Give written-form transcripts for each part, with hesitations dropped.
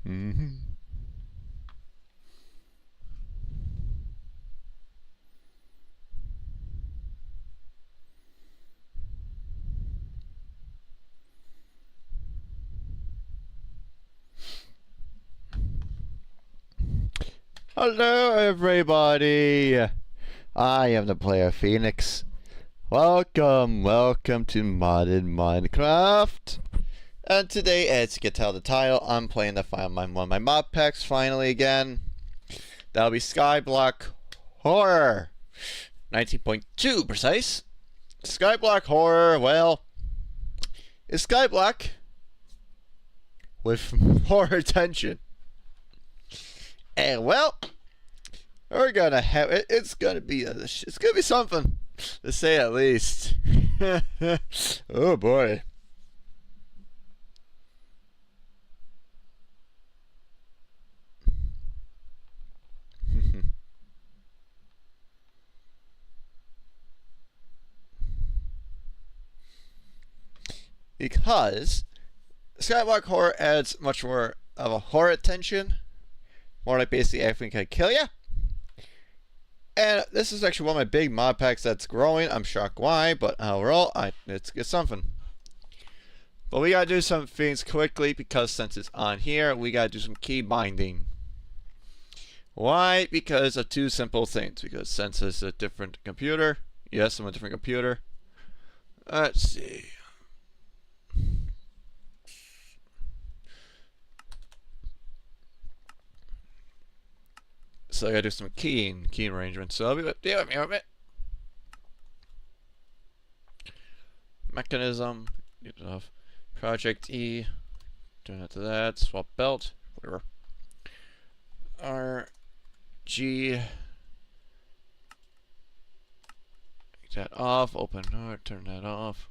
Mm-hmm. Hello, everybody. I am the player Phoenix. Welcome to Modded Minecraft. And today, as you can tell the title, I'm playing one of my mod packs finally again. That'll be Skyblock Horror. 19.2 precise. Skyblock Horror, well, it's Skyblock with horror tension. And well, we're gonna have it. It's gonna be something, to say at least. Oh boy. Because Skyblock Horror adds much more of a horror tension. More like basically everything can kill you. And this is actually one of my big mod packs that's growing. I'm shocked why, but overall, it's something. But we gotta do some things quickly because since it's on here, we gotta do some key binding. Why? Because of two simple things. Because since it's a different computer, yes, I'm a different computer. Let's see. So I gotta do some key arrangements. So I'll be with me a bit. Mechanism, get it off. Project E, turn that to that. Swap belt, whatever. R, G, take that off. Open, turn that off.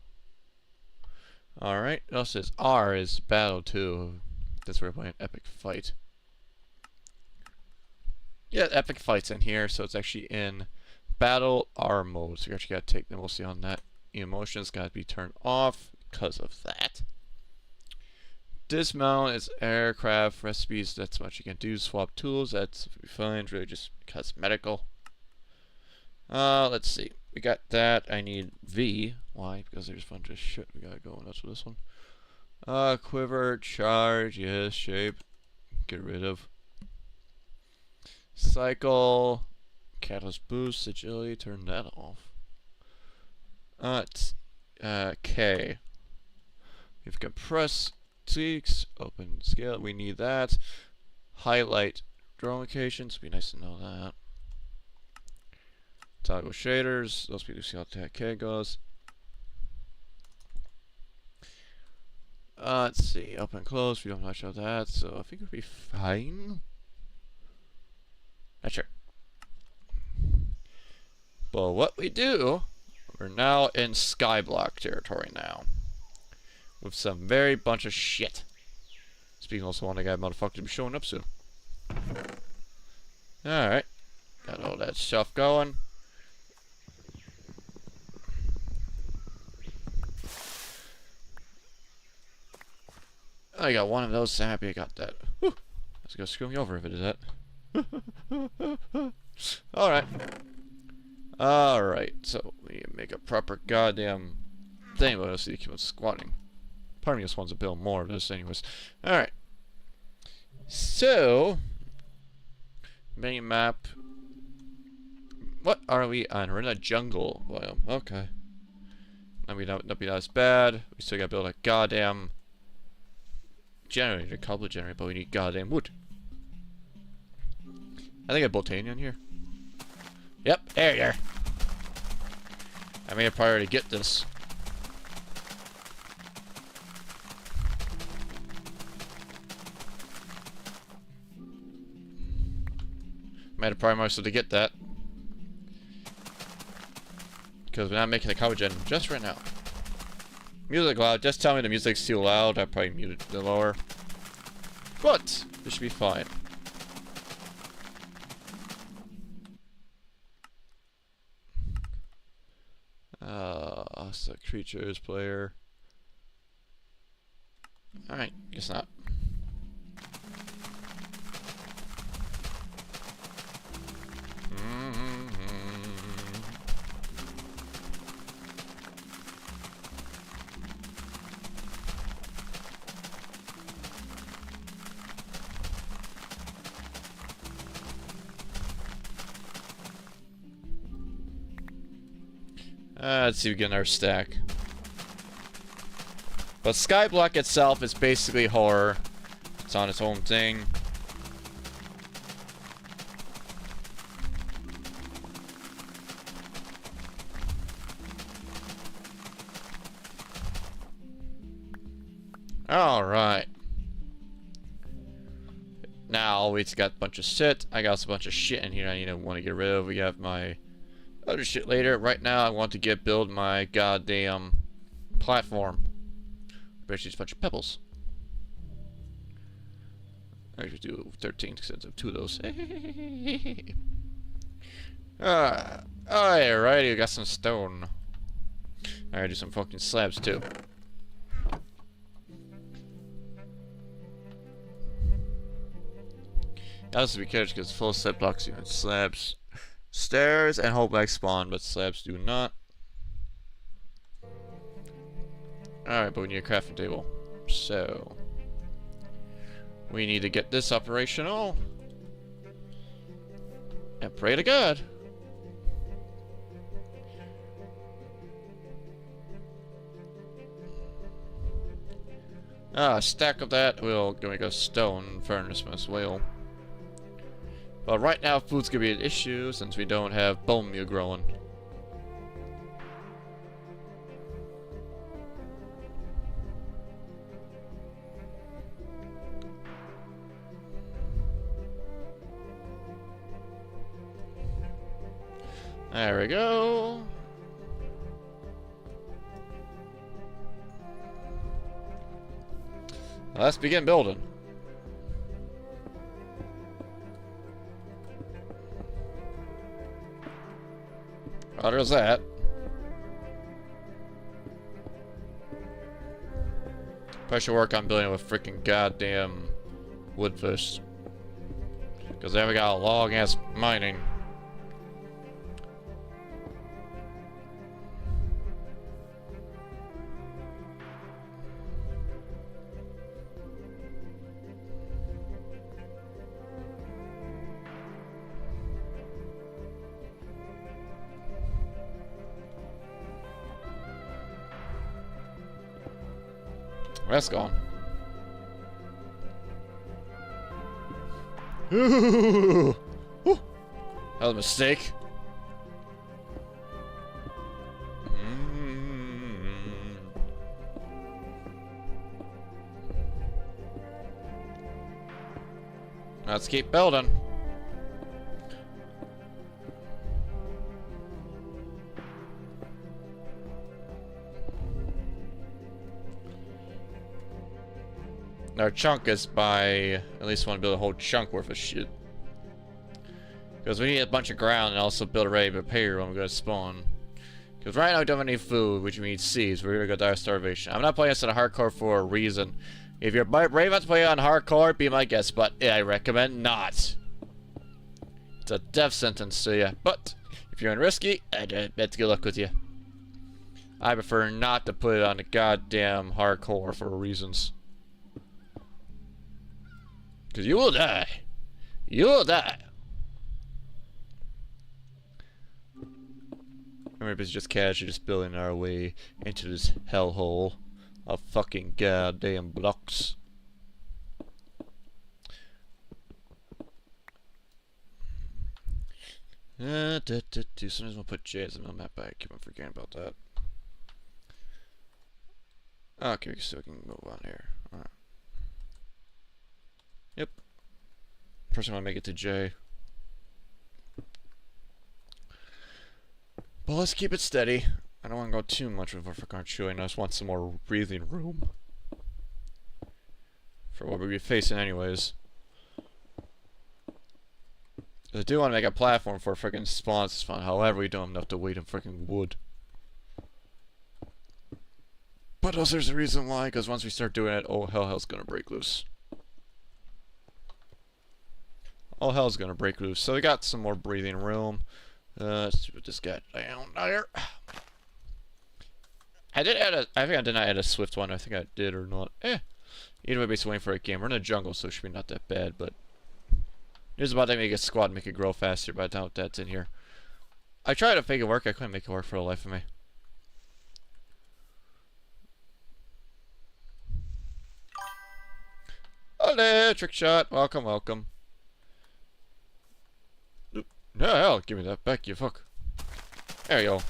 All right. It also says R is battle 2. That's where we're playing epic fight. Yeah, epic fight's in here, so it's actually in battle R mode. So you actually gotta take them. We'll see on that. Emotions gotta be turned off because of that. Dismount is aircraft recipes. That's what you can do. Swap tools. That's fine. It's really just cosmetical. Let's see. We got that. I need V. Why? Because there's a bunch of shit we gotta go nuts with this one. Quiver, charge, yes, shape. Get rid of. Cycle, catalyst boost, agility, turn that off. K. We've got press, tweaks, open scale, we need that. Highlight draw locations, be nice to know that. Toggle shaders, those people see how K goes. Let's see, open close, we don't much of that, so I think it'll be fine. Not sure. But what we do, we're now in Skyblock territory now. With some very bunch of shit. Speaking also on the guy motherfucker to be showing up soon. Alright. Got all that stuff going. I got one of those, so happy I got that. Whew. That's gonna screw me over if it is that. Alright. Alright, so we make a proper goddamn thing, but let's see, keep on squatting. Part of me just wants to build more of this anyways. Alright. So mini map. What are we on? We're in a jungle biome. Okay. That'd be not as bad. We still gotta build a goddamn generator, cobble generator, but we need goddamn wood. I think I built Tanya in here. Yep, there you are. I made a priority to get this. Made a priority to get that. Because we're not making the cover gen just right now. Music loud. Just tell me the music's too loud. I probably muted the lower. But this should be fine. So creatures player. Alright, guess not. Let's see if we get our stack. But Skyblock itself is basically horror. It's on its own thing. Alright. Now we just got a bunch of shit. I got a bunch of shit in here I want to get rid of. We have my other shit later. Right now I want to build my goddamn platform. Basically just a bunch of pebbles. I should do 13 instead of 2 of those. Alrighty, we got some stone. I gotta do some fucking slabs too. That has to be careful because full set blocks you slabs, stairs, and whole back spawn, but slabs do not. Alright, but we need a crafting table. So we need to get this operational. And pray to God. A stack of that will make a stone furnace as well. But right now food's gonna be an issue since we don't have bone meal growing. There we go. Let's begin building. Oh, there's that. Probably should work on building with freaking goddamn wood first. Because then we got a long ass mining. That's gone. Ooh. Ooh. That was a mistake. Let's keep building. Our chunk is by at least want to build a whole chunk worth of shit. Because we need a bunch of ground and also build a ready to prepare when we go to spawn. Because right now we don't have any food, which means seeds. We're gonna go die of starvation. I'm not playing this on hardcore for a reason. If you're brave enough to play on hardcore, be my guest, but I recommend not. It's a death sentence to you. But if you're in risky, that's good luck with you. I prefer not to put it on the goddamn hardcore for reasons. Because you will die. You will die. Remember, it's just casually just building our way into this hellhole of fucking goddamn blocks. Sometimes we'll put J as a map back. Keep on forgetting about that. Okay, so we can move on here. Alright. Yep. First I want to make it to J. But let's keep it steady. I don't want to go too much with our chewing. I just want some more breathing room. For what we'll be facing anyways. I do want to make a platform for freaking spawns. However, we don't have enough to weight in freaking wood. But also there's a reason why, because once we start doing it, oh hell's gonna break loose. Oh hell's gonna break loose. So we got some more breathing room. Let's put this guy down there. I did add I think I did not add a swift one. I think I did or not. Either way, basically waiting for a game. We're in the jungle, so it should be not that bad, but it's about to make a squad, make it grow faster, but I doubt that's in here. I tried to make it work. I couldn't make it work for the life of me. Olé, trick shot. Welcome, welcome. No, hell, give me that back, you fuck. There you go.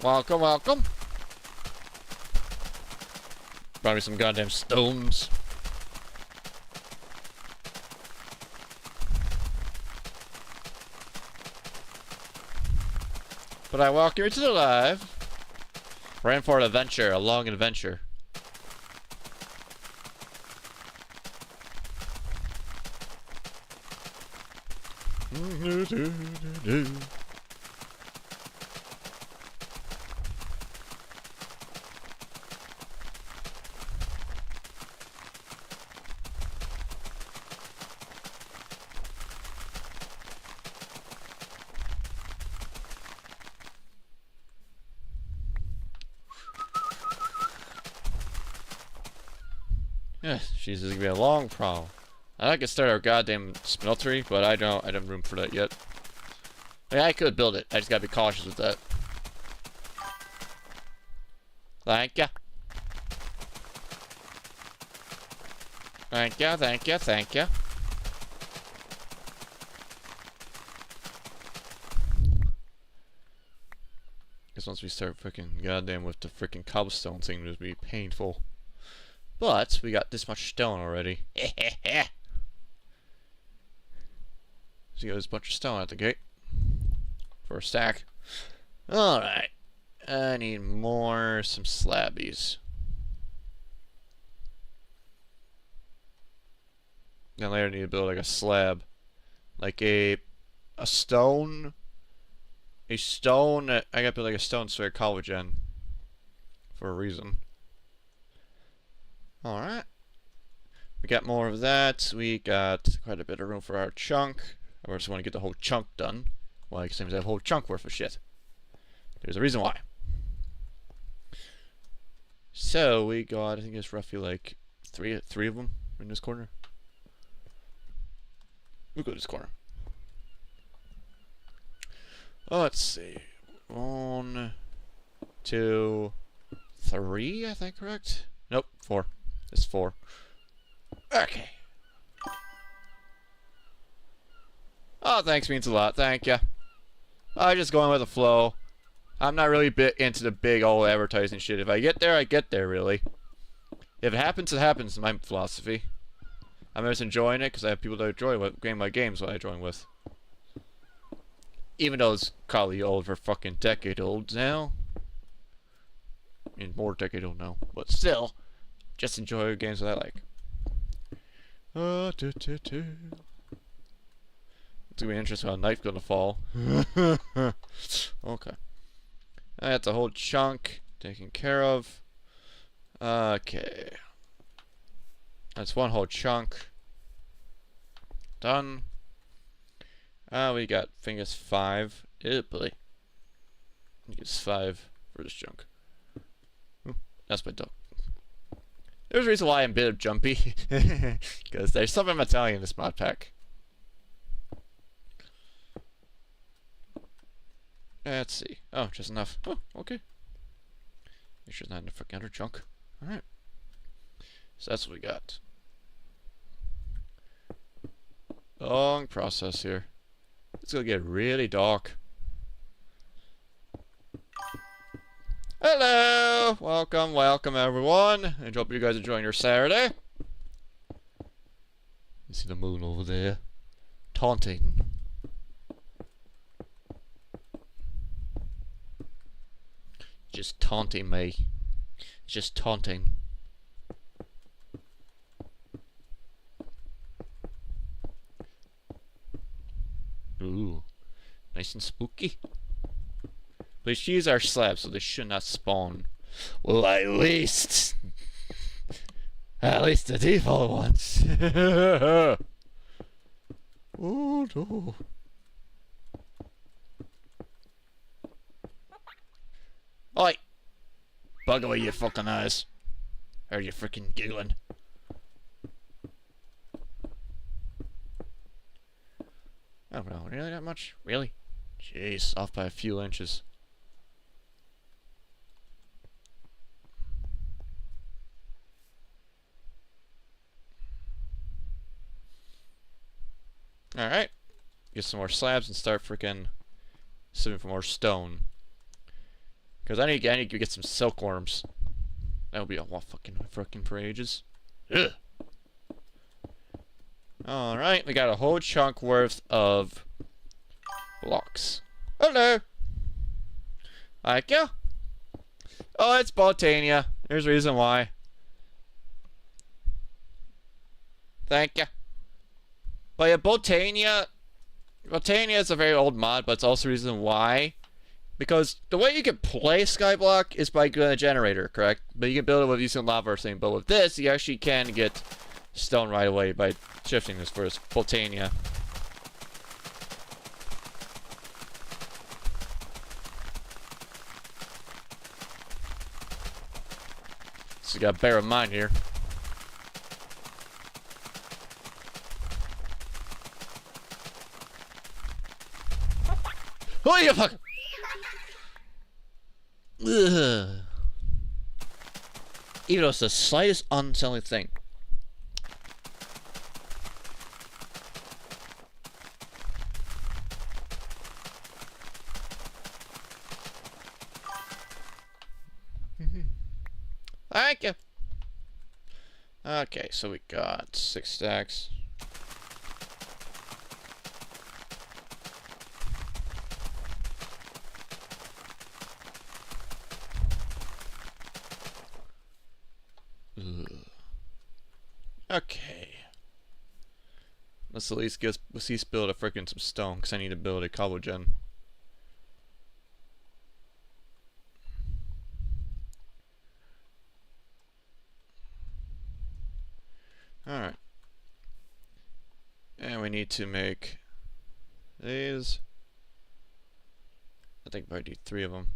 Welcome, welcome. Brought me some goddamn stones. But I welcome you to the live. Ran for an adventure, a long adventure. Yes, Jesus, this is gonna be a long problem. I could start our goddamn smeltery, but I don't have room for that yet. Yeah, I could build it. I just gotta be cautious with that. Thank ya. Thank ya, thank ya, thank ya. Guess once we start freaking goddamn with the freaking cobblestone thing, it'll be painful. But we got this much stone already. So you got this bunch of stone at the gate. For a stack. Alright. I need some slabbies. Then later I need to build like a slab. Like a stone. A stone. I gotta build like a stone square college end. For a reason. Alright. We got more of that. We got quite a bit of room for our chunk. I just want to get the whole chunk done. Well, it seems to have a whole chunk worth of shit. There's a reason why. So we got, I think it's roughly like three of them in this corner. We'll go to this corner. Oh, let's see. 1, 2, 3, I think, correct? Nope, 4. It's 4. Okay. Oh, thanks means a lot. Thank ya. I'm just going with the flow. I'm not really bit into the big old advertising shit. If I get there, I get there, really. If it happens, it happens, my philosophy. I'm just enjoying it because I have people to enjoy with my games what I join with. Even though it's probably over fucking decade old now. I mean, more decade old now. But still, just enjoy games that I like. It's gonna be interesting how a knife's gonna fall. Okay. That's a whole chunk taken care of. Okay. That's one whole chunk. Done. We got, I think it's 5. Oh boy. I think it's 5 for this chunk. That's my dog. There's a reason why I'm a bit jumpy. Because there's something I'm telling you in this mod pack. Let's see. Oh, just enough. Oh, okay. It's just not enough for counter chunk. Alright. So that's what we got. Long process here. It's gonna get really dark. Hello! Welcome, welcome everyone. I hope you guys are enjoying your Saturday. You see the moon over there? Taunting. Just taunting me. Just taunting. Ooh. Nice and spooky. But these are slabs, so they should not spawn. Well, at least the default ones. Oh no. Oi! Bug away, you fucking eyes. Are you freaking giggling? Oh no, really that much? Really? Jeez, off by a few inches. Alright. Get some more slabs and start freaking sieving for more stone. Because I need to get some silkworms. That'll be a lot fucking for ages. Ugh. Alright, we got a whole chunk worth of blocks. Hello! Like ya? Oh, it's Botania. There's a reason why. Thank ya. But yeah, Botania is a very old mod, but it's also the reason why. Because the way you can play Skyblock is by doing a generator, correct? But you can build it with using lava or something. But with this, you actually can get stone right away by shifting this first. Botania. So you gotta bear in mind here. Oh, you fuck! Ugh. Even though it's the slightest unsettling thing. Thank you. Okay, so we got 6 stacks. Okay. Let's at least build a freaking some stone, because I need to build a cobble gen. Alright. And we need to make these. I think I need 3 of them.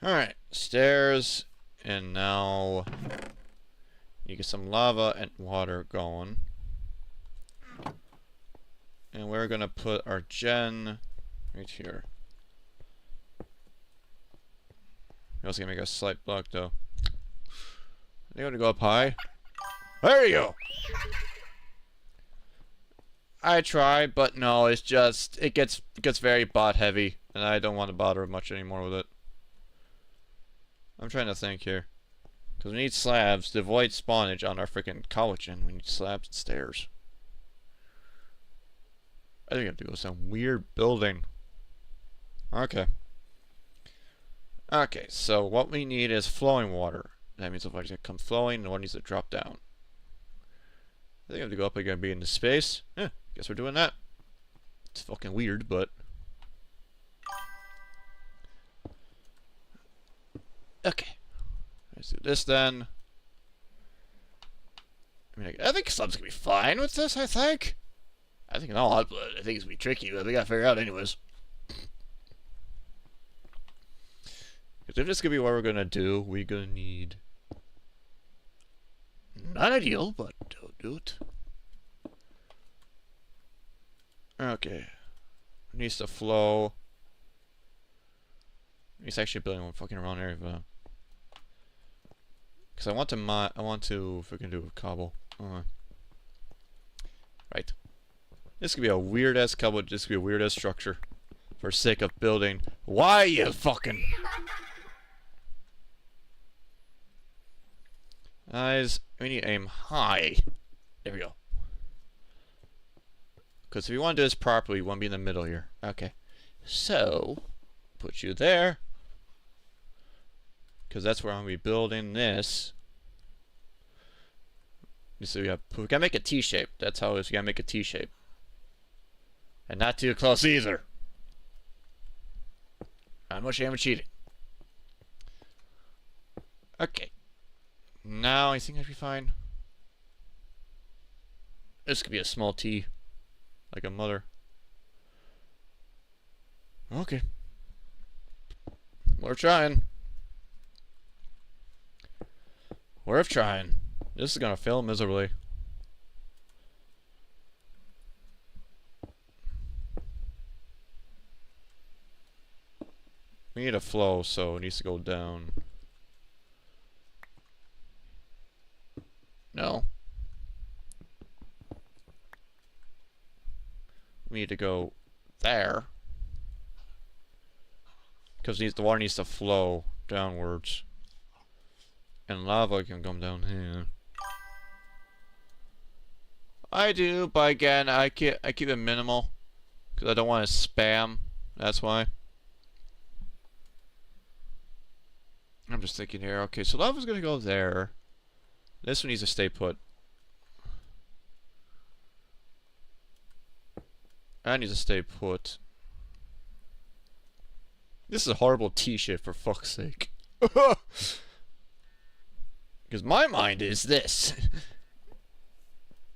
Alright, stairs, and now you get some lava and water going. And we're gonna put our gen right here. We're also gonna make a slight block though. Are you gonna go up high? There you go! I try, but no, it's just it gets very bot heavy, and I don't want to bother much anymore with it. I'm trying to think here. Because we need slabs to avoid spawnage on our freaking collagen. We need slabs and stairs. I think I have to go to some weird building. Okay. Okay, so what we need is flowing water. That means if I just come flowing, the water needs to drop down. I think I have to go up again, be into space. Yeah, guess we're doing that. It's fucking weird, but... Okay. Let's do this then. I mean, I think subs can be fine with this, I think. I think not, but I think it's gonna be tricky, but we gotta figure it out anyways. Because if this is gonna be what we're gonna do, we're gonna need... Not ideal, but don't do it. Okay. It needs to flow. It's actually building one fucking around area, but... Because I want to freaking do a cobble. Right. This could be a weird ass cobble, this could be a weird ass structure. For sake of building. Why you fucking... Guys, we need to aim high. There we go. Because if you want to do this properly, you want to be in the middle here. Okay. So, put you there. Because that's where I'm going to be building this. So we gotta make a T shape. That's how it is. We gotta make a T shape. And not too close either. Not much damage cheating. Okay. Now I think I should be fine. This could be a small T. Like a mother. Okay. We're trying. Worth trying. This is gonna fail miserably. We need a flow, so it needs to go down. No. me to go there. Because the water needs to flow downwards. And lava can come down here. I do, but again, I keep it minimal. Because I don't want to spam. That's why. I'm just thinking here. Okay, so lava's going to go there. This one needs to stay put. That needs to stay put. This is a horrible T-shit, for fuck's sake. Because my mind is this.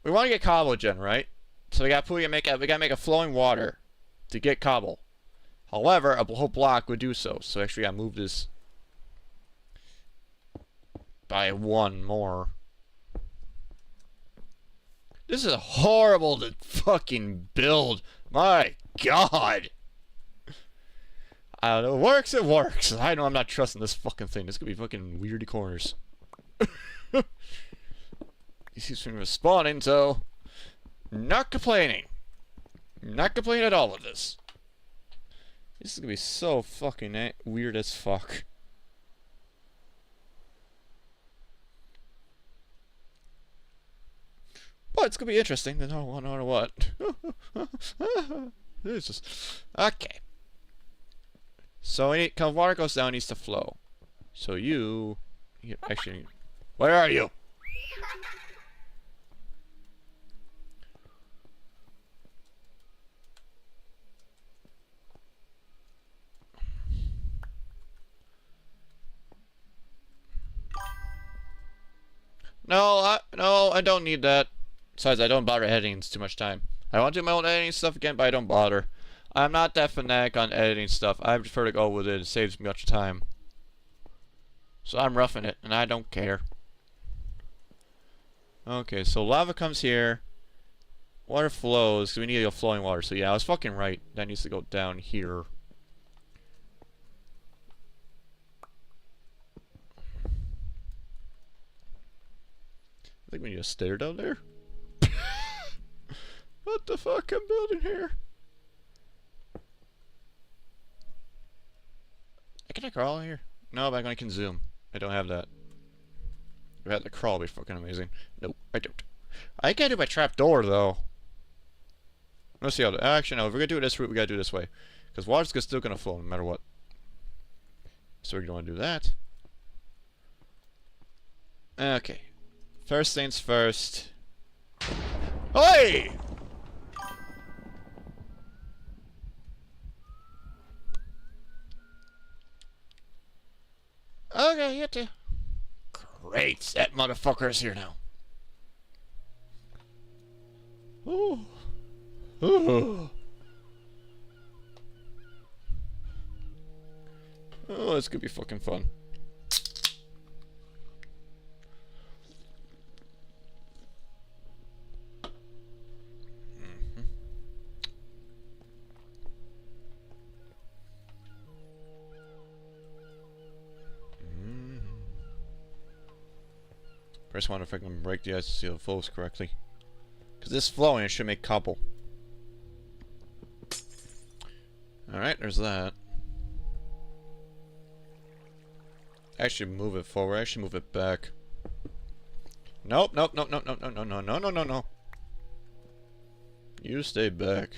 We want to get cobble gen, right? So we gotta make a flowing water to get cobble. However, a whole block would do so. So actually, I gotta move this by one more. This is horrible to fucking build. My God. I don't know. It works. It works. I know I'm not trusting this fucking thing. This could be fucking weirdy corners. He seems to be responding, so not complaining. Not complaining at all with this. This is gonna be so fucking weird as fuck. But it's gonna be interesting to know no matter what. It's just okay. So when water goes down, it needs to flow. So you actually, where are you? No, I don't need that. Besides, I don't bother editing. It's too much time. I want to do my own editing stuff again, but I don't bother. I'm not that fanatic on editing stuff. I prefer to go with it. It saves me much time. So I'm roughing it, and I don't care. Okay, so lava comes here. Water flows, so we need a flowing water. So yeah, I was fucking right. That needs to go down here. I think we need a stair down there. What the fuck I'm building here? Can I crawl here? No, but I can zoom. I don't have that. If I had to crawl, it'd be fucking amazing. Nope, I don't. I can't do my trap door though. Let's see how to. Actually, no. If we're gonna do it this route, we gotta do it this way, because water's still gonna flow no matter what. So we're gonna do that. Okay. First things first. Oi! Okay, you too. Great, that motherfucker's here now. Ooh. Ooh. Oh, this could be fucking fun. First one, if I can break the ice to see it flows correctly. Because this flowing, it should make cobble. Alright, there's that. I should move it forward. I should move it back. Nope, nope, nope, nope, nope, no, no, no, no, no, no, no. You stay back.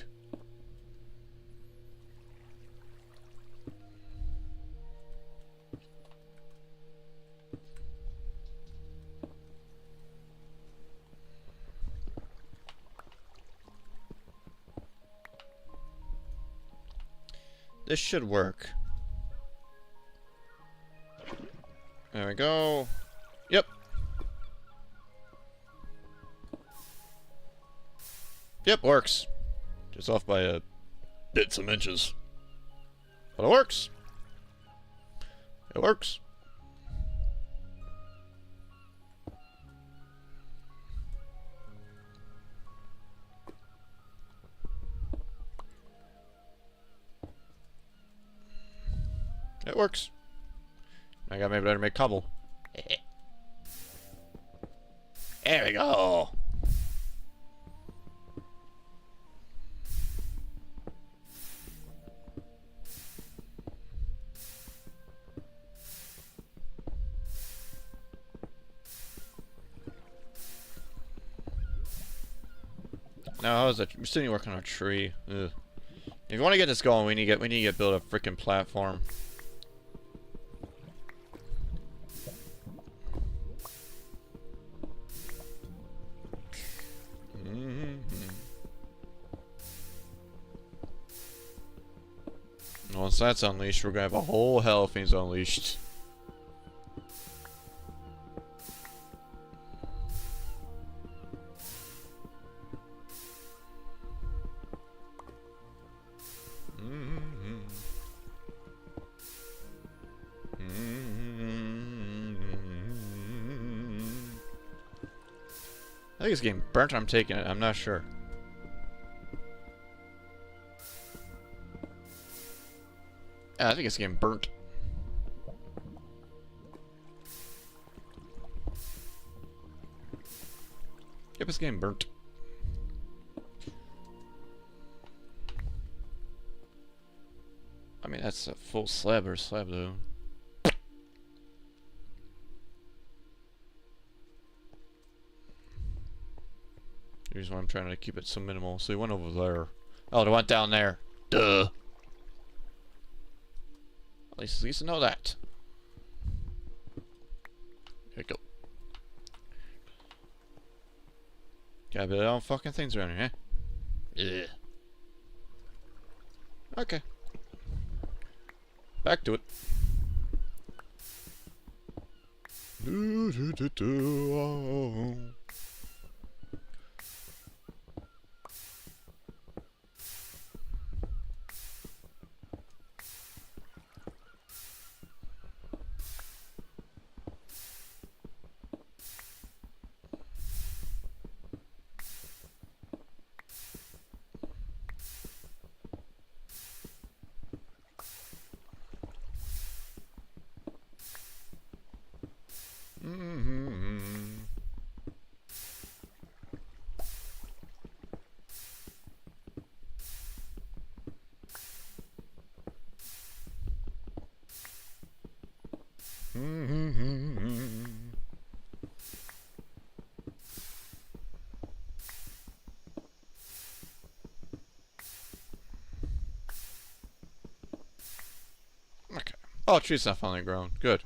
This should work. There we go. Yep. Yep, works. Just off by a bit some inches. But it works. It works. It works. I got maybe better make cobble. There we go. Now how is that? We still need to work on our tree. Ugh. If you want to get this going, we need to get build a freaking platform. Once that's unleashed, we're gonna have a whole hell of things unleashed. I think it's getting burnt. I'm taking it. I'm not sure. I think it's getting burnt. Yep, it's getting burnt. I mean, that's a full slab or slab though. Here's why I'm trying to keep it so minimal. So he went over there. Oh, they went down there. Duh. At least know that. There we go. Gotta build all fucking things around here, huh? Yeah. Okay. Back to it. Okay. Oh, tree's not finally grown. Good.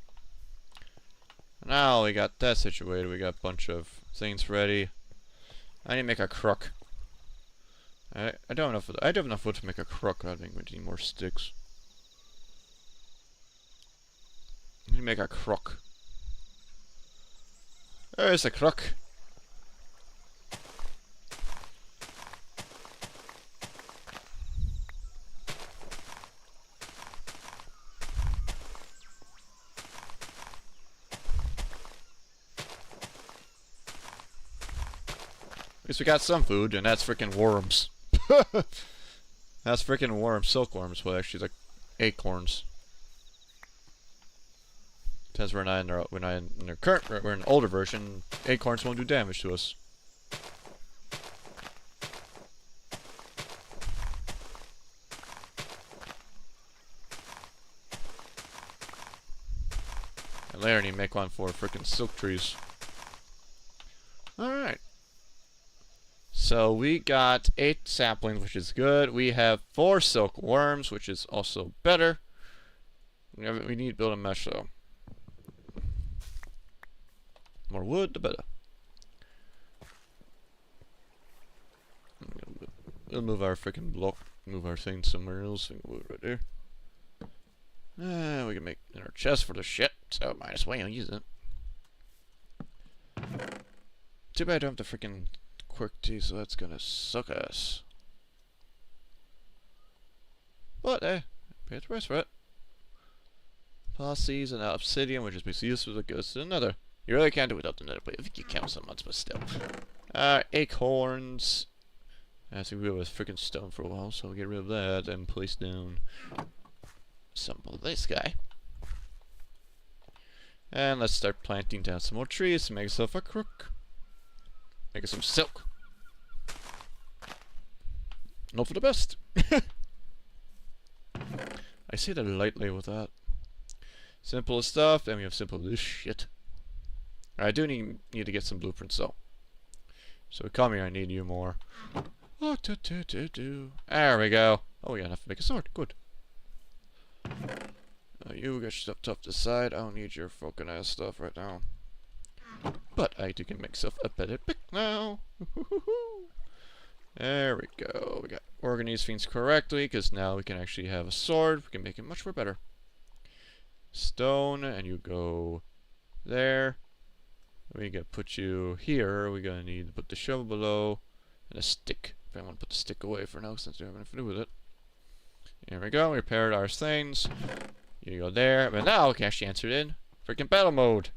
Now we got that situated. We got a bunch of things ready. I need to make a crook. I don't have enough. I do have enough wood to make a crook. I think we need more sticks. I need to make a crook. There's a crook. At least we got some food, and that's freaking worms. That's freaking worms, silkworms, well actually like acorns. Because we're not in their current, we're in an older version, acorns won't do damage to us. And later I need to make one for freaking silk trees. Alright. So we got 8 saplings, which is good. We have 4 silkworms, which is also better. We need to build a mesh though. More wood, the better. We'll move our freaking block, move our thing somewhere else. We can move it right there. We can make our chest for the shit, so might as well use it. Too bad I don't have the freaking quick tea, so that's gonna suck ass. But pay the price for it. Posses and obsidian, which is basically useful that goes to another. You really can't do without the nether, but I think you count some months, but still. Acorns. I think we was freaking stone for a while, so we'll get rid of that and place down some of this guy. And let's start planting down some more trees to make ourselves a crook. Make us some silk. Not for the best. I say that lightly with that. Simple stuff, and we have simple this shit. I do need to get some blueprints though. So come here, I need you more. Oh, do. There we go. Oh, we got enough to make a sword. Good. You got stuff tough to decide. I don't need your fucking ass stuff right now. But I do can make stuff a better pick now. There we go. We got organized things correctly, because now we can actually have a sword. We can make it much more better. Stone, and you go there. We gotta put you here. We're gonna need to put the shovel below, and a stick. If I want to put the stick away for now, since we have nothing to do with it. Here we go. We repaired our things. You go there, but now we can actually answer it in freaking battle mode.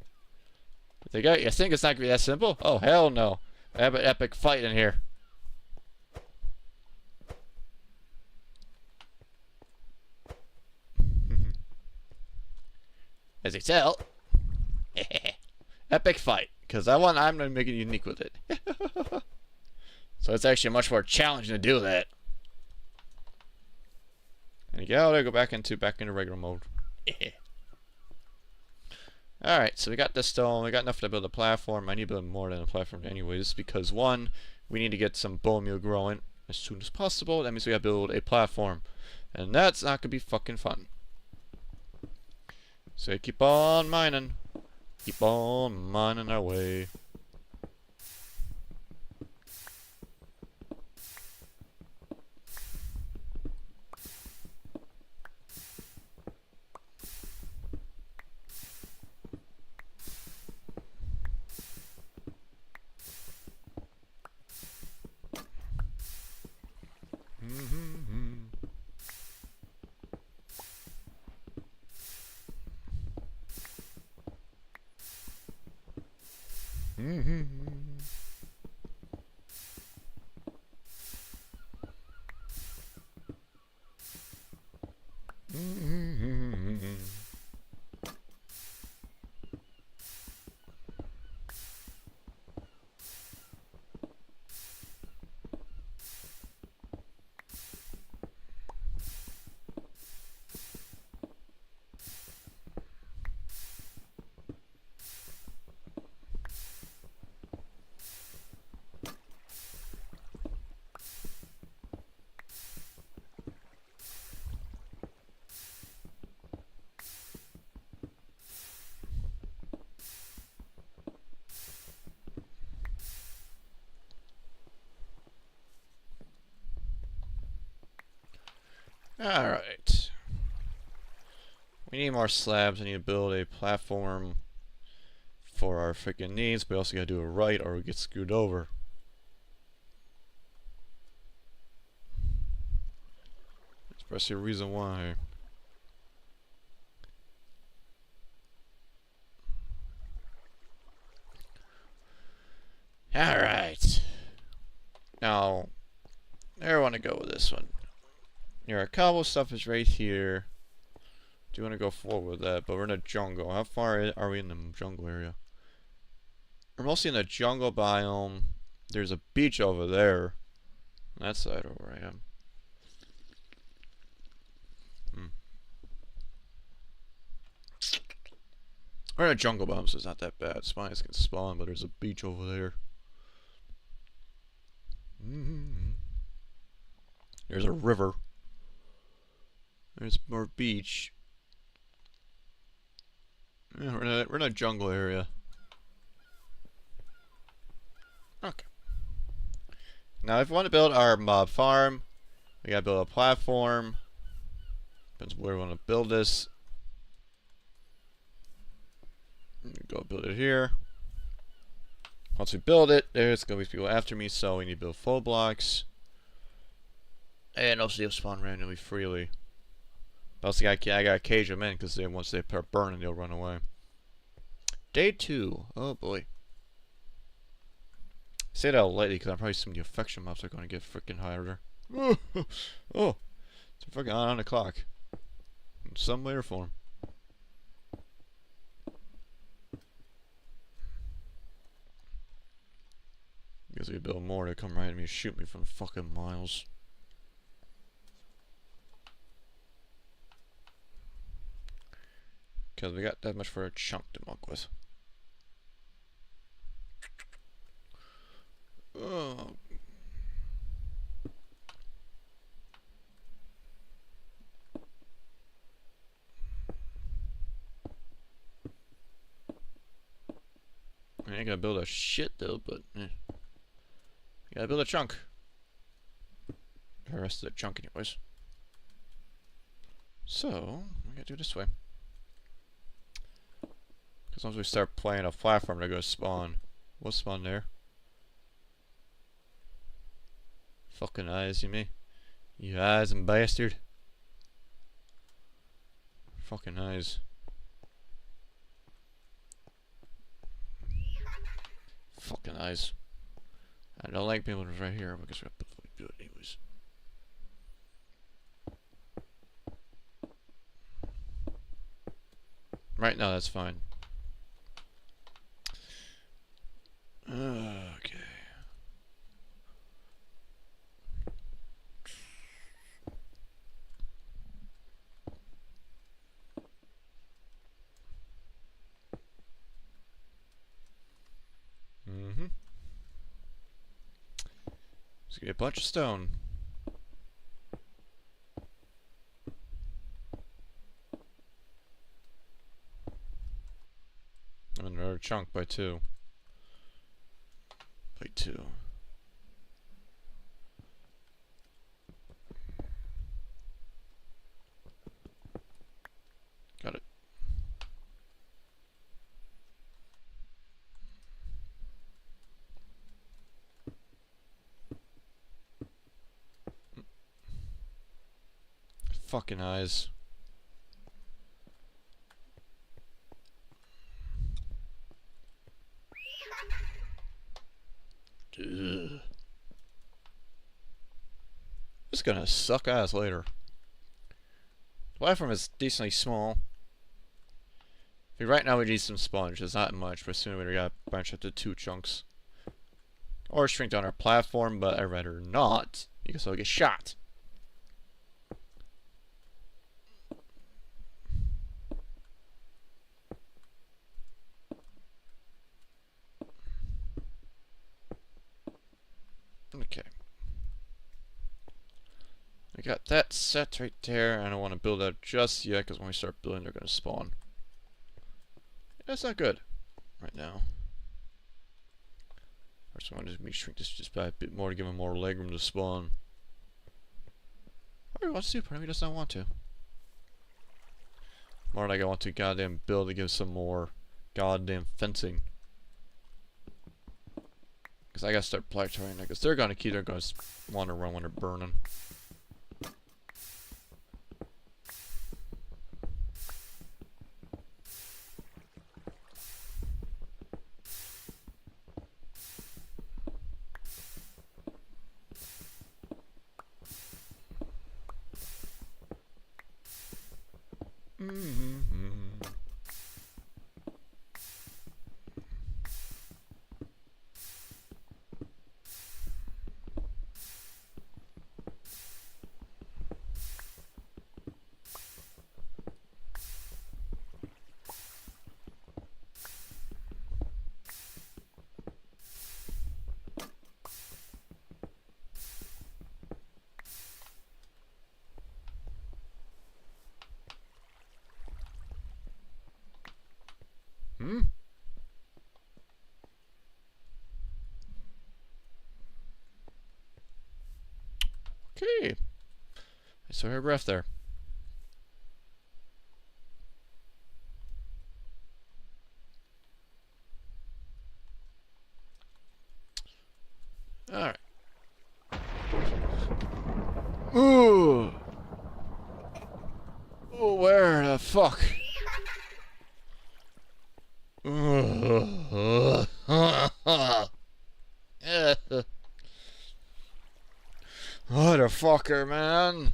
You think it's not gonna be that simple? Oh hell no! I have an epic fight in here. As you tell, epic fight, because I'm gonna make it unique with it. So it's actually much more challenging to do that. And you go back into regular mode. Alright, so we got this stone, we got enough to build a platform. I need to build more than a platform anyways, because one, we need to get some bone meal growing as soon as possible. That means we gotta build a platform. And that's not gonna be fucking fun. So keep on mining. Keep on mining our way. Alright. We need more slabs. I need to build a platform for our freaking needs, but we also gotta do it right or we get screwed over. That's probably a reason why. Alright. Now, where I want to go with this one. Our cobble stuff is right here. Do you want to go forward with that? But we're in a jungle. How far are we in the jungle area? We're mostly in the jungle biome. There's a beach over there. On that side of where I am. We're in a jungle biome, so it's not that bad. Spines can spawn, but there's a beach over there. There's a river. There's more beach. Yeah, we're in a jungle area. Okay. Now, if we want to build our mob farm, we gotta build a platform. Depends where we want to build this. Go build it here. Once we build it, there's gonna be people after me, so we need to build full blocks. And also they'll spawn randomly freely. But also I gotta cage them in, because then once they start burning, they'll run away. Day 2. Oh boy. I say that lightly, because I'm probably some of the affection mobs are gonna get freaking harder. Oh, it's fucking on the clock. In some way or form. Guess we could build more to come right at me and shoot me from fucking miles. Because we got that much for a chunk to muck with. Oh. ain't gonna build a shit though, but gotta build a chunk. The rest of the chunk anyways. So, we gotta do it this way. Because once we start playing a platform, they're gonna spawn. What spawn there? Fucking eyes, you mean? You eyes and bastard. Fucking eyes. Fucking eyes. I don't like being able to right here, but I guess we have to do it anyways. Right now, that's fine. Okay. Let's get a bunch of stone. And another chunk by 2. By 2. Got it. Fucking eyes. Ugh. It's gonna suck ass later. The platform is decently small. Right now we need some sponges, not much, but soon we gotta branch out to 2 chunks. Or shrink down our platform, but I'd rather not, because I'll get shot. Okay. We got that set right there. I don't want to build out just yet, because when we start building, they're going to spawn. That's not good right now. I just want to shrink this just by a bit more to give him more legroom to spawn. Or he wants to, but he does not want to. More like I want to goddamn build to give some more goddamn fencing. Because I gotta start plateauing, because they're gonna keep, they're gonna want to run when they're burning. Okay. I saw her breath there. Alright. Ooh. Oh, where the fuck? Motherfucker, man.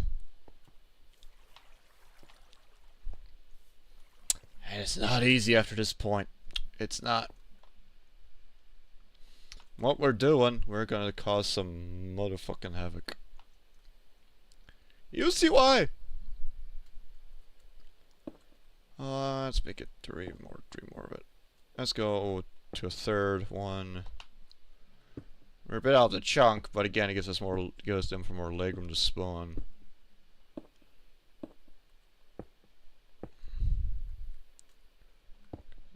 And it's not easy after this point. It's not. What we're doing, we're gonna cause some motherfucking havoc. You see why? Let's make it three more of it. Let's go to a third one. We're a bit out of the chunk, but again, it gives us more, gives them for more legroom to spawn.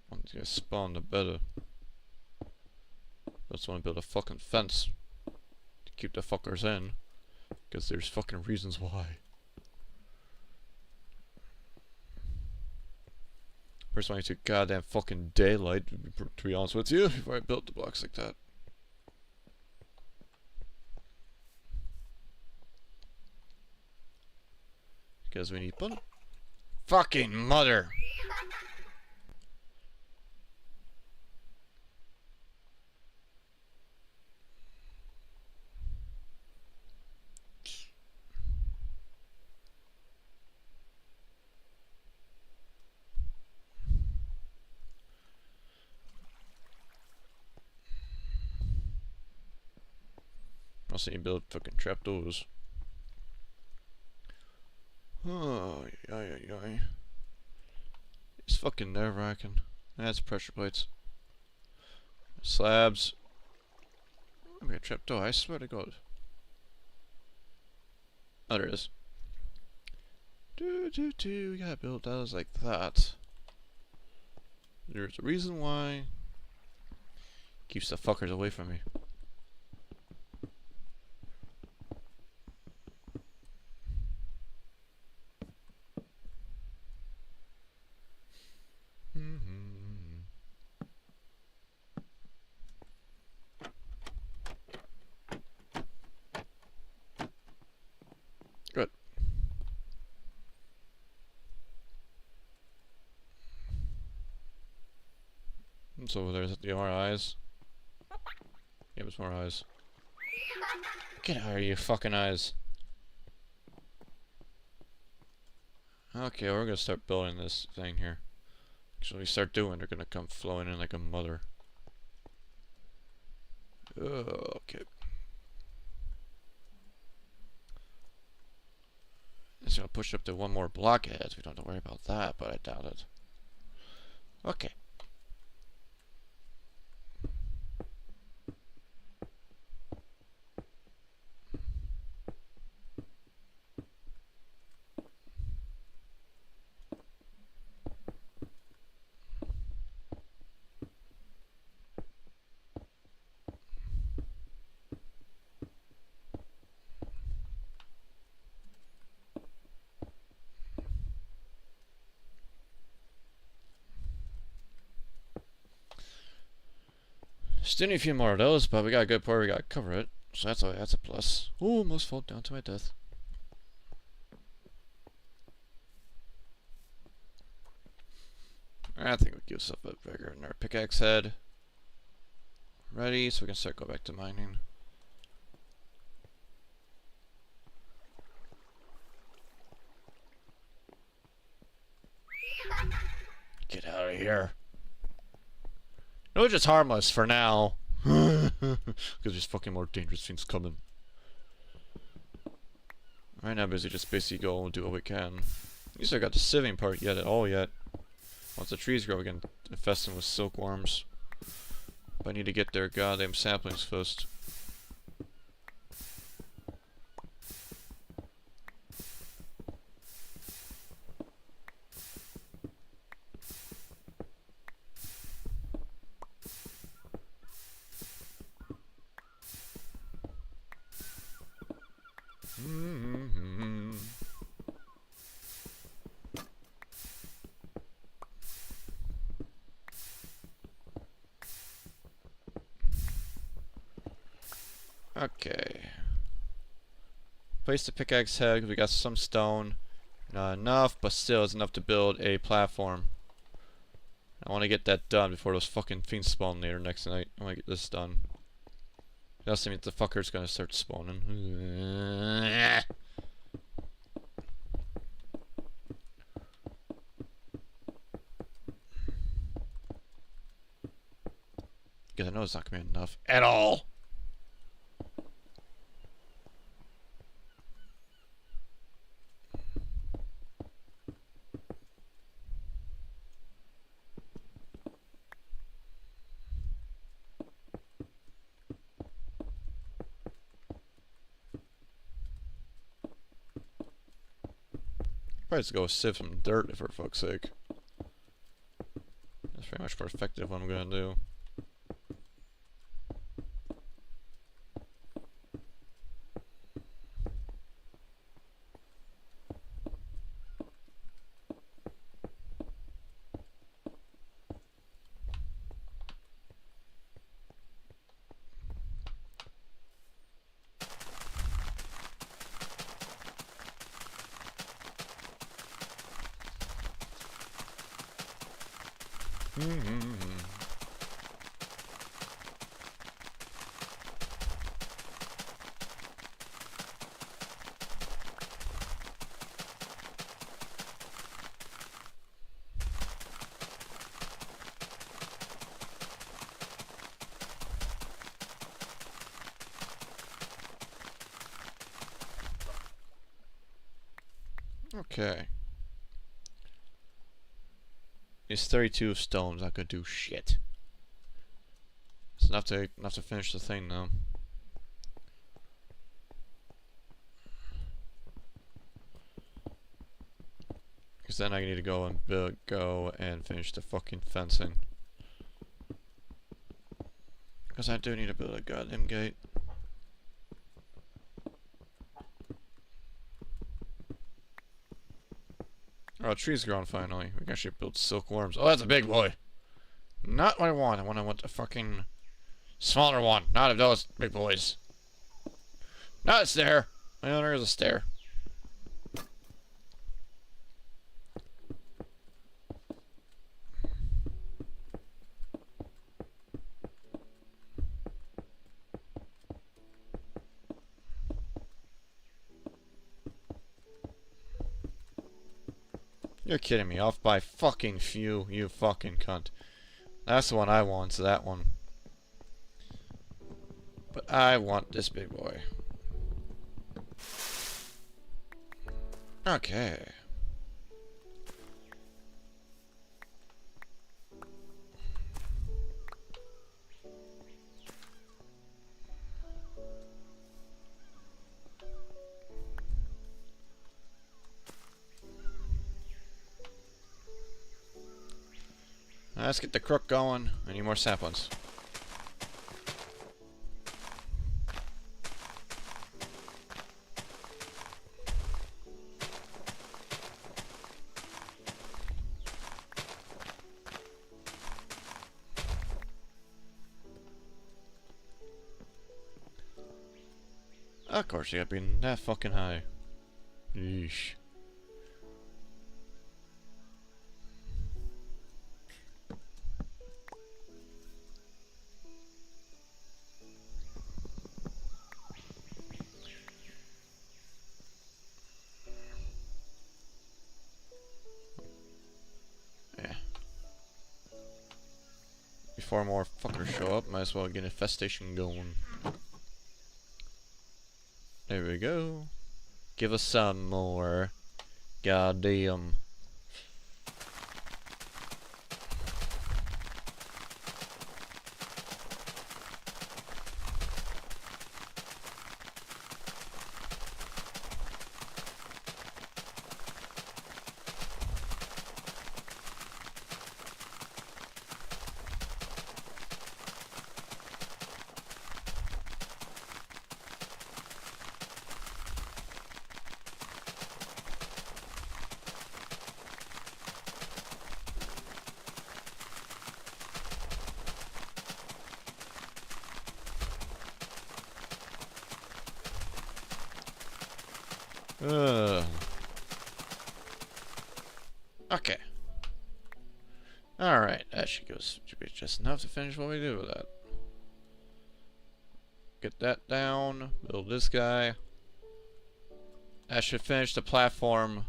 Once you spawn, the better. Just want to build a fucking fence to keep the fuckers in. Because there's fucking reasons why. First, I need to goddamn fucking daylight, to be honest with you, before I built the blocks like that. Because we need one. Fucking mother! Also, you build fucking trapdoors. Oh, yeah. It's fucking nerve-wracking. That's pressure plates. Slabs. I'm gonna trapdoor, I swear to God. Oh, there it is. We gotta build those like that. There's a reason why. Keeps the fuckers away from me. Good. So there's the more eyes. Yeah, there's more eyes. Get out of you fucking eyes. Okay, we're gonna start building this thing here. So when we start doing, they're gonna come flowing in like a mother. Okay. So I'll push up to one more block ahead. We don't have to worry about that, but I doubt it. Okay. Still need a few more of those, but we got a good part. We got to cover it, so that's a plus. Oh, almost fall down to my death. I think we'll give ourselves a bigger in our pickaxe head. Ready, so we can start go back to mining. Get out of here. No, just harmless for now. Because there's fucking more dangerous things coming. Right now, busy just basically go and do what we can. At least I got the sieving part yet at all yet. Once the trees grow, we can infest them with silkworms. But I need to get their goddamn saplings first. Okay. Place the pickaxe head because we got some stone. Not enough, but still it's enough to build a platform. I want to get that done before those fucking fiends spawn later next night. I want to get this done. That means the fucker's gonna start spawning. Because I know it's not gonna be enough at all. Probably just go sieve some dirt for fuck's sake. That's pretty much more effective what I'm gonna do. Okay. These 32 stones not gonna do shit. It's enough to finish the thing though. Because then I need to go and finish the fucking fencing. Because I do need to build a goddamn gate. Oh, trees grown finally. We can actually build silkworms. Oh, that's a big boy. Not what I want. I want a fucking smaller one. Not of those big boys. Not a stair. My owner is a stair. You're kidding me. Off by fucking few, you fucking cunt. That's the one I want, so that one. But I want this big boy. Okay. Let's get the crook going. I need more saplings. Of course, you gotta be that fucking high. Yeesh. Before more fuckers show up, might as well get an infestation going. There we go. Give us some more. Goddamn. Okay. Alright, that should be just enough to finish what we do with that. Get that down, build this guy. That should finish the platform,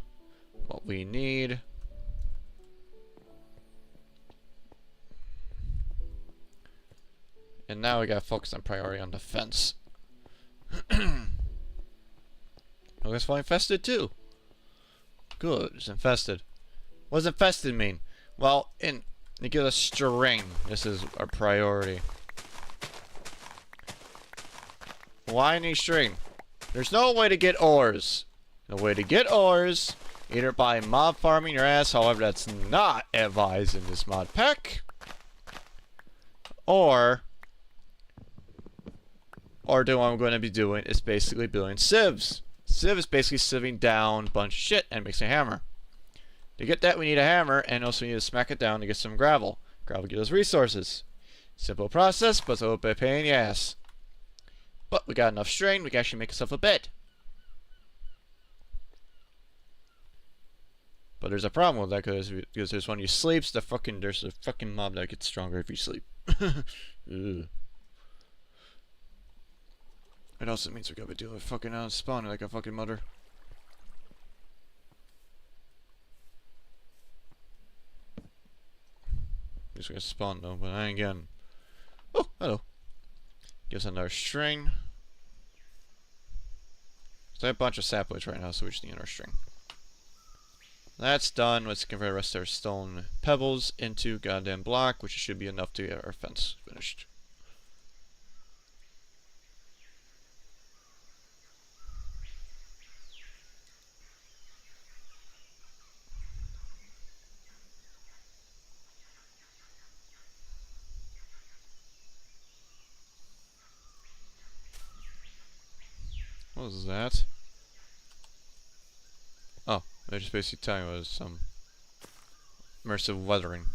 what we need. And now we gotta focus on priority on defense. Oh, it's well infested too. Good, it's infested. What does infested mean? Well, it gives us string. This is our priority. Why need string? There's no way to get ores. The way to get ores, either by mob farming your ass, however that's not advised in this mod pack, or do what I'm going to be doing is basically building sieves. Sieve is basically sieving down a bunch of shit and makes a hammer. To get that, we need a hammer, and also we need to smack it down to get some gravel. Gravel gives us resources. Simple process, but it's a little bit of a pain in the ass. But we got enough string, we can actually make ourselves a bed. But But there's a problem with that because there's when you sleep, there's a fucking mob that gets stronger if you sleep. Ugh. It also means we gotta deal with fucking spawning like a fucking mother. Just gonna spawn though, but I ain't getting. Oh, hello. Gives another string. So I have a bunch of saplings right now, so we just need another string. That's done. Let's convert the rest of our stone pebbles into goddamn block, which should be enough to get our fence finished. What was that? Oh, they're just basically telling me it was some immersive weathering.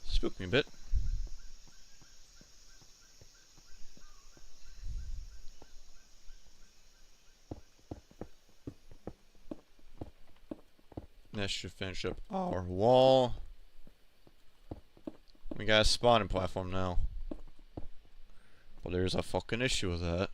Spooked me a bit. That should finish up our wall. We got a spawning platform now. But there's a fucking issue with that.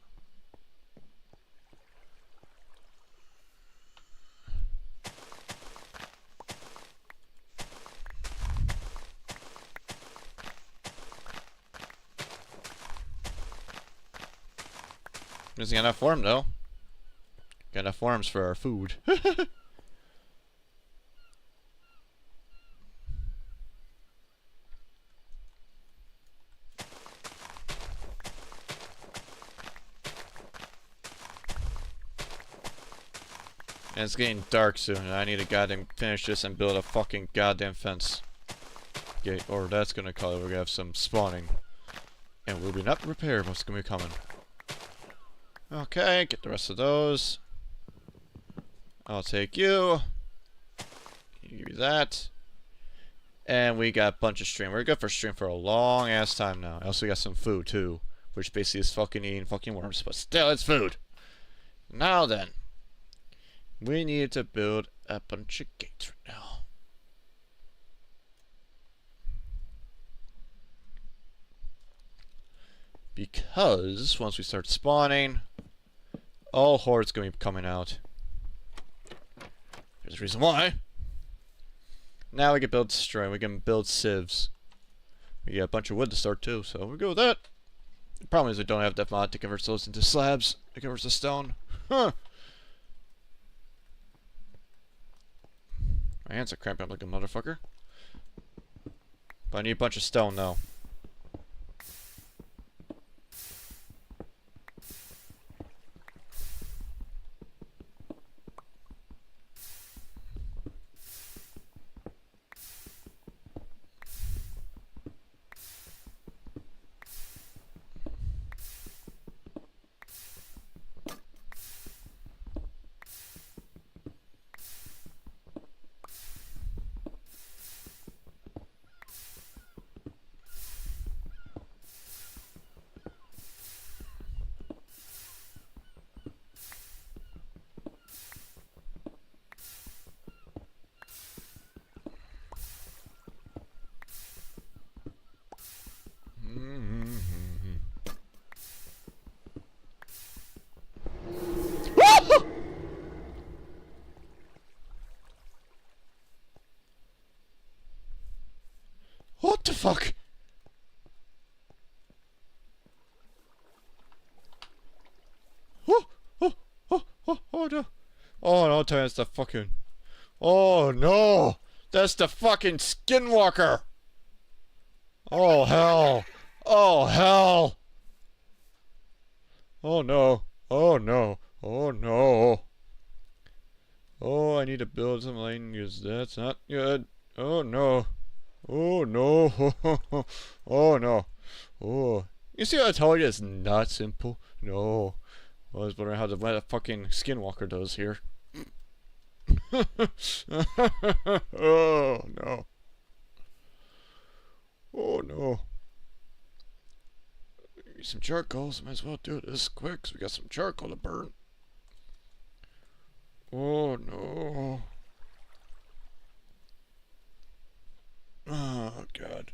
Just got enough form though. Got enough forms for our food. And it's getting dark soon, and I need to goddamn finish this and build a fucking goddamn fence. Okay, or that's gonna call it. We're gonna have some spawning. And we'll be not prepared what's gonna be coming. Okay, get the rest of those. I'll take you. Give you that. And we got a bunch of string. We're good for string for a long ass time now. Also, we got some food too, which basically is fucking eating fucking worms, but still, it's food. Now then. We need to build a bunch of gates right now. Because once we start spawning, all hordes gonna be coming out. There's a reason why. Now we can build string, we can build sieves. We got a bunch of wood to start too, so we're good with that. The problem is we don't have that mod to convert those into slabs. It converts to stone. Huh. My hands are cramping up like a motherfucker. But I need a bunch of stone though. What the fuck? Oh, oh, oh, oh, oh no. Oh no, that's the fucking... Oh no! That's the fucking skinwalker! Oh hell! Oh hell! Oh no! Oh no! Oh no! Oh, I need to build some lighting because that's not good. Oh no! Oh no! Oh no! Oh, you see how I told you it's not simple? No, I was wondering how the fucking skinwalker does here. Oh no! Oh no! Need some charcoal, so might as well do this quick, so we got some charcoal to burn. Oh no. Oh god.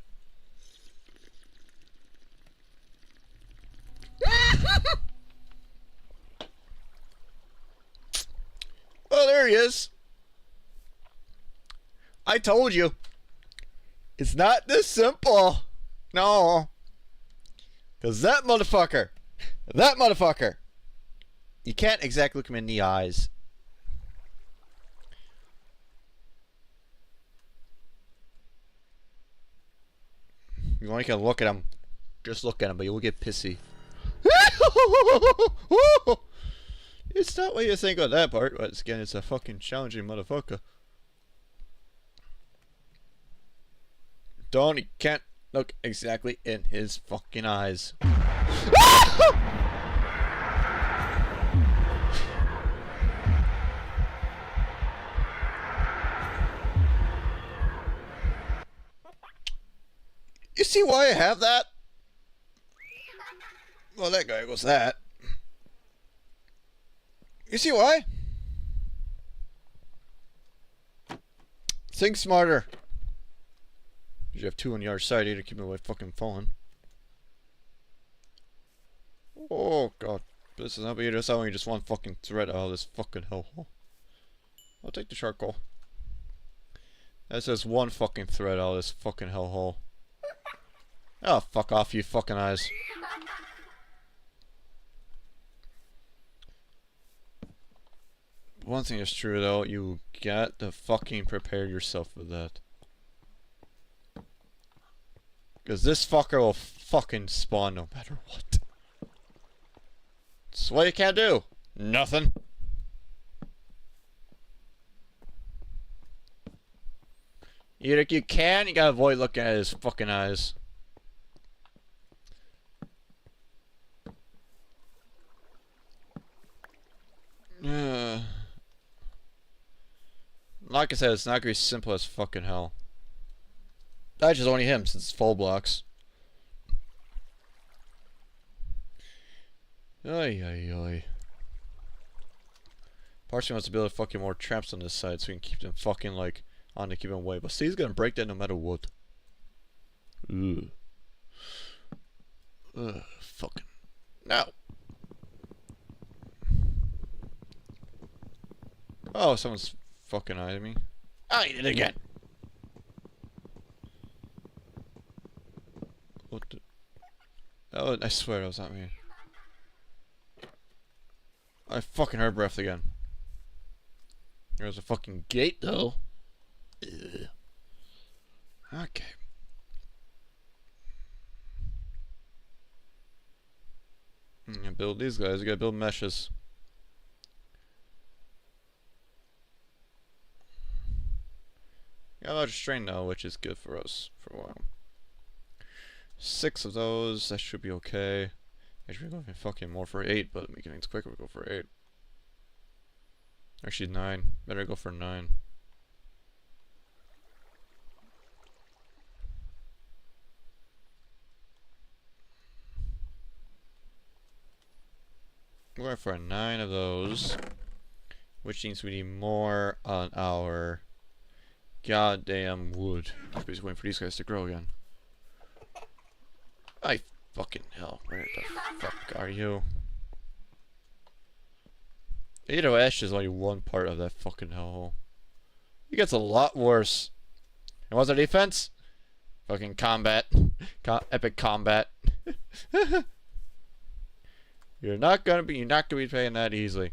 Oh, there he is. I told you. It's not this simple. No. Because that motherfucker. You can't exactly look him in the eyes. You only can look at him. Just look at him, but you will get pissy. It's not what you think of that part, but again, it's a fucking challenging motherfucker. You can't look exactly in his fucking eyes. You see why I have that? Well, that guy goes that. You see why? Think smarter. You have two on the other side here to keep me away fucking falling. Oh god. This is not be just having just one fucking thread out of this fucking hellhole. I'll take the charcoal. That says one fucking thread out of this fucking hellhole. Oh, fuck off, you fucking eyes. One thing is true though, you got to fucking prepare yourself for that. Because this fucker will fucking spawn no matter what. So what you can't do? Nothing. Either you can, you gotta avoid looking at his fucking eyes. Like I said, it's not gonna be simple as fucking hell. That's just only him, since it's full blocks. Ay ay ay. Partially wants to build fucking more traps on this side so we can keep them fucking like on to keep him away. But see, he's gonna break that no matter what. Ugh. Ugh, fucking. No! Oh, someone's fucking eyeing me. I did it again! What the? Oh, I swear that was not me. I fucking heard breath again. There's a fucking gate though. Ugh. Okay. I'm gonna build these guys. I gotta build meshes. Got a lot of strain now, which is good for us for a while. 6 of those, that should be okay. Actually, we're going fucking more for 8, but making things quicker, we'll go for 8. Actually, 9. Better go for 9. We're going for 9 of those, which means we need more on our goddamn wood. I'm basically waiting for these guys to grow again. I fucking hell, where the fuck are you? Either way, Ash is only one part of that fucking hellhole. It gets a lot worse. And what's our defense? Fucking combat. Epic combat. You're not gonna be paying that easily.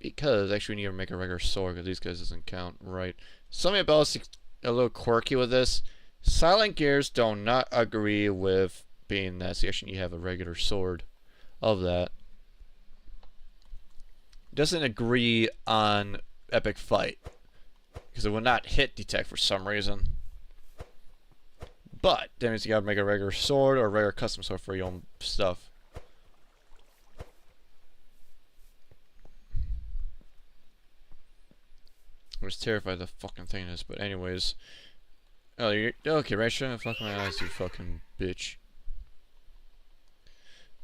Because actually we need to make a regular sword because these guys doesn't count right. Something about a little quirky with this. Silent Gears do not agree with being that. So you actually need to have a regular sword of that. It doesn't agree on epic fight because it will not hit detect for some reason. But that means you gotta make a regular sword or a regular custom sword for your own stuff. I was terrified the fucking thing is, but anyways, Oh, you're okay, right? Shut the fuck my eyes, you fucking bitch.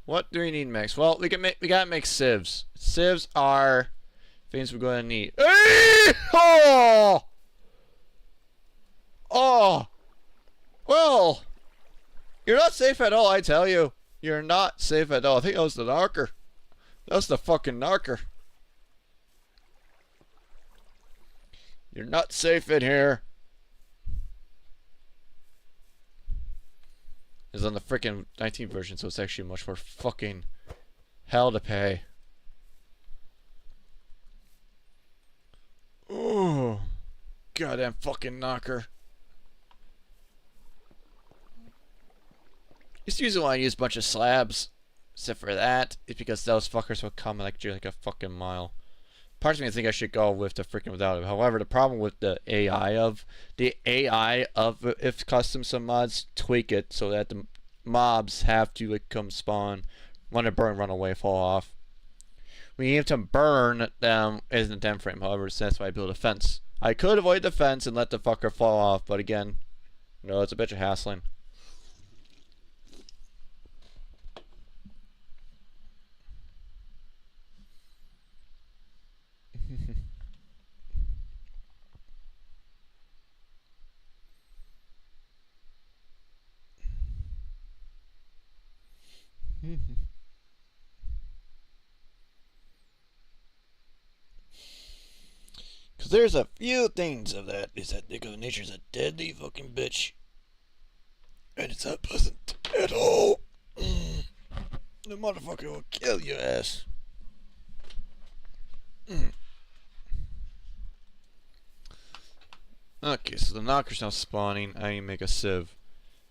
What do we need next? Well, we gotta make sieves. Sieves are things we're gonna need. Oh! Oh! Well, you're not safe at all, I tell you. You're not safe at all. I think that was the narker. That was the fucking narker. You're not safe in here. It's on the freaking 19th version, so it's actually much more fucking hell to pay. Oh, goddamn fucking knocker. Just usually want to use a bunch of slabs, except for that, it's because those fuckers will come like a fucking mile. Parts of me think I should go with the freaking without it. However, the problem with the AI of if custom some mods tweak it so that the mobs have to like come spawn, want to burn, run away, fall off. We need to burn them in the time frame. However, so that's why I build a fence. I could avoid the fence and let the fucker fall off, but again, no, it's a bitch of hassling. Because there's a few things of that is that because nature's a deadly fucking bitch. And it's not pleasant at all. The motherfucker will kill your ass. Okay, so the knocker's now spawning. I need to make a sieve.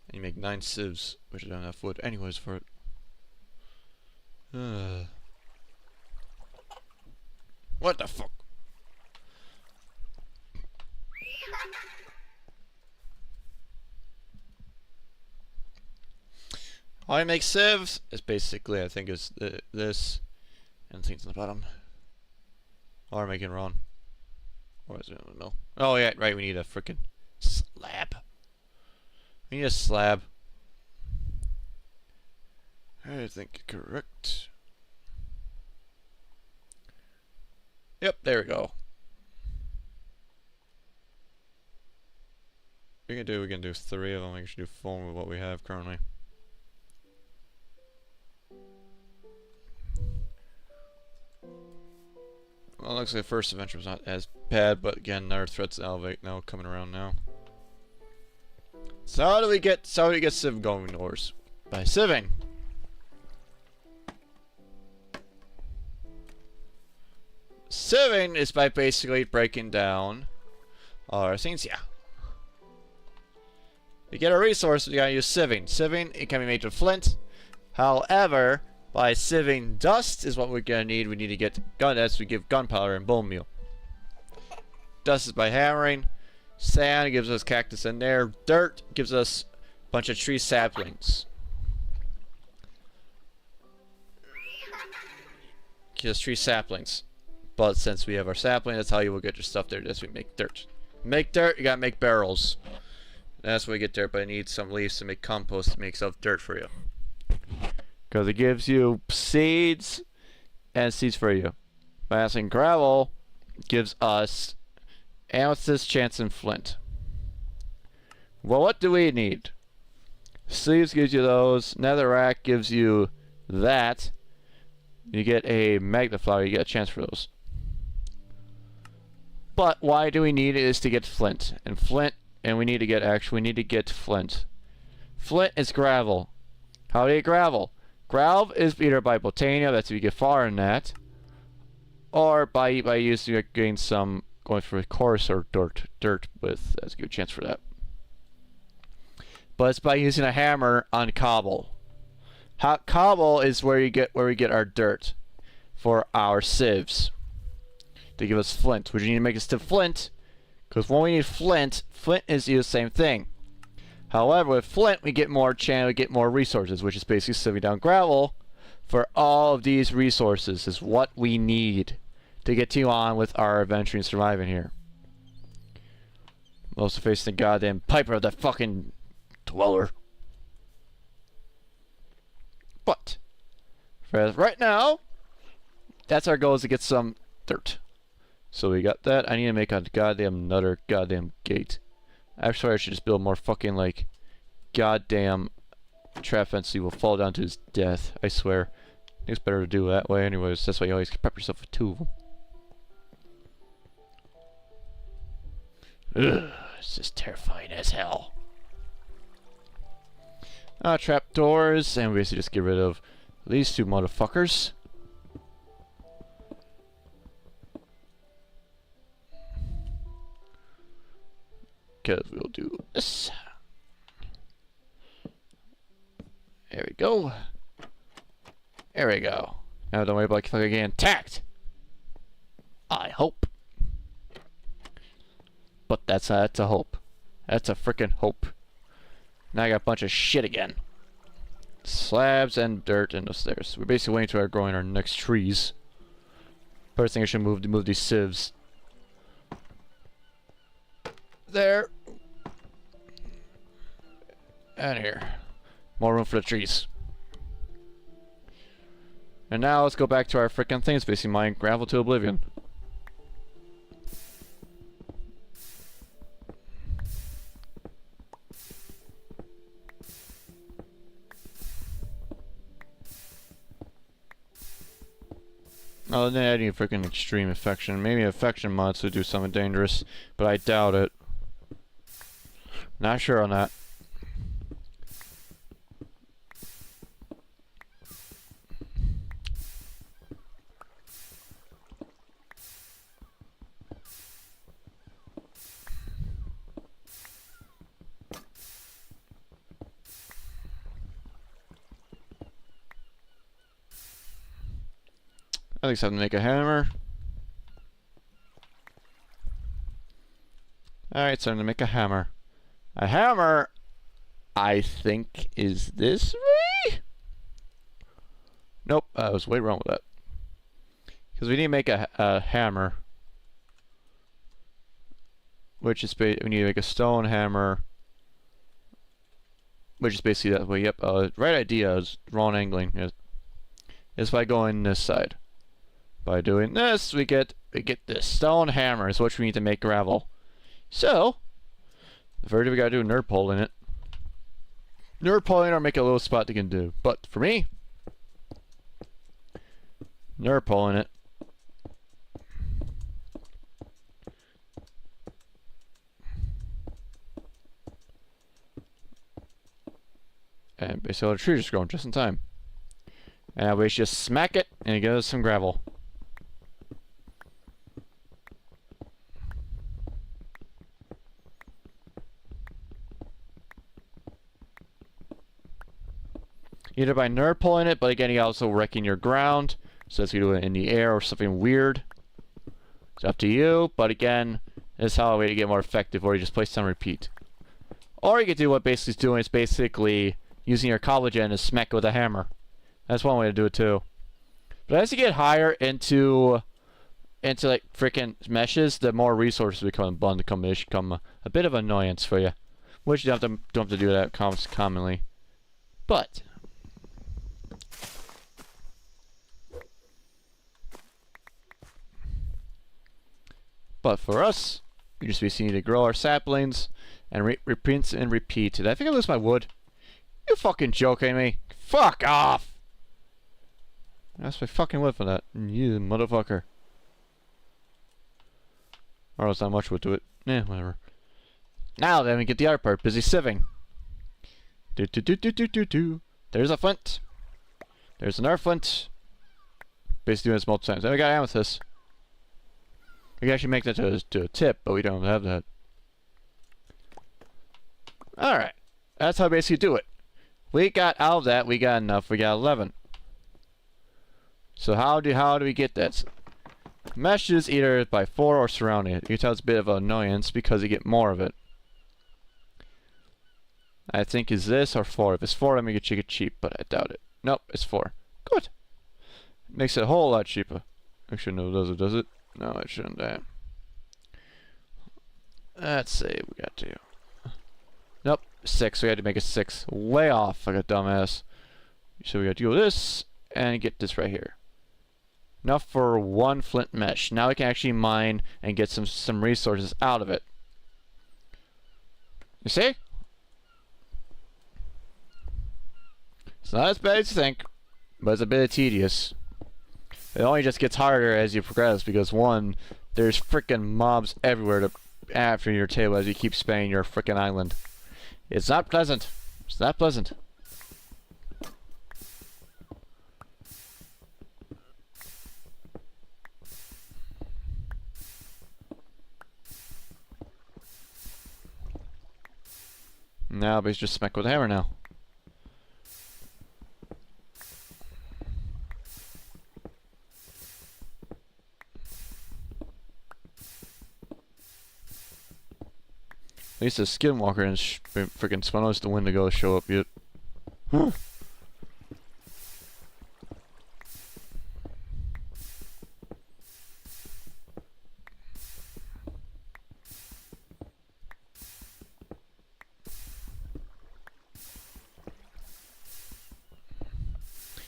And you make 9 sieves, which I don't have wood anyways for it. What the fuck? How I make sieves is basically, I think, is this and things on the bottom. Or am I getting wrong? Or is it in the middle? Oh yeah, right. We need a freaking slab. We need a slab. I think correct. Yep, there we go. We can do 3 of them. We should do 4 with what we have currently. Well, looks like the first adventure was not as bad, but again, our threats elevate now, coming around now. So how do we get Civ going indoors? By sieving. Sieving is by basically breaking down our things, yeah. To get a resource, we gotta use sieving. Sieving, it can be made of flint. However, by sieving dust is what we're gonna need. We need to get gun. That's we give gunpowder and bone meal. Dust is by hammering. Sand gives us cactus in there. Dirt gives us a bunch of tree saplings. Gives us tree saplings. But since we have our sapling, that's how you will get your stuff there. That's we make dirt. Make dirt, you gotta make barrels. That's where we get dirt, but I need some leaves to make compost to make self dirt for you. Because it gives you seeds and seeds for you. Mass and gravel gives us amethyst, chance, and flint. Well, what do we need? Sleeves gives you those. Netherrack gives you that. You get a magnifier, you get a chance for those. But why do we need it is to get flint. And we need to get flint. Flint is gravel. How do you get gravel? Gravel is either by botania, that's if you get far in that, or by using getting some going for coarse or dirt with that's a good chance for that. But it's by using a hammer on cobble. Cobble is where we get our dirt for our sieves to give us flint, which you need to make us to flint, because when we need flint is the same thing. However, with flint, we get more resources, which is basically sieving down gravel for all of these resources is what we need to get on with our adventure and surviving here. Also facing the goddamn Piper, the fucking dweller. But for right now, that's our goal, is to get some dirt. So we got that. I need to make a another goddamn gate. Actually, I should just build more fucking like goddamn trap fence. He will fall down to his death. I swear. I think it's better to do it that way. Anyways, that's why you always prep yourself with 2 of them. Ugh, it's just terrifying as hell. Trapdoors, and we basically just get rid of these 2 motherfuckers. Because we'll do this. There we go. There we go. Now don't worry about getting attacked. I hope. But that's a hope. That's a freaking hope. Now I got a bunch of shit again. Slabs and dirt and the stairs. We're basically waiting to growing our next trees. First thing I should move these sieves. There. And here. More room for the trees. And now let's go back to our frickin' things, basically mine gravel to oblivion. Oh, then adding a freaking extreme affection. Maybe affection mods would do something dangerous, but I doubt it. Not sure on that. I think it's time to make a hammer. Alright, it's time to make a hammer. A hammer, I think, is this way? Nope, I was way wrong with that. Because we need to make a hammer. Which is we need to make a stone hammer. Which is basically that way. Yep, right idea is wrong angling. Is by going this side. By doing this, we get this stone hammer, is what we need to make gravel. So, the first thing we gotta do is nerd pole in it. Nerd pole in or make a little spot they can do. But for me, nerd pole in it. And basically all the trees are growing just in time. And we just smack it and it gives us some gravel. Either by nerd pulling it, but again, you also wrecking your ground. So that's you do it in the air or something weird. It's up to you, but again, this is how we get more effective, or you just place on repeat. Or you can do what basically is doing is basically using your collagen to smack it with a hammer. That's one way to do it too. But as you get higher into like freaking meshes, the more resources become abundant, become a bit of annoyance for you. Which you don't have to do that commonly. But for us, we just basically need to grow our saplings and reprint and repeat. Did I think I lose my wood? You fucking joking me? Fuck off! That's my fucking wood for that. You motherfucker. Or else not much wood to it. Whatever. Now then, we get the other part. Busy sieving. There's a flint. There's another flint. Basically doing this multiple times. Then we got amethyst. We can actually make that to a tip, but we don't have that. Alright. That's how we basically do it. We got out of that, we got enough, we got 11. So how do we get this? Meshes either by 4 or surrounding it. You can tell it's a bit of an annoyance because you get more of it. I think is this or 4. If it's 4, I'm gonna get it cheap, but I doubt it. Nope, it's 4. Good. Makes it a whole lot cheaper. Actually, no, does it? No, it shouldn't. Let's see, we got to. Nope, 6. We had to make it 6. Way off, like a dumbass. So we got to go this and get this right here. Enough for 1 flint mesh. Now we can actually mine and get some resources out of it. You see? It's not as bad as you think, but it's a bit tedious. It only just gets harder as you progress because, one, there's freaking mobs everywhere to after your table as you keep spanning your freaking island. It's not pleasant. It's not pleasant. Now, but he's just smack with a hammer now. At least the skinwalker and freaking Spanos the Wendigo show up yet. Huh.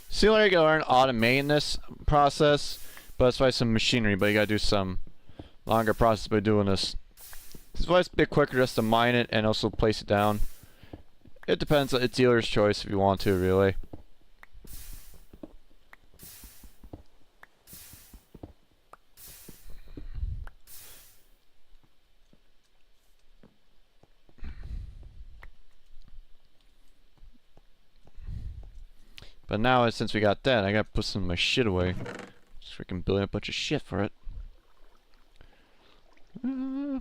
See, like you learn automating this process, but it's by some machinery, but you gotta do some longer process by doing this. It's why it's a bit quicker just to mine it and also place it down. It depends, it's dealer's choice if you want to, really. But now, since we got that, I gotta put some of my shit away. Just freaking building a bunch of shit for it.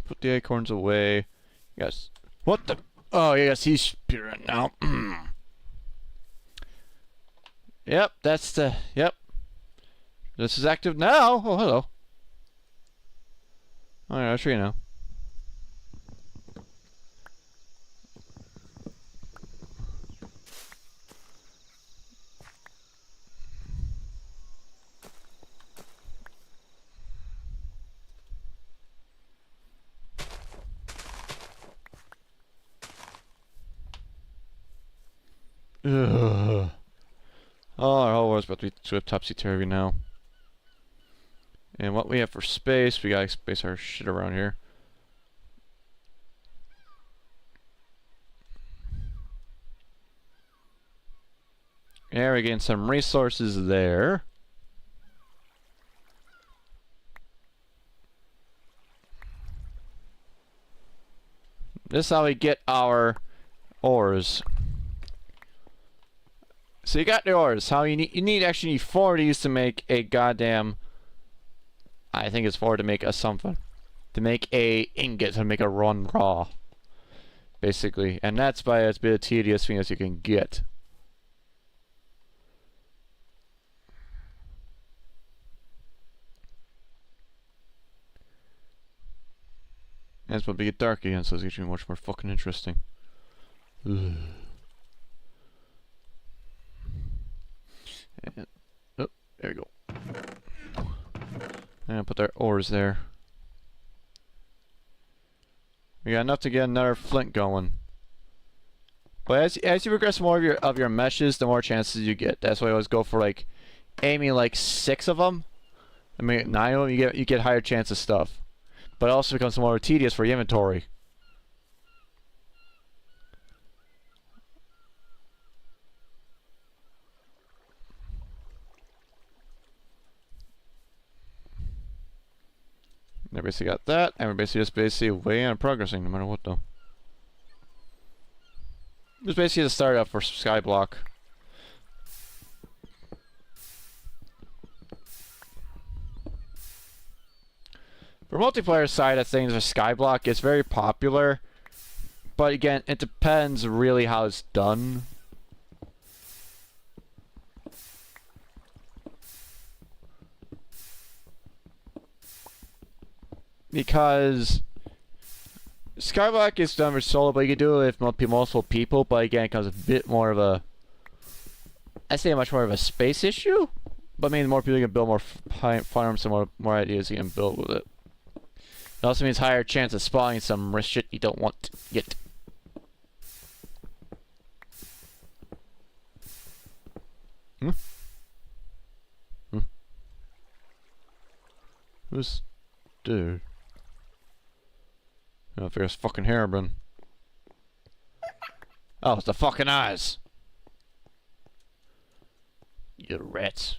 Put the acorns away. Yes. What the? Oh, yes, he's spearing now. Yep, that's the. Yep. This is active now. Oh, hello. Alright, I'll show you now. Ugh. Oh, our whole world's about to be sort of topsy-turvy now. And what we have for space, we gotta space our shit around here. Yeah, we're getting some resources there. This is how we get our ores. So you got the ores. How you need actually need 4 of these to make a goddamn. I think it's 4 to make a something. To make a ingot, to make a run raw. Basically. And that's by as bit of tedious thing as you can get. And it's about to get dark again, so it's getting much more fucking interesting. Ugh. And, oh, there we go. And put our ores there. We got enough to get another flint going. But as you progress more of your meshes, the more chances you get. That's why I always go for like aiming like 6 of them. I mean 9 of them. You get higher chance of stuff. But it also becomes more tedious for your inventory. We basically got that, and we're basically way on progressing no matter what though. Just basically the start up for Skyblock. For multiplayer side of things, for Skyblock, it's very popular, but again, it depends really how it's done. Because Skyblock is done for solo, but you can do it with multiple people, but again, it becomes a bit more of a, I say much more of a space issue, but maybe more people can build more farms and more ideas you can build with it. It also means higher chance of spawning some shit you don't want to get. Hmm? Hmm? Who's... dude? I don't figure it's fucking Herobrine. Oh, it's the fucking eyes! You rats.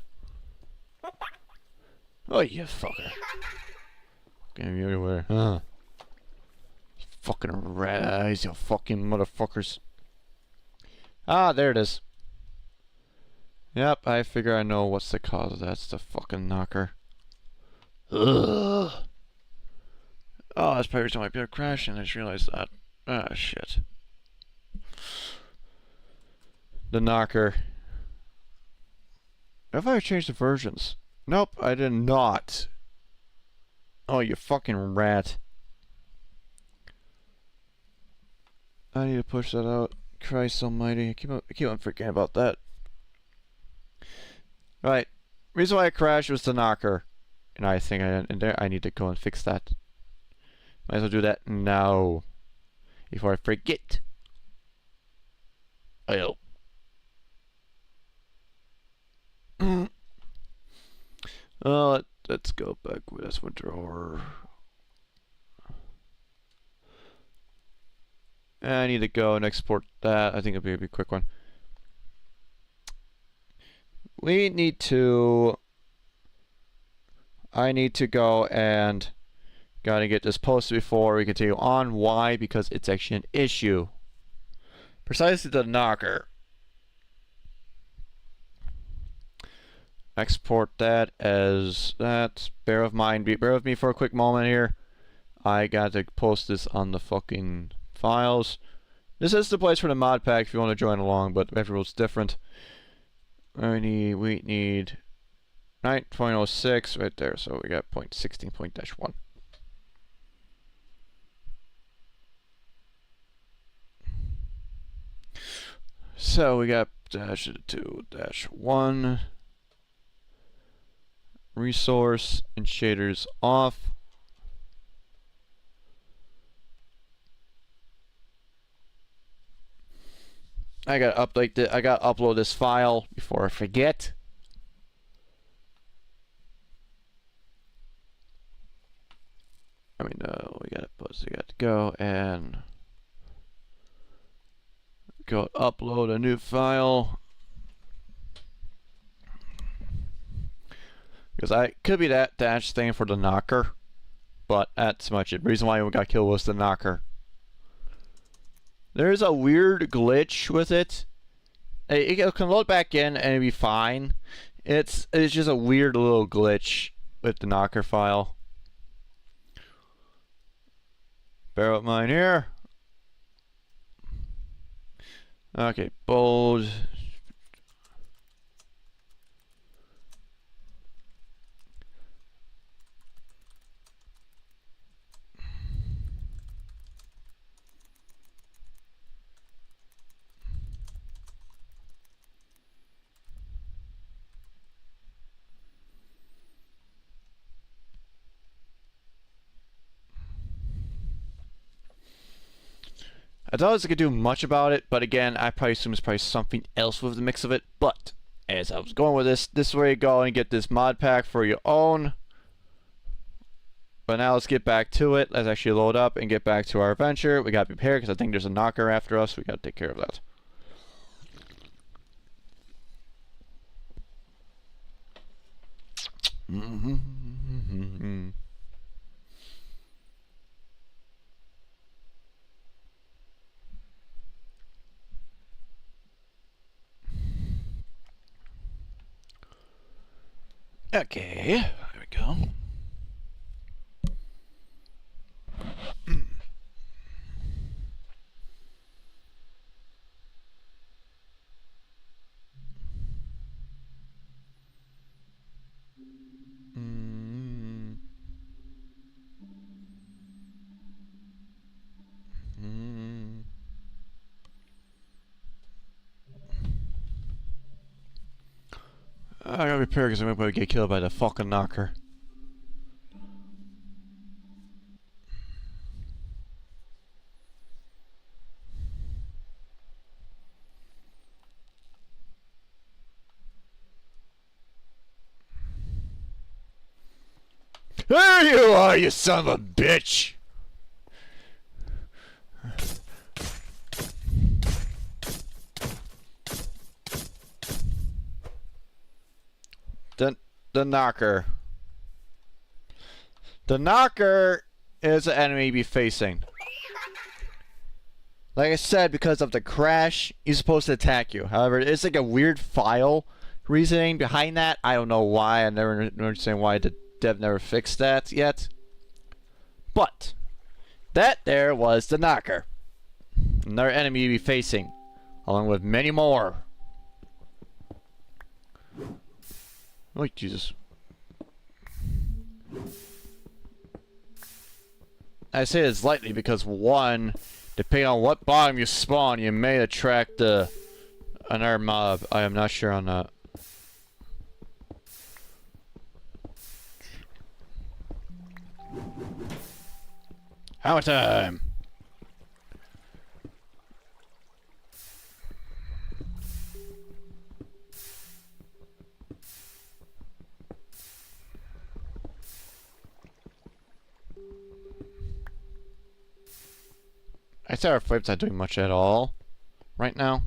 Oh, you fucker. Getting you everywhere. Huh? Fucking rat eyes, you fucking motherfuckers. Ah, there it is. Yep, I figure I know what's the cause of that. It's the fucking knocker. Ugh. Oh, that's probably the reason why I'm crashing. I just realized that. Ah, shit. The knocker. If I changed the versions? Nope, I did not. Oh, you fucking rat. I need to push that out. Christ almighty. I keep on forgetting about that. Right. Reason why I crashed was the knocker. And I think I need to go and fix that. Might as well do that now. Before I forget. Oh. Let's go back with this winter horror. I need to go and export that. I think it'll be a quick one. I need to go and gotta get this posted before we continue on. Why? Because it's actually an issue. Precisely the knocker. Export that as that. Bear with me for a quick moment here. I got to post this on the fucking files. This is the place for the mod pack if you want to join along, but everyone's different. We need 9.06 right there, so we got 0.16.-1. So we got -2-1. Resource and shaders off. I gotta upload this file before I forget. We got to go and go upload a new file. Because I could be that dash thing for the knocker, but that's much it. The reason why we got killed was the knocker. There's a weird glitch with it. It can load back in and it'll be fine. It's just a weird little glitch with the knocker file. Bear with mine here. Okay, bold. I thought I could do much about it, but again, I probably assume it's probably something else with the mix of it. But as I was going with this is where you go and get this mod pack for your own. But now let's get back to it. Let's actually load up and get back to our adventure. We gotta be prepared because I think there's a knocker after us. We gotta take care of that. Okay, there we go. I gotta be prepared because I'm gonna get killed by the fucking knocker. There you are, you son of a bitch! The knocker. The knocker is an enemy you be facing. Like I said, because of the crash, he's supposed to attack you. However, it's like a weird file reasoning behind that. I don't know why. I never understand why the dev never fixed that yet. But that there was the knocker. Another enemy you be facing, along with many more. Oh, Jesus. I say this lightly because, one, depending on what bottom you spawn, you may attract another mob. I am not sure on that. Hammer time! I say our flame's not doing much at all right now,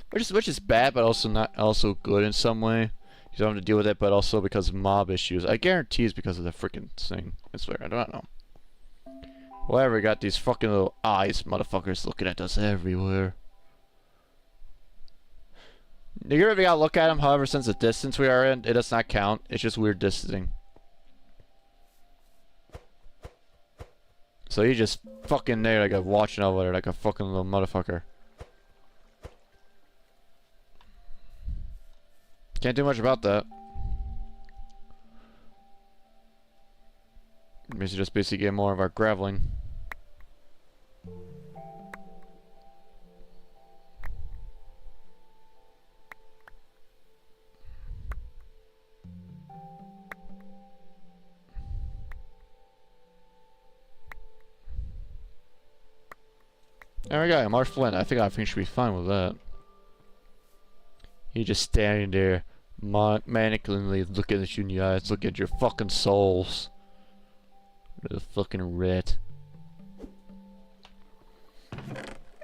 which is bad, but also good in some way. You don't have to deal with it, but also because of mob issues. I guarantee it's because of the freaking thing. I swear, I don't know. Whatever, we got these fucking little eyes, motherfuckers, looking at us everywhere. You really gotta look at them. However, since the distance we are in, it does not count. It's just weird distancing. So you just fucking there like a watching over there like a fucking little motherfucker. Can't do much about that. We should just basically get more of our graveling. There we go, Marsh Flint. I think should be fine with that. You're just standing there, manically looking at you in the eyes, looking at your fucking souls. The fucking rat.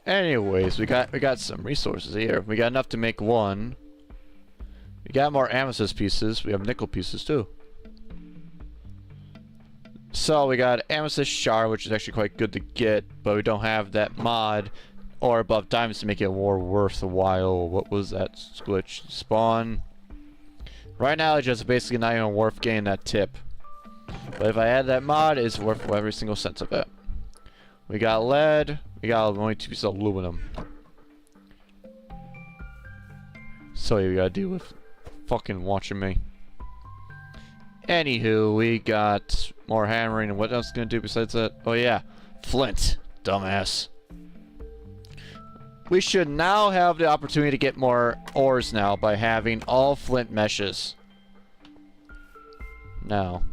Anyways, we got some resources here. We got enough to make one. We got more amethyst pieces. We have nickel pieces too. So we got amethyst shard, which is actually quite good to get, but we don't have that mod or above diamonds to make it more worthwhile. What was that glitch? Spawn. Right now, it's just basically not even worth getting that tip. But if I add that mod, it's worth every single cent of it. We got lead. We got only 2 pieces of aluminum. So you gotta deal with fucking watching me. Anywho, we got more hammering, and what else gonna do besides that? Oh yeah, flint, dumbass. We should now have the opportunity to get more ores now by having all flint meshes. Now.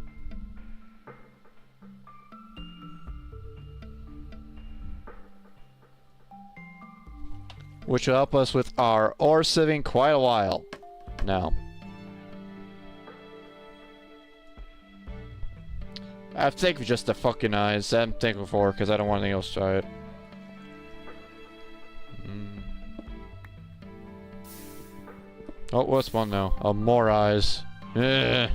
Which will help us with our ore sieving quite a while. Now. I think just the fucking eyes. I'm thankful for because I don't want anything else to try it. Oh, what's one now? Oh, more eyes. Ugh.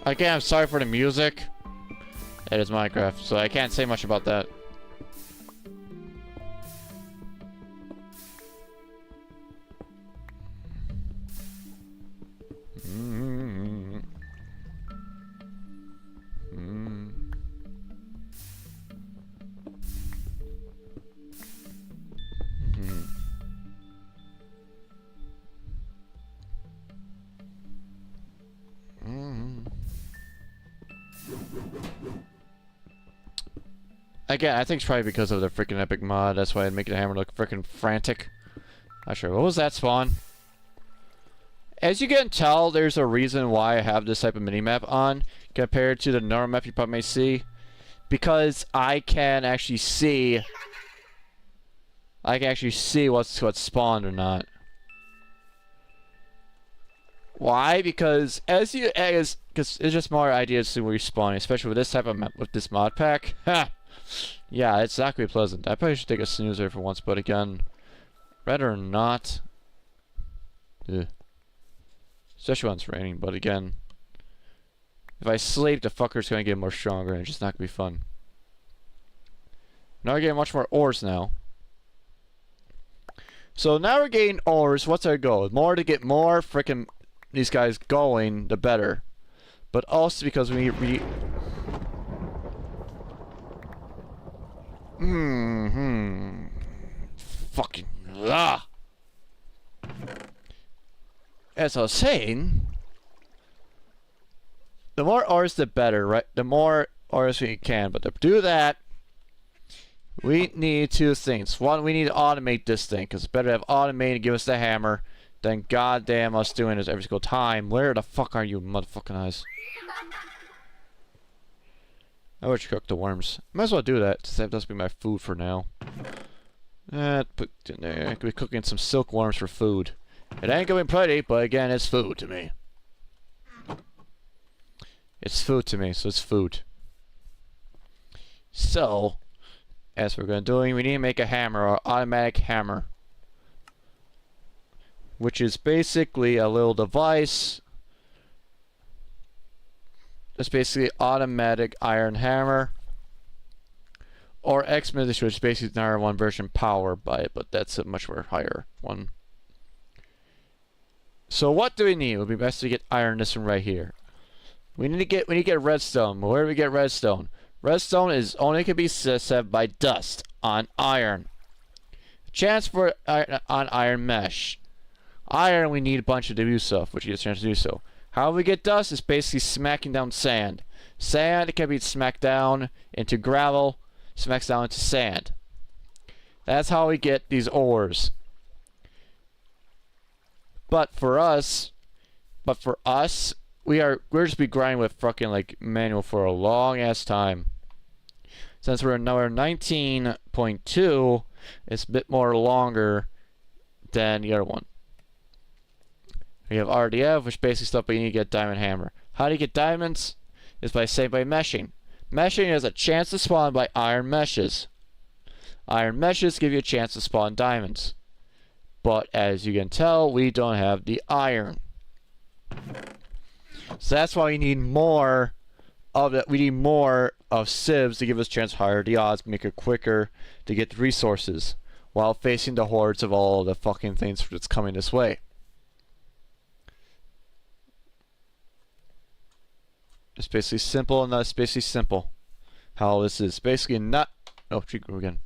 Again, I'm sorry for the music. It is Minecraft, so I can't say much about that. Again, I think it's probably because of the freaking epic mod. That's why I'd make the hammer look freaking frantic. Not sure. What was that spawn? As you can tell, there's a reason why I have this type of minimap on compared to the normal map you probably may see. Because I can actually see what's spawned or not. Why? Because because it's just more ideas to where you're spawning, especially with this type of map, with this mod pack. Ha! Yeah, it's not gonna be pleasant. I probably should take a snoozer for once, but again, rather not. Ugh. Especially when it's raining, but again, if I sleep, the fucker's gonna get more stronger, and it's just not gonna be fun. Now we're getting much more ores now. So now we're getting ores. What's our goal? More to get more freaking these guys going, the better. But also because we fucking as I was saying, the more ores the better, right? The more ores we can, but to do that, we need two things. One, we need to automate this thing, because it's better to have automated and give us the hammer than goddamn us doing this every single time. Where the fuck are you, motherfucking eyes? I wish you cook the worms. Might as well do that, since that does be my food for now. Put in there. I could be cooking some silkworms for food. It ain't gonna be pretty, but again, it's food to me. It's food to me, so it's food. So, as we're going to do, we need to make a hammer, or automatic hammer. Which is basically a little device. It's basically automatic iron hammer. Or X-Ministry, which is basically an R1 version powered by it, but that's a much more higher one. So what do we need? It would be best to get iron, this one right here. We need to get redstone. Where do we get redstone? Redstone is only can be set by dust on iron. Chance for on iron mesh. Iron we need a bunch of to do so, which you get a chance to do so. How we get dust is basically smacking down sand. Sand can be smacked down into gravel, smacks down into sand. That's how we get these ores. But for us, we're just be grinding with fucking like manual for a long ass time. Since we're now 19.2, it's a bit more longer than the other one. We have RDF, which basically stuff, but you need to get diamond hammer. How do you get diamonds? Is by meshing. Meshing is a chance to spawn by iron meshes. Iron meshes give you a chance to spawn diamonds. But as you can tell, we don't have the iron. So that's why we need more of it. We need more of sieves to give us a chance to higher the odds, make it quicker to get the resources while facing the hordes of all the fucking things that's coming this way. It's basically simple, and that's basically simple. How this is basically not. Oh, gee, go again.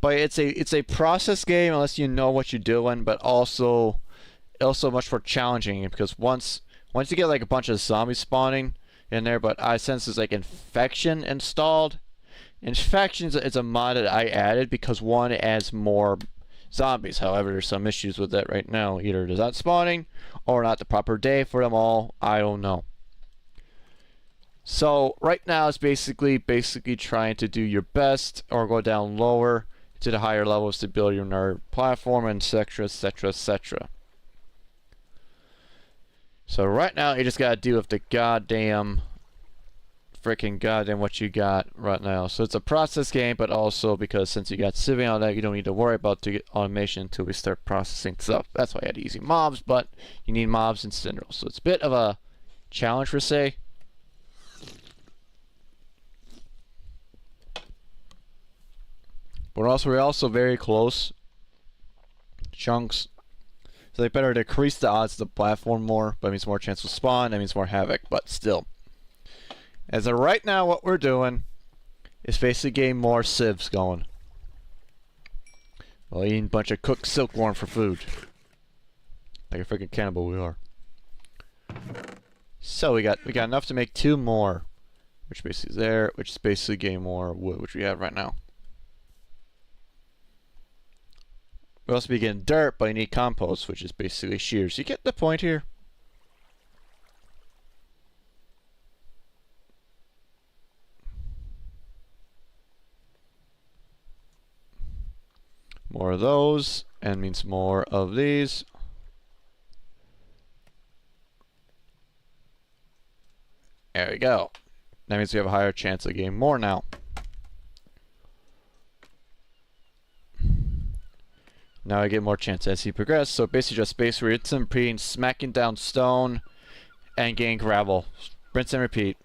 But it's a process game unless you know what you're doing, but also much more challenging because once you get like a bunch of zombies spawning in there, but I sense there's like infection installed. Infection is a mod that I added because one, it adds more zombies. However, there's some issues with that right now. Either it's not spawning or not the proper day for them all. I don't know. So right now it's basically trying to do your best or go down lower to the higher levels to build your nerd platform, and etc, etc, etc. So right now you just gotta deal with the goddamn what you got right now. So it's a process game, but also because since you got civvy on that, you don't need to worry about to get automation until we start processing stuff. That's why I had easy mobs, but you need mobs in general. So it's a bit of a challenge per se. But we're also very close chunks, so they better decrease the odds of the platform more. But it means more chance to spawn. That means more havoc. But still, as of right now, what we're doing It's basically getting more sieves going. While eating a bunch of cooked silkworm for food. Like a freaking cannibal we are. So we got enough to make 2 more. Which basically is there, which is basically getting more wood, which we have right now. We'll also be getting dirt, but you need compost, which is basically shears. You get the point here? More of those, and means more of these. There we go. That means we have a higher chance of getting more now. Now I get more chance as he progresses. So basically just space rinse and repeat, smacking down stone and getting gravel. Rinse and repeat.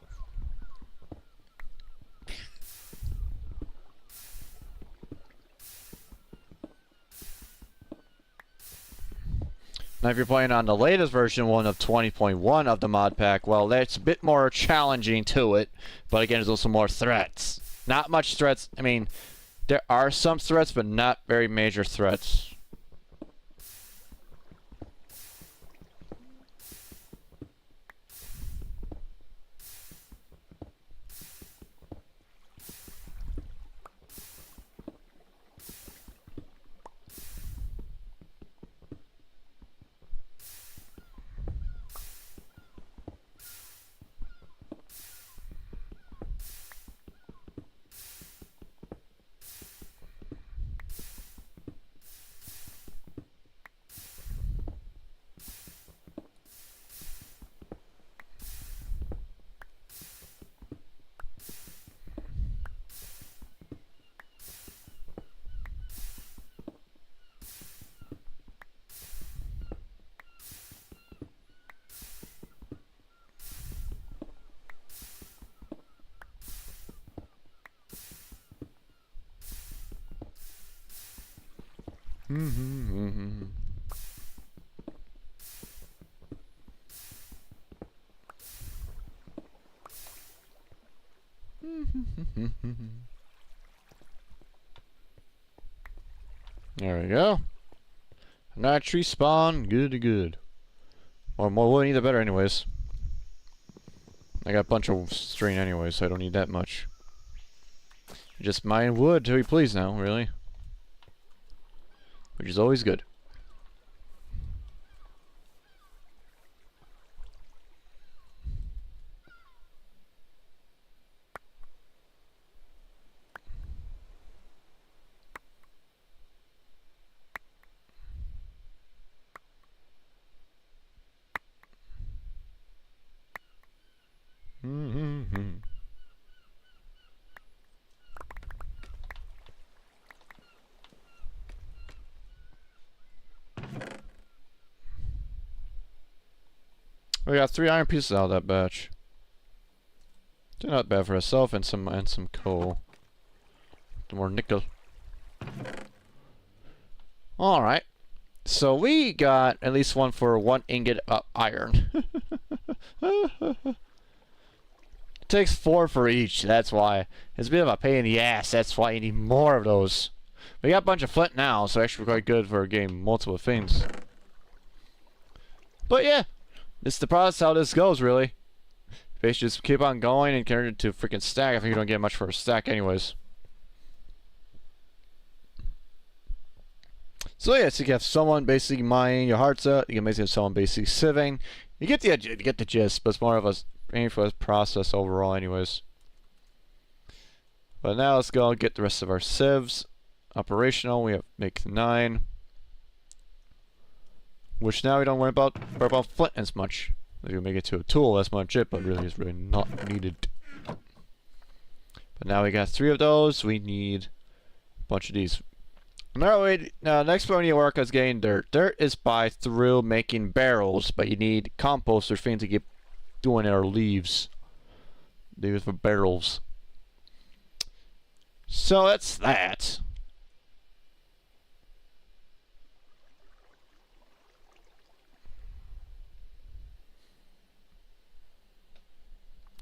Now if you're playing on the latest version 1 of 20.1 of the mod pack, well that's a bit more challenging to it. But again, there's also more threats. Not much threats. I mean, there are some threats, but not very major threats. There we go. Night tree spawn, good. Or more wood, the better anyways. I got a bunch of string anyways, so I don't need that much. Just mine wood till you please now, really. Which is always good. We got 3 iron pieces out of that batch. They're not bad for herself and some coal. Some more nickel. Alright. So we got at least one for 1 ingot of iron. It takes 4 for each, that's why. It's a bit of a pain in the ass, that's why you need more of those. We got a bunch of flint now, so actually quite good for getting multiple things. But yeah. It's the process how this goes, really. Basically, just keep on going and turn it into a freaking stack. I think you don't get much for a stack, anyways. So yeah, so you have someone basically mining your hearts out. You can basically have someone basically sieving. You get the gist, but it's more of a painful process overall, anyways. But now let's go get the rest of our sieves operational. We have make 9. Which now we don't worry about flint as much. If you make it to a tool, that's much it, but really it's really not needed. But now we got 3 of those, we need a bunch of these. Now next one we need to work on is getting dirt. Dirt is through making barrels, but you need compost or things to keep doing our leaves. Leaves for barrels. So that's that.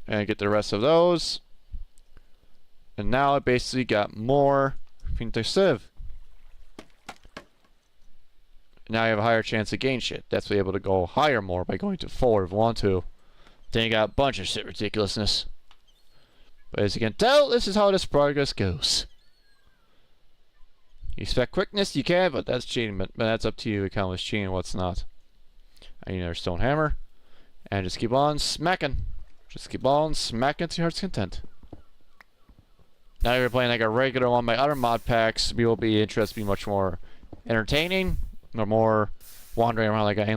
And get the rest of those. And now I basically got more Fintersiv. Now you have a higher chance to gain shit. That's why you're able to go higher more by going to 4 if you want to. Then you got a bunch of shit ridiculousness. But as you can tell, this is how this progress goes. You expect quickness, you can, but that's cheating. But that's up to you to count what's cheating and what's not. I need another stone hammer. And just keep on smacking. Just keep on smacking to your heart's content. Now you're playing like a regular one. My other mod packs will be interested, be much more entertaining, or more wandering around like an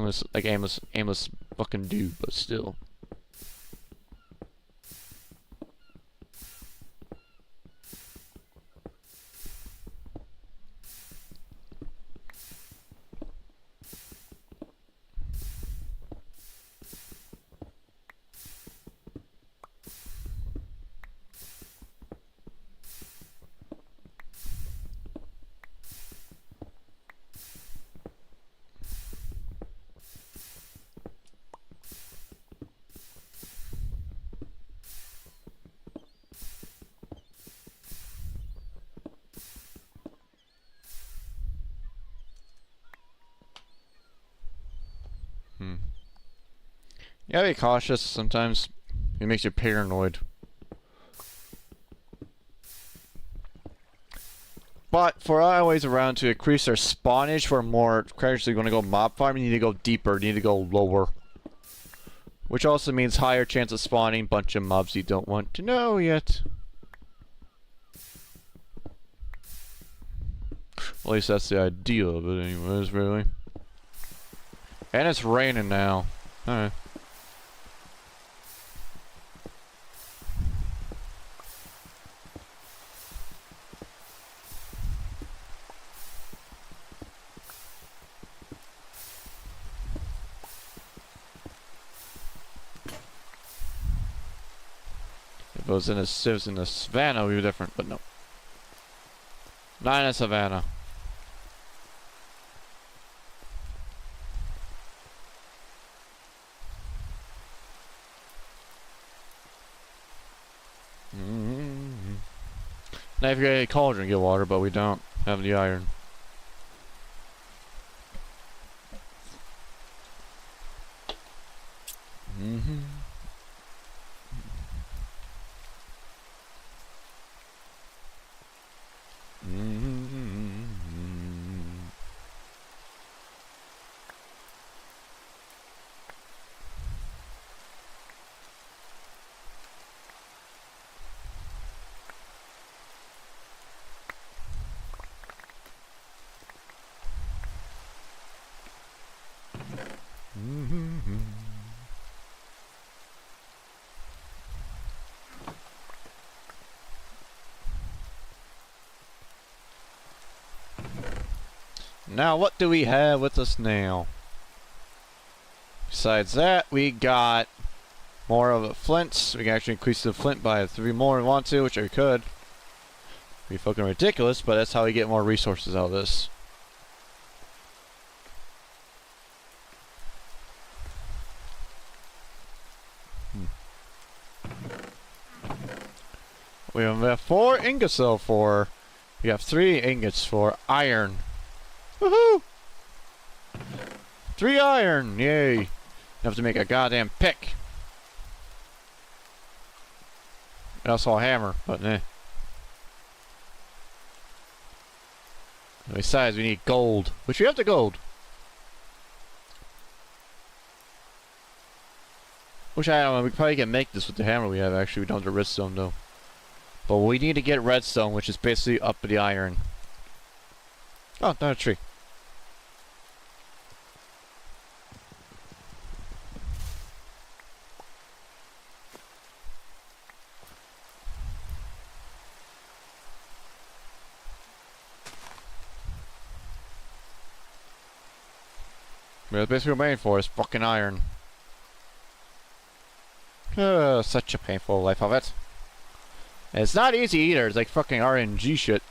aimless fucking dude. But still. You gotta be cautious sometimes. It makes you paranoid. But for always around to increase their spawnage for more characters, you're gonna go mob farm, you need to go deeper, you need to go lower. Which also means higher chance of spawning a bunch of mobs you don't want to know yet. At least that's the idea of it anyways, really. And it's raining now. Alright. If it was in a savannah, we were different, but no. Not in a savannah. Now if you got a cauldron, get water, but we don't have the iron. Now, what do we have with us now? Besides that, we got more of the flints. We can actually increase the flint by 3 more if we want to, which I could. Be fucking ridiculous, but that's how we get more resources out of this. We have 4 ingots though for. We have 3 ingots for iron. Woohoo! 3 iron! Yay! You have to make a goddamn pick. And also a hammer, but eh. Besides, we need gold. Which we have the gold. Which I don't know, we probably can make this with the hammer we have actually. We don't have the redstone though. But we need to get redstone, which is basically up the iron. Oh, not a tree. But that's basically what we're waiting for is fucking iron. Such a painful life of it. And it's not easy either, it's like fucking RNG shit.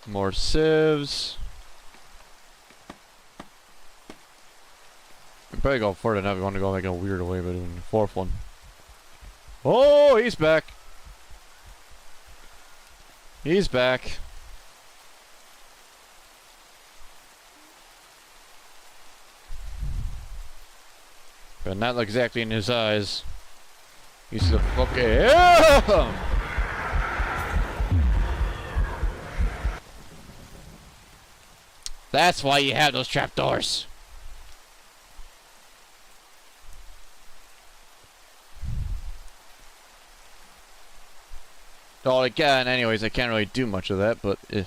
More sieves. I'm probably go further than that if you want to go like a weird way, but in the fourth one. Oh, he's back. He's back. But not exactly in his eyes. He's the fucking. Yeah! That's why you have those trapdoors. Oh, again, anyways, I can't really do much of that, but you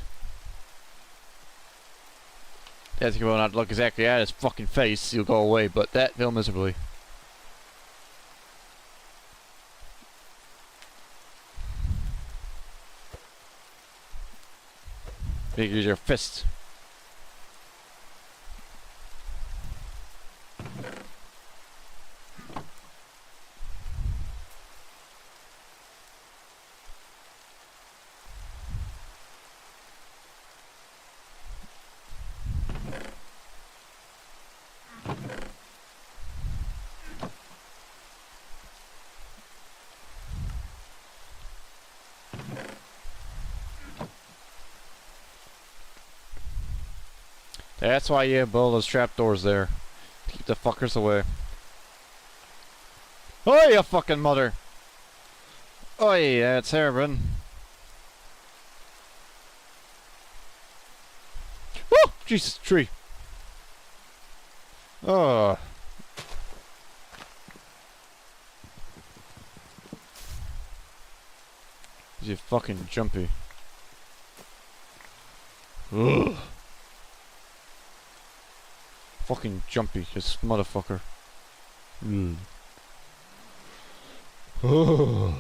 have to go not look exactly at his fucking face, he'll go away, but that failed miserably. Use your fist. That's why you build those trapdoors there. Keep the fuckers away. Oh, you fucking mother! Oi, that's Herbin. Woo! Jesus, tree. Oh. You fucking jumpy. Ugh. Fucking jumpy, this motherfucker. Oh.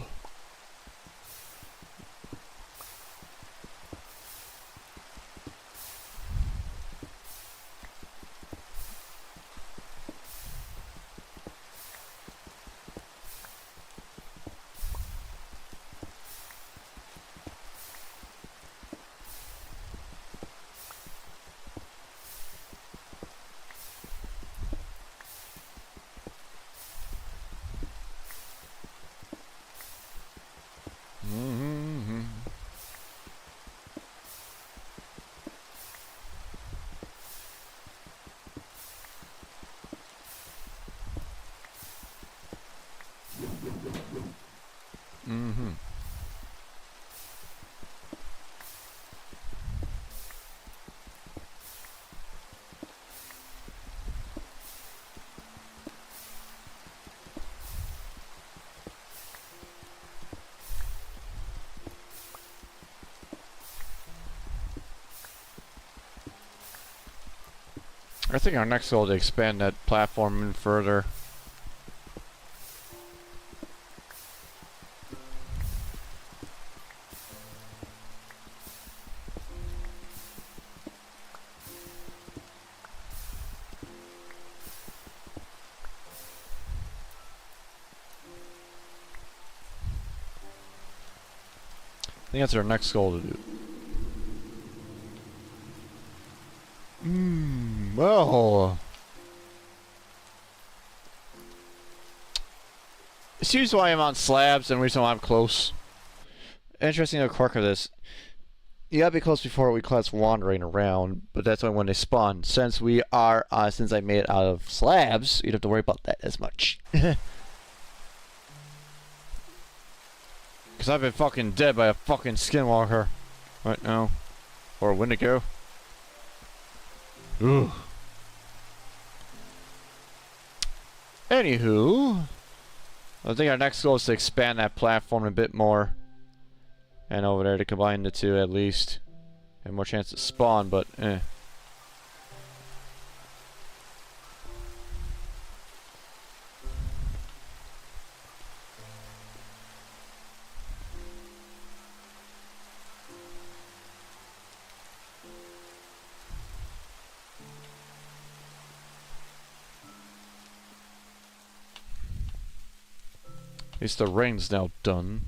I think our next goal is to expand that platform even further. I think that's our next goal to do. Well, it's usually why I'm on slabs and the reason why I'm close. Interesting to quirk of this. You gotta be close before we class wandering around, but that's only when they spawn. Since we are, since I made it out of slabs, you don't have to worry about that as much. Because I've been fucking dead by a fucking skinwalker right now. Or a Wendigo. Ugh. Anywho, I think our next goal is to expand that platform a bit more. And over there to combine the two at least. Have more chance to spawn, but eh. At least the rain's now done.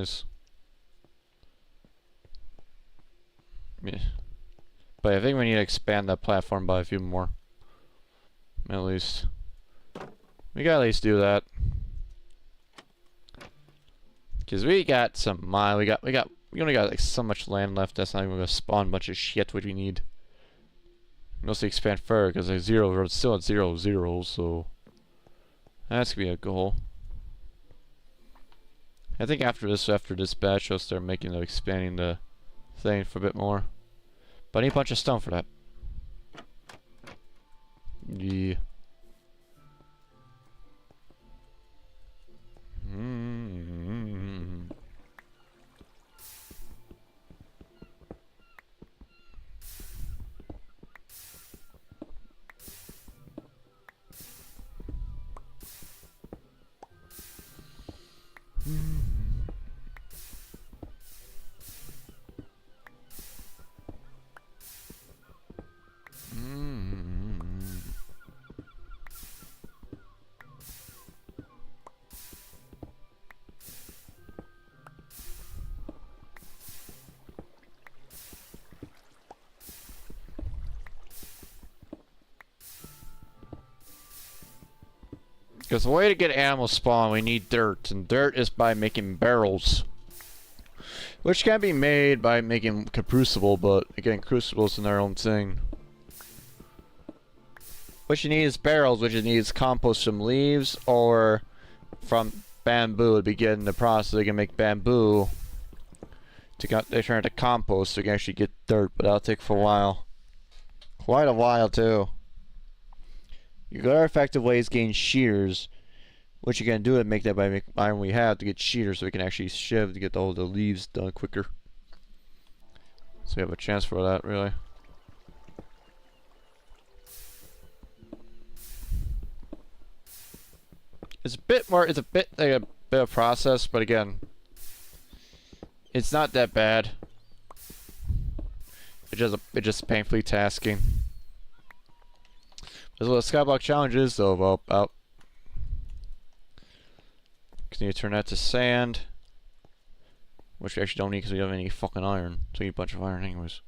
nice. Yeah. But I think we need to expand that platform by a few more. At least. We gotta at least do that. Cause we got some mine. We only got like so much land left. That's not even gonna spawn a bunch of shit what we need. Mostly expand further because like we're still at 0, 0, so that's gonna be a goal. I think after this batch, I'll start expanding the thing for a bit more. But I need a bunch of stone for that. Yeah. Because the way to get animals spawn, we need dirt, and dirt is by making barrels. Which can be made by making a crucible, but again, crucibles in their own thing. What you need is barrels, which you need is compost from leaves or from bamboo to begin the process. You can make bamboo to turn into compost so you can actually get dirt, but that'll take for a while. Quite a while, too. You got effective ways to gain shears. What you can do to make that by make iron we have to get shears so we can actually shiv to get all the leaves done quicker. So we have a chance for that, really. It's a bit like a bit of process, but again, it's not that bad. It's just painfully tasking. There's a little Skyblock challenges, though, about. Continue to turn that to sand. Which we actually don't need because we don't have any fucking iron. So we need a bunch of iron anyways.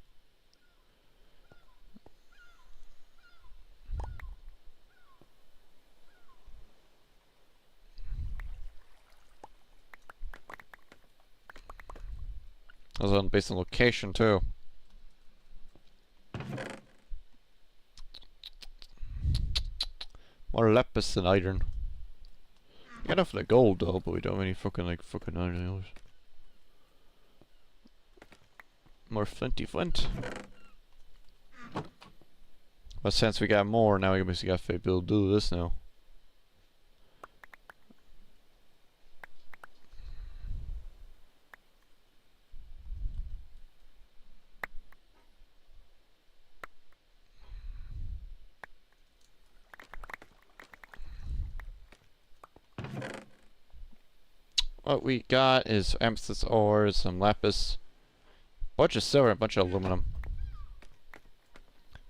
Also based on location, too. More lapis than iron. We got enough for the gold though, but we don't have any fucking iron. More flinty flint. But since we got more, now we basically got to be able to do this now. What we got is amethyst ores, some lapis, bunch of silver, and a bunch of aluminum.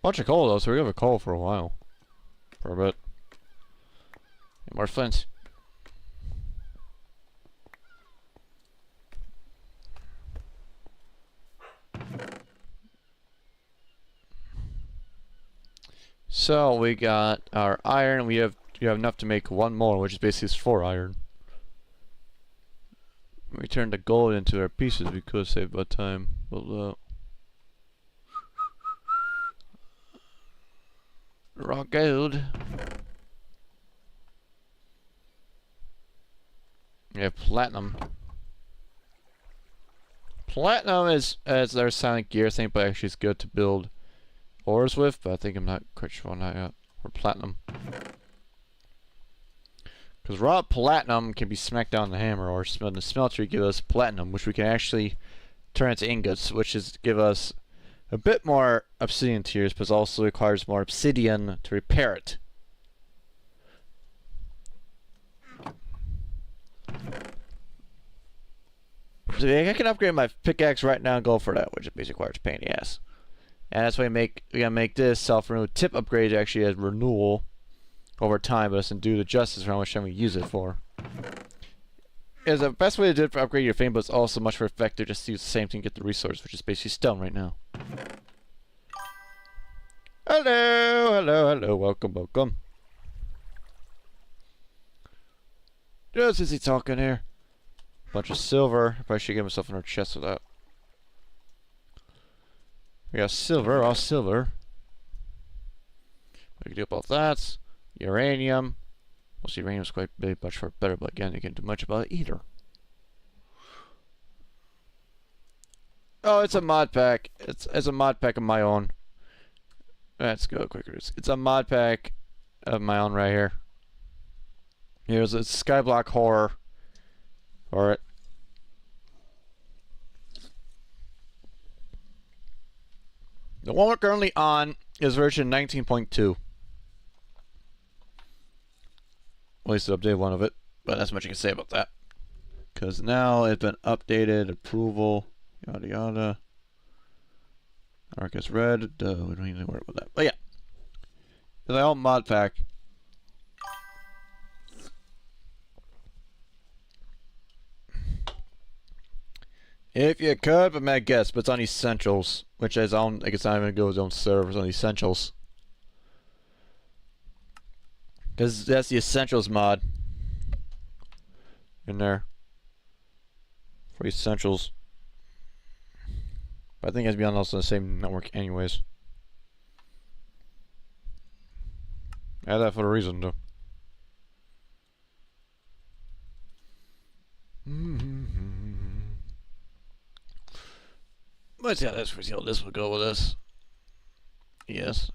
Bunch of coal though, so we have a coal for a while. For a bit. And more flint. So we got our iron, we have enough to make one more, which is basically 4 iron. We turn the gold into our pieces because save about time. Well, raw gold. We have platinum. Platinum is their silent gear thing, but actually it's good to build ores with. But I think I'm not quite sure on that yet. Or platinum. Because raw platinum can be smacked down the hammer, or the smelter give us platinum, which we can actually turn into ingots, which is give us a bit more obsidian tiers, but also requires more obsidian to repair it. So I can upgrade my pickaxe right now and go for that, which basically requires a pain in the ass. And that's why we gotta make this self-renew tip upgrade actually as renewal over time, but it doesn't do the justice for how much time we use it for. is the best way to do it for upgrade your fame, but it's also much more effective just to use the same thing to get the resource, which is basically stone right now. Hello, hello, hello, welcome, welcome. Just is he talking here? Bunch of silver. Probably should get myself in our chest with that. We got silver, all silver. We can do about that. Uranium. Well, uranium's quite big, much for better, but again, you can't do much about it either. Oh, it's a mod pack. It's a mod pack of my own. Let's go quicker. It's a mod pack of my own right here. Here's a Skyblock horror. Alright. The one we're currently on is version 19.2. At least the updated one of it. But that's much you can say about that. Because now it's been updated, approval, yada yada. Arc is red. We don't need to worry about that. But yeah. The whole mod pack. If you could, but my guess, but it's on Essentials, which is on, like it's not even go its own servers on Essentials. Because that's the Essentials mod in there for Essentials. But I think it has to be on also the same network anyways. I had that for a reason though. Let's see how this will go with this. Yes.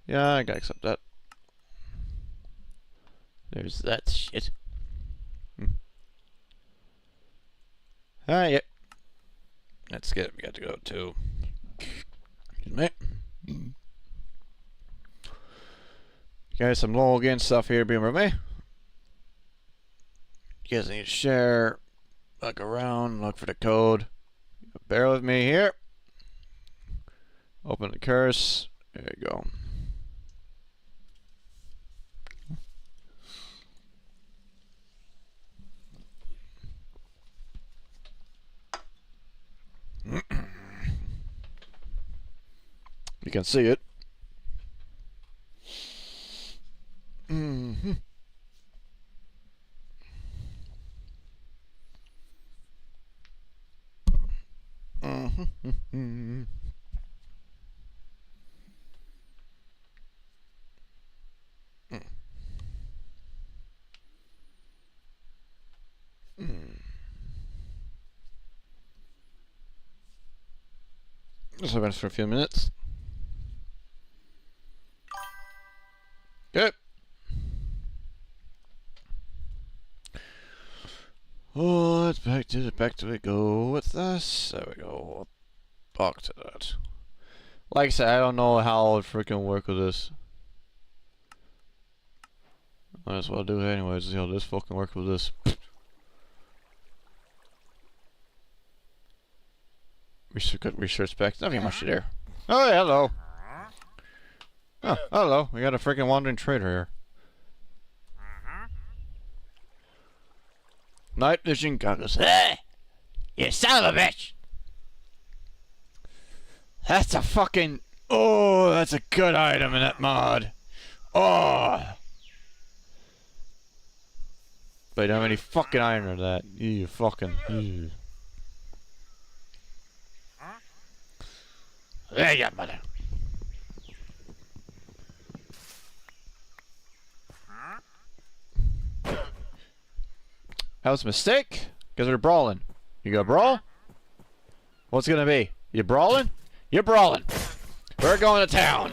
Yeah, I gotta accept that. There's that shit. Yep. That's good. We got to go to. Excuse me. Got some login stuff here being with me. You guys need to share. Look around. Look for the code. Bear with me here. Open the curse. There you go. You can see it. Mm-hmm. Mm-hmm. This will run for a few minutes. Good. Oh, let's back to it. Go with this. There we go. Back to that. Like I said, I don't know how I'll freaking work with this. Might as well do it anyways. See how this fucking work with this. Research back. Nothing much there. Oh, yeah, hello. Oh, hello. We got a freaking wandering trader here. Night vision goggles. Hey! You son of a bitch! That's a fucking... Oh, that's a good item in that mod. Oh! But I don't have any fucking iron or that. You fucking... Ew. There you mother. That was a mistake? Because we're brawling. You gonna brawl? What's it gonna be? You brawling? You're brawling. We're going to town.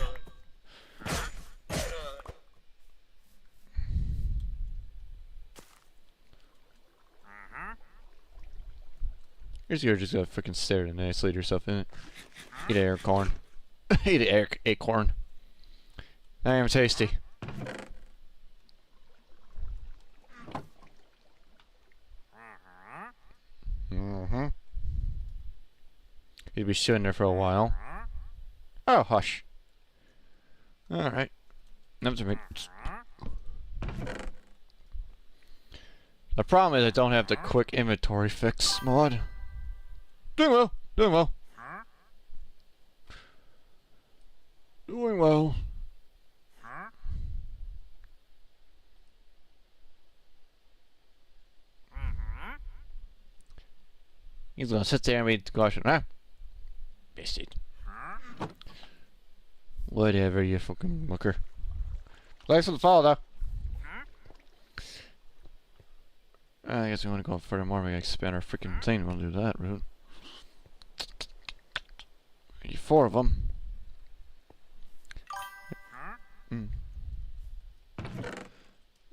You're just gonna freaking stare and isolate yourself in it. Eat an acorn. Eat an acorn. I am tasty. He'd be sitting there for a while. Oh, hush. Alright. Never to make. The problem is I don't have the quick inventory fix mod. Doing well. Doing well. Doing well. He's gonna sit there and read the caution, huh? Bested. Whatever, you fucking mucker. Thanks for the follow, though. I guess we want to go further more. We gotta expand our freaking thing. We'll do that, route. Need 4 of them.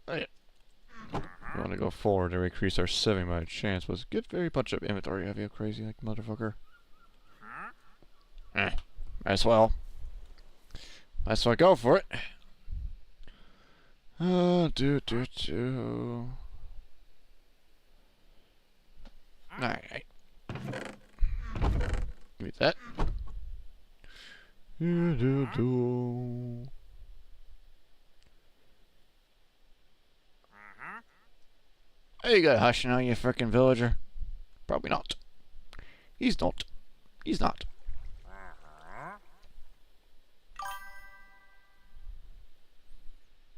Oh, yeah. We want to go forward to increase our saving by a chance. Was good, very bunch of inventory. Have you crazy like motherfucker? Might as well. Might as well go for it. Alright. Give me that. Hey, you got a hush now, you frickin' villager? Probably not. He's not. He's not.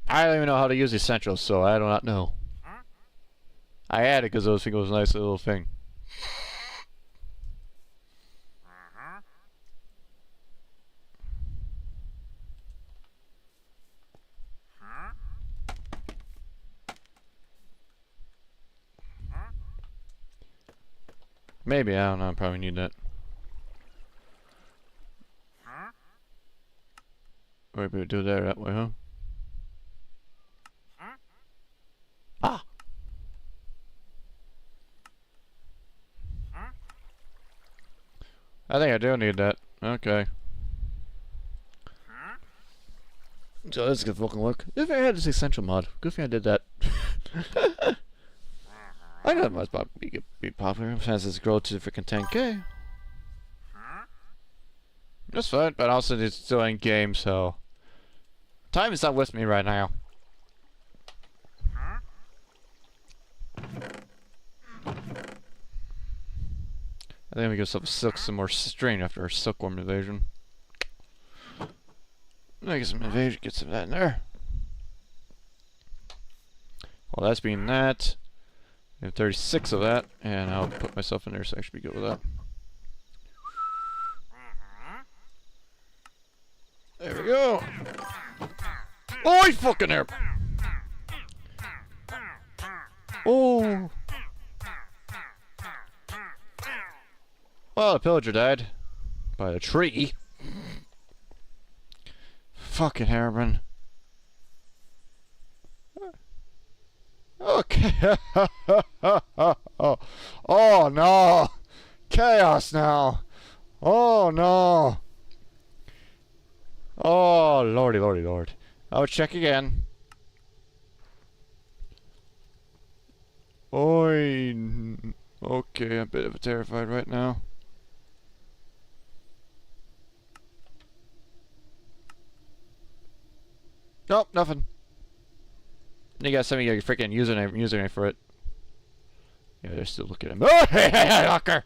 I don't even know how to use essentials, so I do not know. I added it because I think it was a nice little thing. Maybe, I don't know, I probably need that. Maybe we do that way, huh? Ah! I think I do need that. Okay. So this is a good fucking look. If I had this essential mod, good thing I did that. I know it must be popular since it's grown to freaking 10K. That's fine, but also it's still in game, so time is not with me right now. I think we give Silk some more strain after our Silkworm invasion. Get some invasion, get some of that in there. Well, that's being that. I have 36 of that, and I'll put myself in there, so I should be good with that. There we go. Oh, he's fucking there. Oh. Well, the pillager died by a tree. Fucking Herobrine. Okay. Oh no. Chaos now. Oh no. Oh lordy, lordy, lord. I'll check again. Oi. Okay, I'm a bit of a terrified right now. Nope, nothing. You gotta send me your freaking username for it. Yeah, they're still looking at him. Oh, hey, locker!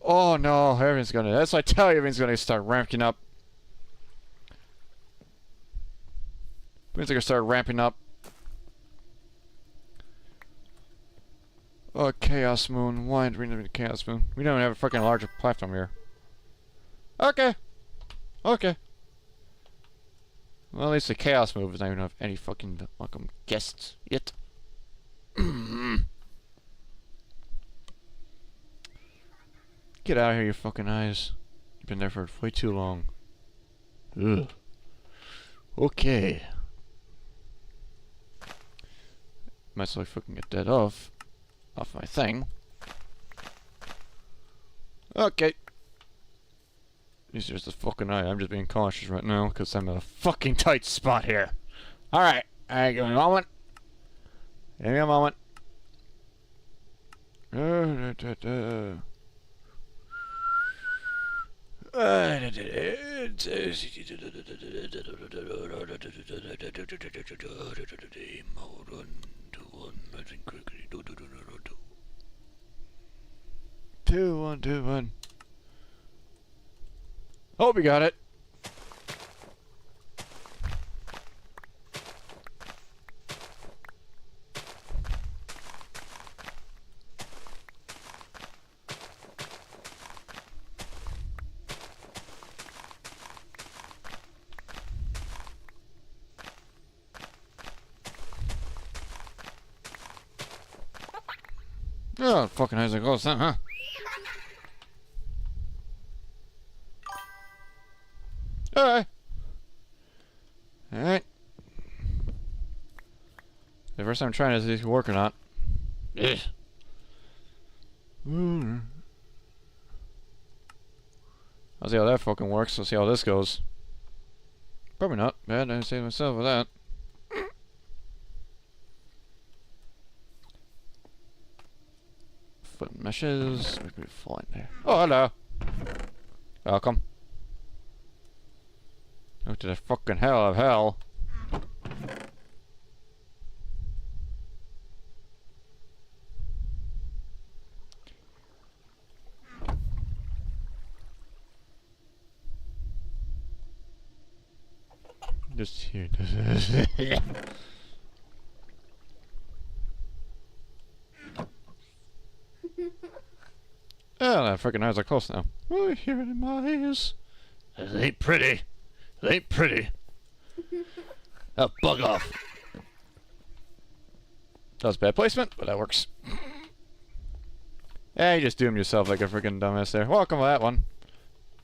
Oh no, everything's gonna. That's what I tell you, everything's gonna start ramping up. Everything's gonna start ramping up. Oh, Chaos Moon. Why did we need a Chaos Moon? We don't have a freaking larger platform here. Okay. Okay. Well, at least the Chaos move is not even have any fucking welcome guests yet. Get out of here, you fucking eyes. You've been there for way too long. Ugh. Okay. Might as well fucking get that off my thing. Okay. He's just a fucking eye. I'm just being cautious right now because I'm in a fucking tight spot here. Alright. Alright, give me a moment. Give me a moment. Two, one, two, one. Hope you got it. Oh, fucking how's it goes then, huh? Alright. Alright. The first time I'm trying to see if it can work or not. Ugh. I'll see how that fucking works. I'll see how this goes. Probably not. Bad, I saved myself with that. Foot meshes. Make me fall in there. Oh, hello. Welcome. Go to the fucking hell of hell. Just here. Oh, that freaking eyes are close now. Oh, here it in my ears. It ain't pretty. It ain't pretty. Oh, bug off. That was bad placement, but that works. Yeah, you just doomed yourself like a freaking dumbass there. Welcome to that one.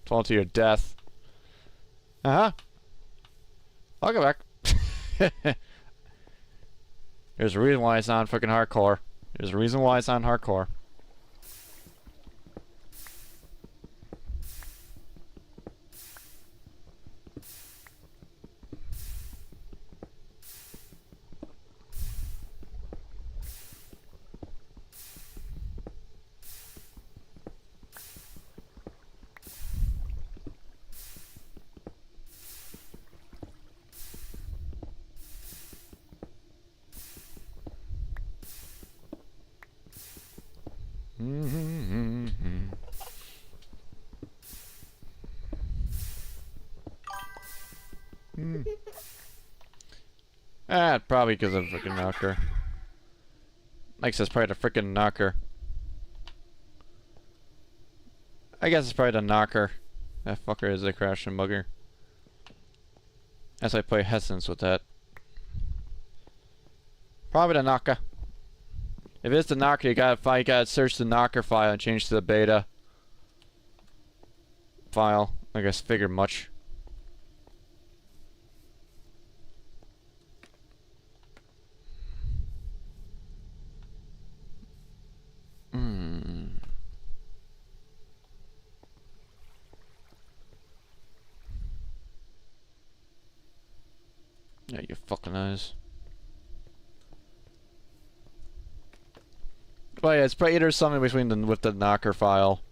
Fall to your death. Uh-huh. I'll go back. There's a reason why it's on freaking hardcore. There's a reason why it's on hardcore. Probably because of the freaking knocker. Mike says probably the freaking knocker. I guess it's probably the knocker. That fucker is a crashing bugger. As I play Hessens with that. Probably the knocker. If it's the knocker, you gotta search the knocker file and change to the beta file. I guess figured much. Yeah, you fucking eyes. But yeah, it's probably either something between with the knocker file.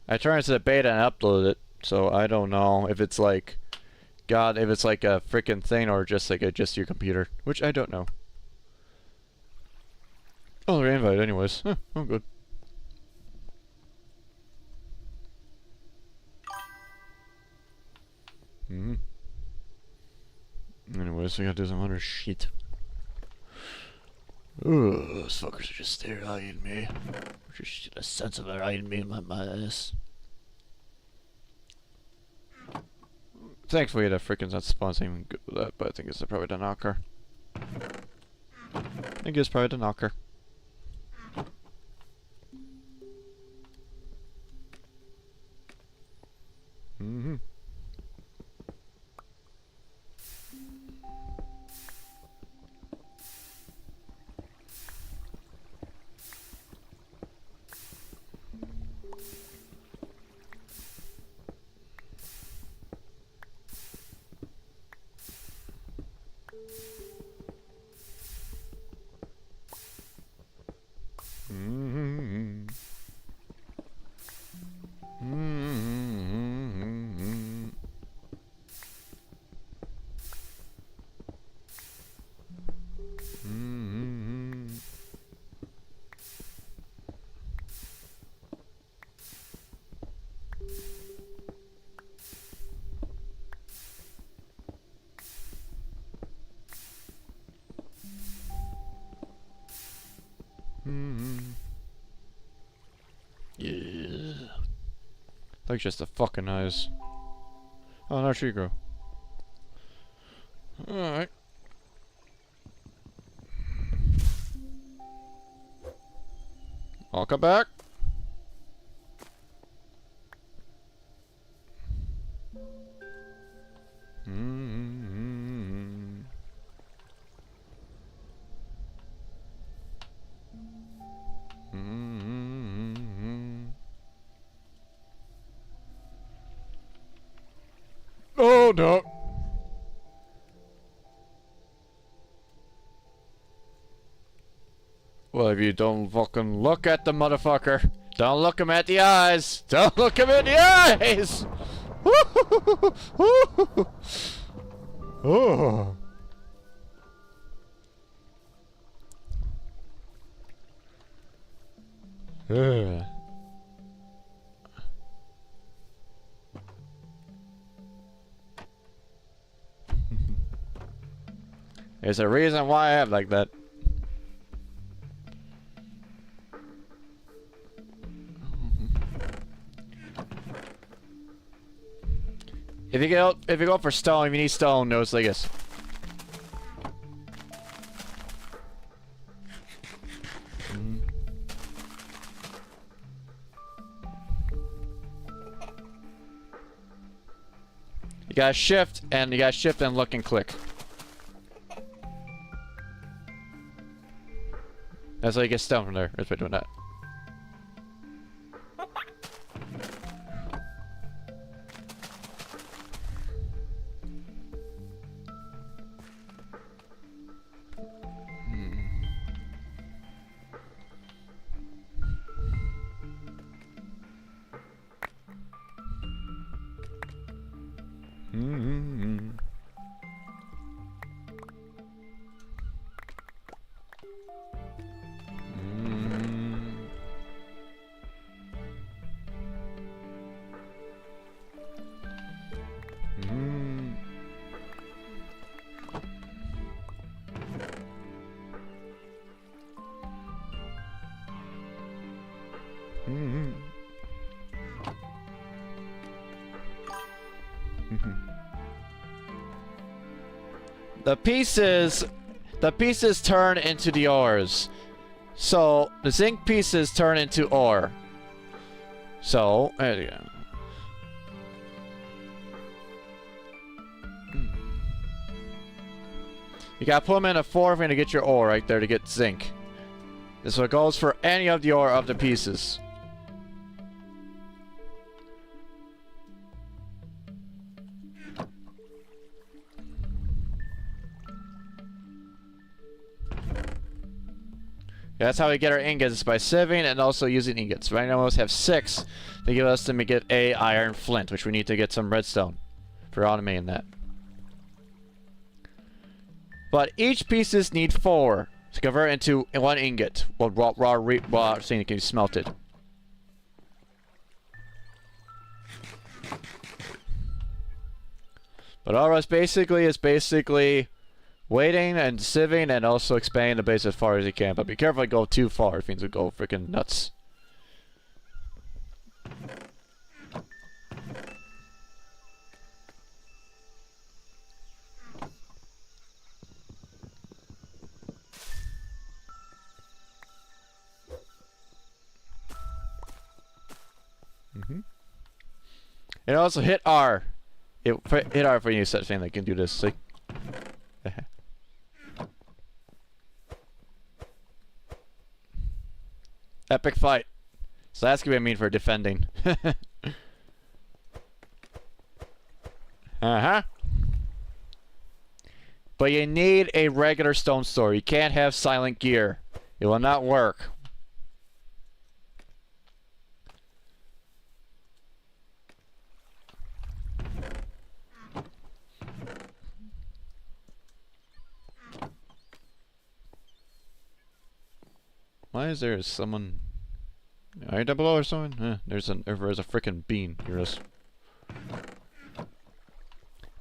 I turned it to the beta and uploaded it, so I don't know if it's like, God, if it's like a freaking thing or just like just your computer, which I don't know. Oh, they're invited anyways. Huh, I'm good. Anyways, we gotta do some other shit. Ooh, those fuckers are just there eyeing me. Just a sense of their eyeing me in my ass. Thankfully, the freaking not sponsoring good with that, but I think it's probably the knocker. I think it's probably the knocker. Yeah. Like just the fucking eyes. Oh, there she go. Alright. I'll come back. Oh no. Well, if you don't fucking look at the motherfucker, don't look him at the eyes. Don't look him in the eyes. Oh. Ugh. There's a reason why I have like that. If you go for stone, if you need stone, no, it's like this. You gotta shift and look and click. That's how you get stone from there. That's by doing that. The pieces turn into the ores. So the zinc pieces turn into ore. So there you go. You gotta put them in a 4 to get your ore right there to get zinc. This one goes for any of the ore of the pieces. That's how we get our ingots, by sieving and also using ingots. Right now we have 6. They give us to get a iron flint, which we need to get some redstone for automating that. But each pieces need 4 to convert into 1 ingot. Well, raw so it can be smelted. But all else basically is waiting and sieving and also expanding the base as far as you can. But be careful to go too far. It means you'll go freaking nuts. And also hit R. Hit R for you set thing that can do this. See? Epic fight. So that's gonna be mean for defending. But you need a regular stone sword. You can't have silent gear. It will not work. Why is there someone? Are you down below or something? There's a freaking bean. Here it is.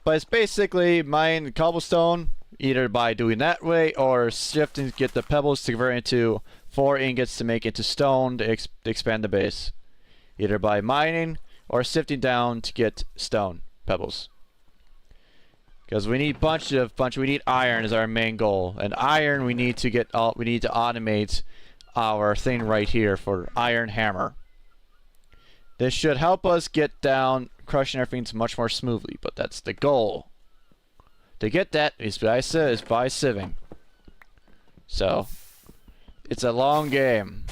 But it's basically mine cobblestone either by doing that way or shifting to get the pebbles to convert into 4 ingots to make into stone to expand the base. Either by mining or sifting down to get stone pebbles. Because we need we need iron is our main goal. And iron we need to automate our thing right here for iron hammer. This should help us get down crushing everything much more smoothly, but that's the goal. To get that is by sieving. So it's a long game.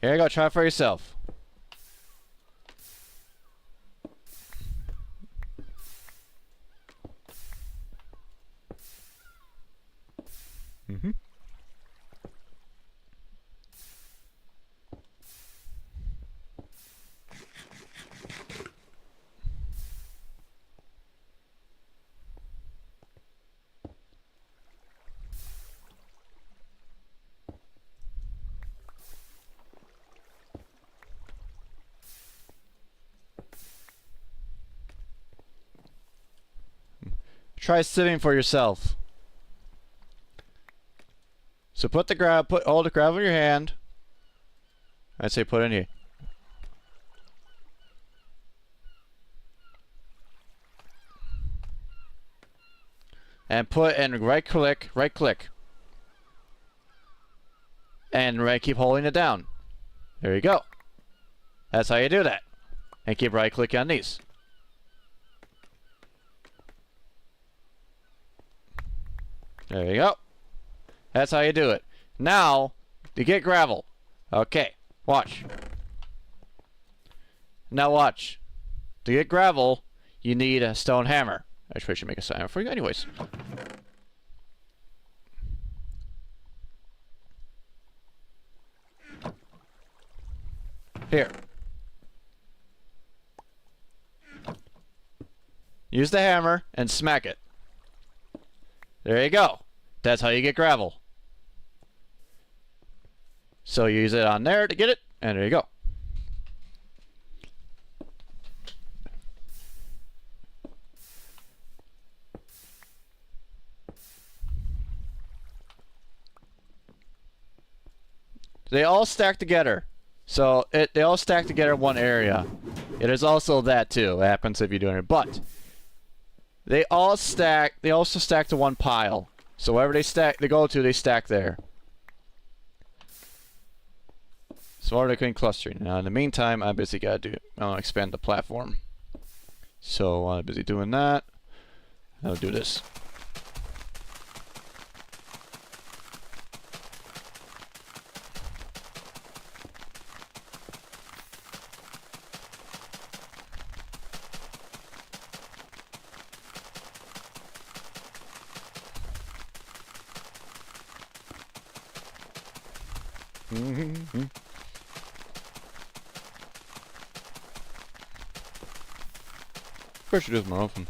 Here you go, try it for yourself. Try sieving for yourself. So put all the gravel in your hand. I'd say put it in here. And right click. And keep holding it down. There you go. That's how you do that. And keep right clicking on these. There you go. That's how you do it. Now, to get gravel. Okay, watch. Now watch. To get gravel, you need a stone hammer. Actually, I should make a stone hammer for you anyways. Here. Use the hammer and smack it. There you go. That's how you get gravel. So you use it on there to get it, and there you go. They all stack together. So they all stack together in one area. It is also that too. It happens if you're doing it. But they all stack. They also stack to one pile. So wherever they stack, they stack there. So already clean clustering. Now in the meantime, I'm busy expand the platform. So I'm busy doing that. I'll do this. I should do this more often.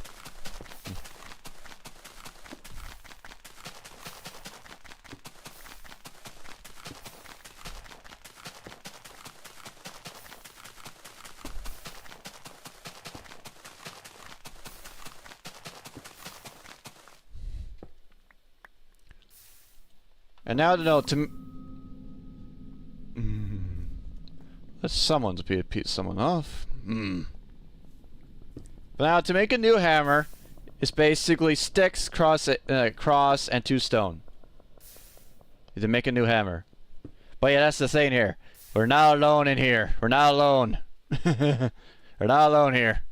And now to know Someone's piece someone off. But now to make a new hammer, it's basically sticks, cross, and 2 stone. To make a new hammer. But yeah, that's the thing here. We're not alone in here. We're not alone. We're not alone here.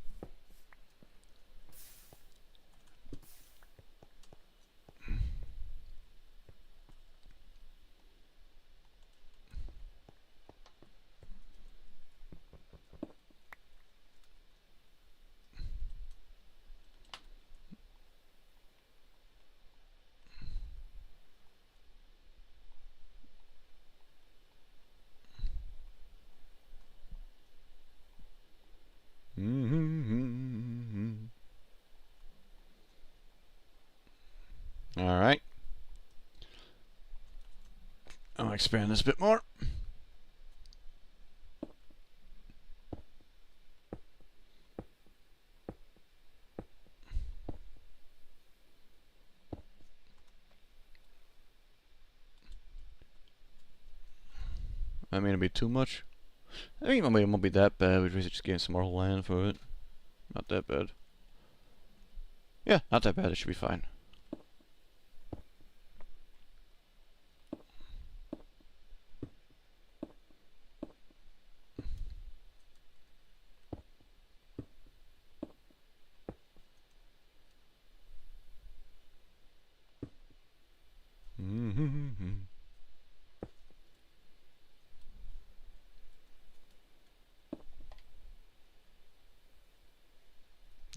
Alright. I'll expand this a bit more. I mean, it'd be too much. I think maybe it won't be that bad. We just gain some more land for it. Not that bad. Yeah, not that bad. It should be fine.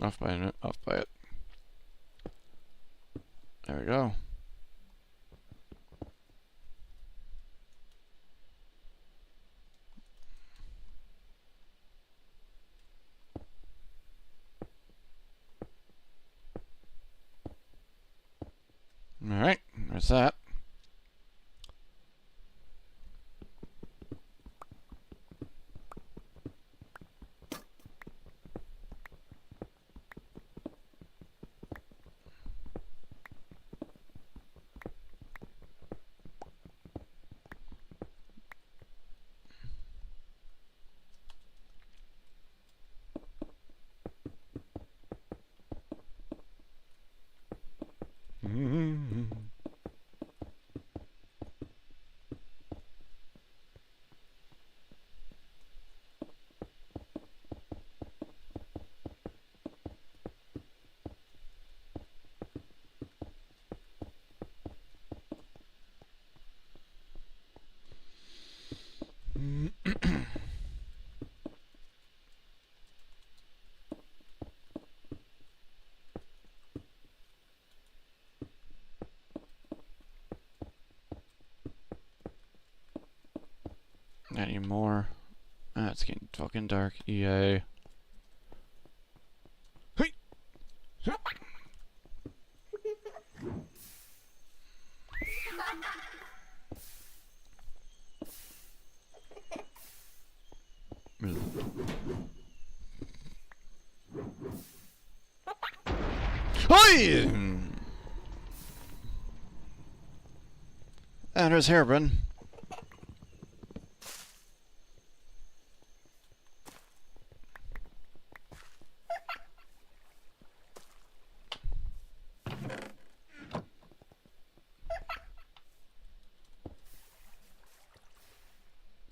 Off by it. Off by it. There we go. Alright, there's that. Not anymore. Ah, it's getting fucking dark. EA. Hey! Hey! And there's Hairbrand.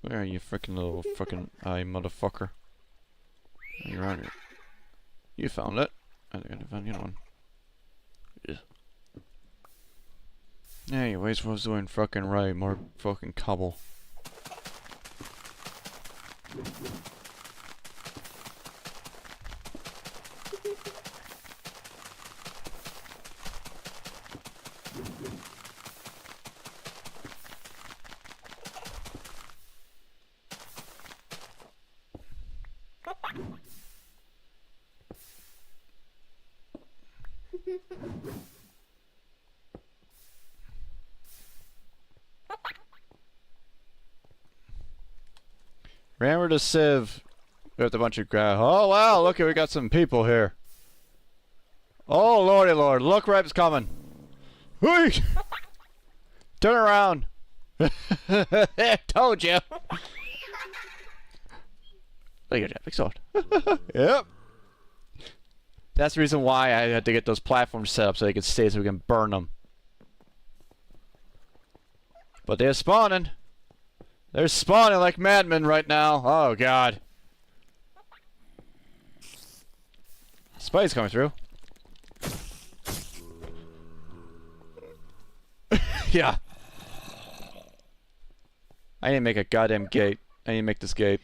Where are you, frickin' little frickin' eye motherfucker? You're on it. You found it. I think I found the other one. Yeah. Anyways, what was doing fucking right? More fucking cobble. Remember the sieve with a bunch of grass. Oh wow, look, we got some people here. Oh lordy lord, look, Ripe's coming. Hey! Turn around. Told you. Look at that big sword. Yep. That's the reason why I had to get those platforms set up so they could stay so we can burn them. But they're spawning. They're spawning like madmen right now. Oh god. Spidey's coming through. Yeah. I need to make a goddamn gate. I need to make this gate.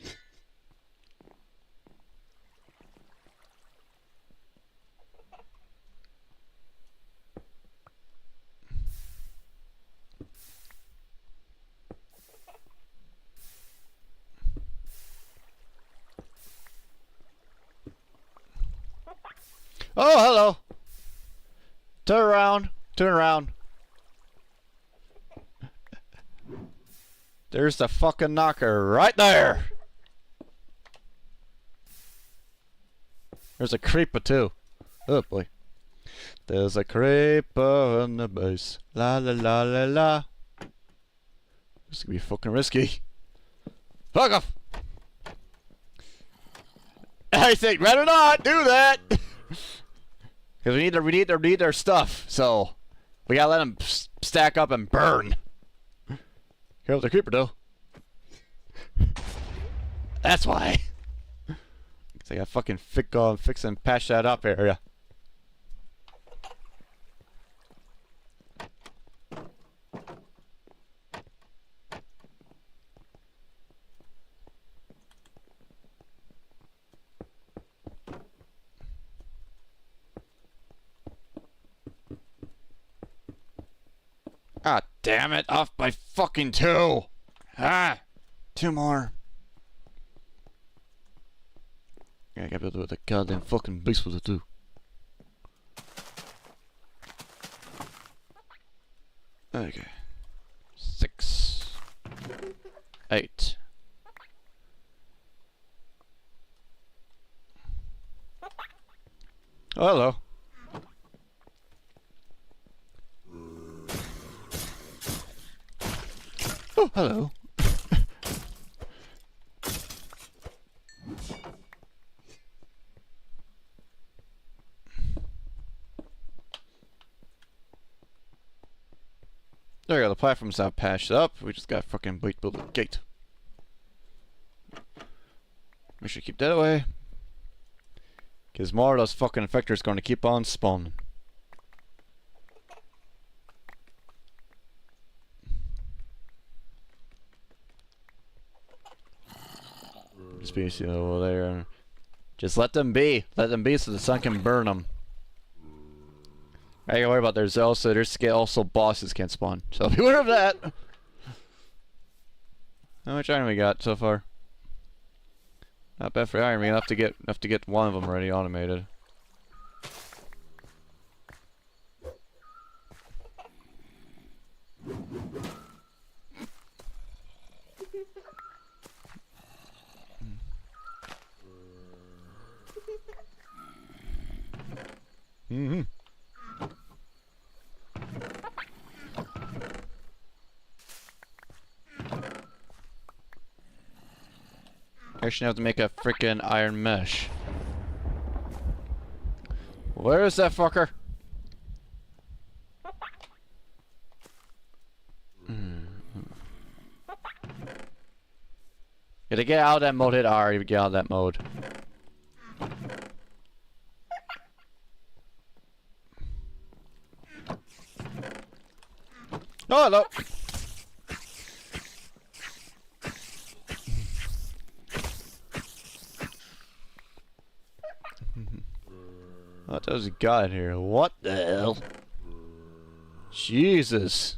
Oh, hello. Turn around. Turn around. There's the fucking knocker right there. There's a creeper too. Oh boy. There's a creeper on the base. La la la la la. This is gonna be fucking risky. Fuck off. I think better not do that. Because we need their stuff. So we gotta let them stack up and burn. Here's the creeper though. That's why. Cause I gotta fucking fix and patch that up area. Ah, damn it, off by fucking 2. Ah, 2 more. Yeah, I gotta be able to do what the goddamn fucking beast was to do. Okay. 6. 8. Oh, hello. Oh, hello. There we go, the platform's now patched up. We just got fucking build a gate. We should keep that away. Because more of those fucking infectors going to keep on spawning. Species over there. Just let them be. Let them be so the sun can burn them. I gotta worry about there's also bosses can't spawn. So beware of that. How much iron we got so far? Not bad for iron. We have to get one of them already automated. Mm-hmm. I should have to make a freaking iron mesh. Where is that fucker? Gotta get out of that mode, hit R, you get out of that mode. Oh, hello. What does he got in here? What the hell? Jesus.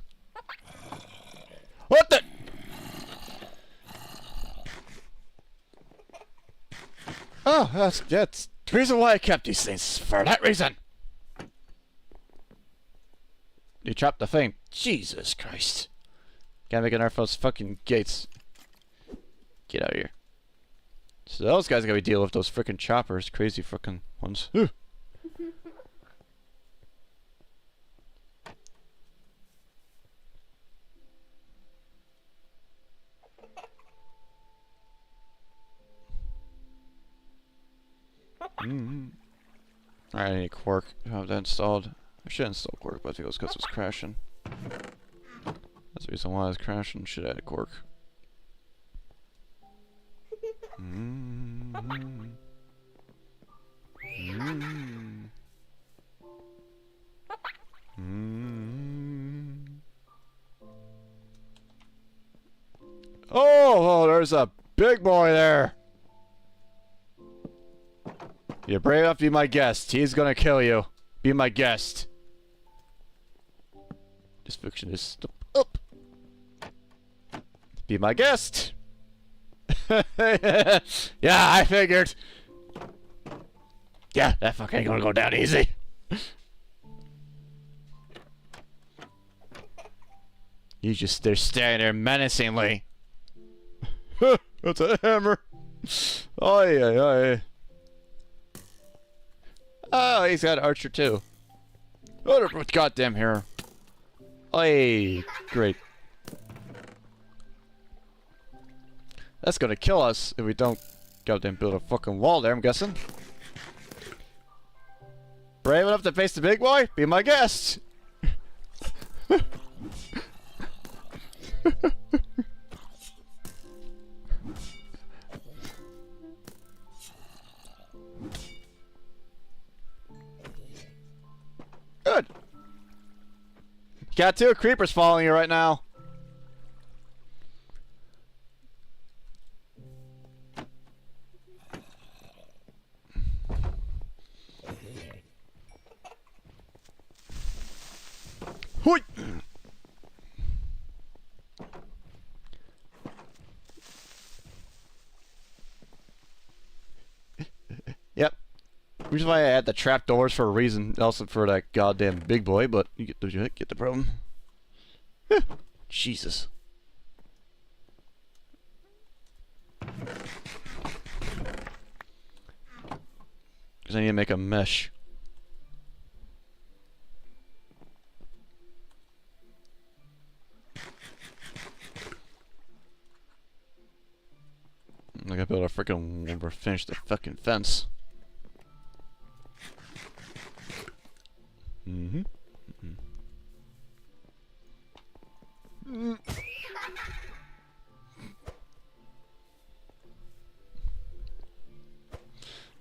What the? Oh, that's the reason why I kept these things. For that reason. You chopped the thing. Jesus Christ. Gotta make an art for those fucking gates. Get out of here. So those guys gotta be dealing with those freaking choppers. Crazy freaking ones. Alright, I need a Quark to have that installed. I should install Quark, but I think it was because it was crashing. That's the reason why I was crashing. Should add a Quark. Oh, there's a big boy there. You're brave enough to be my guest. He's gonna kill you. Be my guest. Just fiction is up. Be my guest. Yeah, I figured. Yeah, that fuck ain't gonna go down easy. You just they're standing there menacingly. That's a hammer. Oh yeah. Oh, he's got Archer too. Oh, goddamn hair. Hey, great. That's gonna kill us if we don't goddamn build a fucking wall there, I'm guessing. Brave enough to face the big boy? Be my guest! Good. Got two creepers following you right now. Hoi! Yep. Which is why I had the trapdoors for a reason, also for that goddamn big boy, but you get the problem. Jesus. Because I need to make a mesh. I gotta build a freaking finish the fucking fence.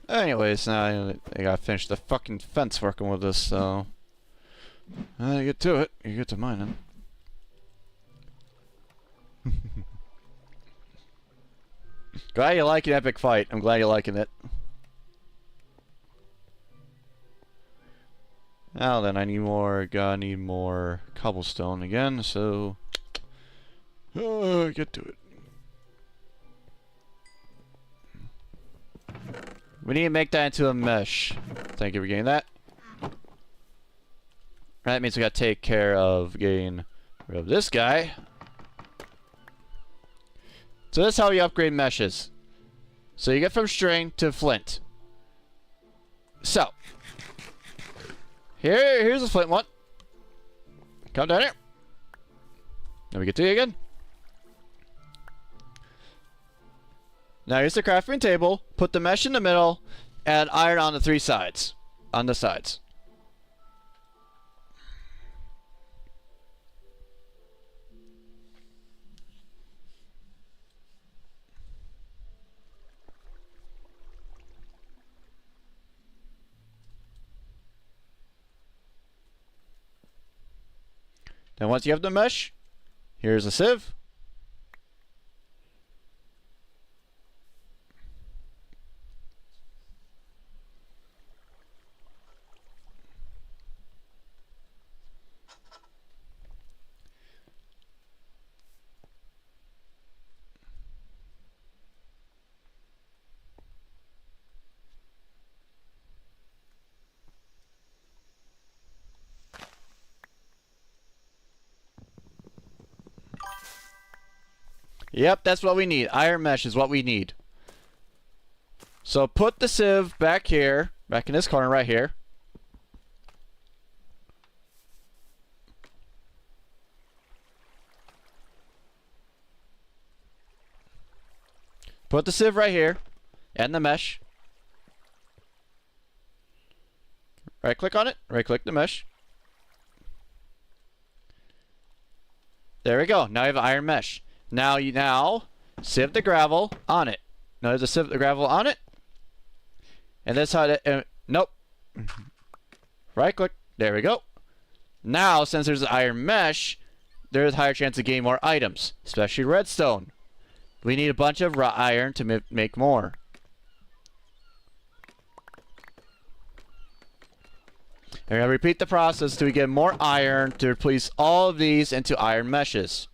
Anyways, now I gotta finish the fucking fence working with this, so I get to it. You get to mining. Glad you like an epic fight. I'm glad you're liking it. Now then, I need more cobblestone again, so get to it. We need to make that into a mesh. Thank you for getting that. That means we gotta take care of getting rid of this guy. So that's how you upgrade meshes. So you get from string to flint. So here's a flint one. Come down here. Now we get to you again. Now here's the crafting table. Put the mesh in the middle, and iron on the three sides. On the sides. Then once you have the mesh, here's a sieve. Yep, that's what we need. Iron mesh is what we need. So put the sieve back here, back in this corner right here. Put the sieve right here, and the mesh. Right click on it. Right click the mesh. There we go. Now you have iron mesh. Now you sieve the gravel on it. Now there's a sieve the gravel on it. And that's how that. Nope. Right click. There we go. Now, since there's an iron mesh, there's a higher chance of getting more items, especially redstone. We need a bunch of raw iron to make more. And we're going to repeat the process till we get more iron to replace all of these into iron meshes.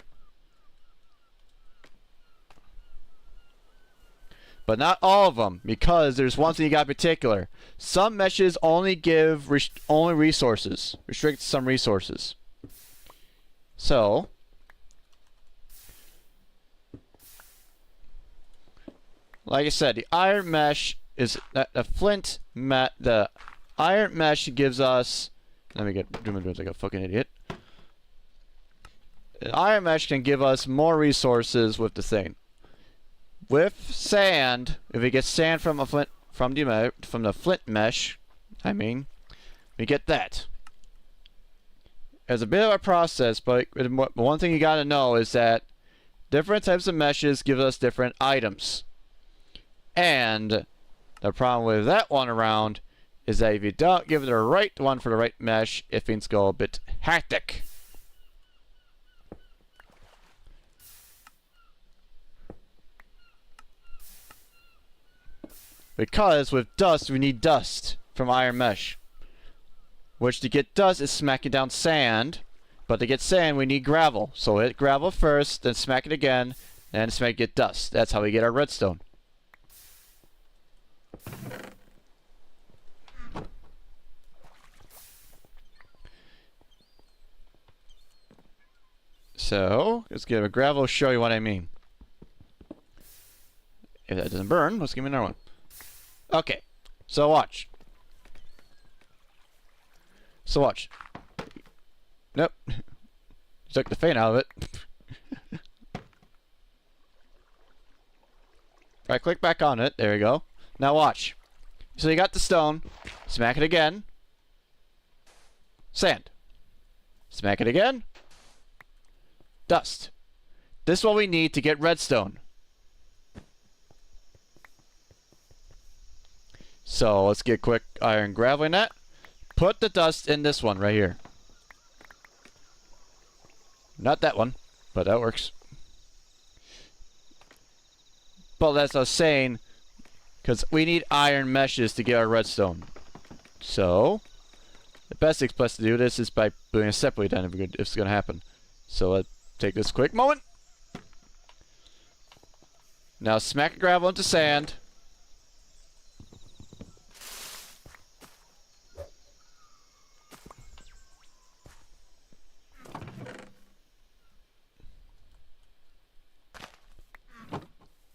But not all of them, because there's one thing you got in particular. Some meshes only give only resources, restrict some resources. So, like I said, the iron mesh is the iron mesh gives us. Let me do my like a fucking idiot. The iron mesh can give us more resources with the thing. With sand, if we get sand from a flint from the flint mesh, we get that. It's a bit of a process, but one thing you gotta know is that different types of meshes give us different items. And the problem with that one around is that if you don't give it the right one for the right mesh, things go a bit hectic. Because with dust, we need dust from iron mesh. Which to get dust is smacking down sand. But to get sand, we need gravel. So hit gravel first, then smack it again, and get dust. That's how we get our redstone. So, let's get a gravel, show you what I mean. If that doesn't burn, let's give me another one. Okay, so watch. Nope. Took the faint out of it. Right click back on it. There we go. Now watch. So you got the stone. Smack it again. Sand. Smack it again. Dust. This is what we need to get redstone. So let's get quick iron gravel in that. Put the dust in this one right here. Not that one, but that works. But as I was saying, because we need iron meshes to get our redstone. So the best place to do this is by doing it separately then if it's going to happen. So let's take this quick moment. Now smack gravel into sand.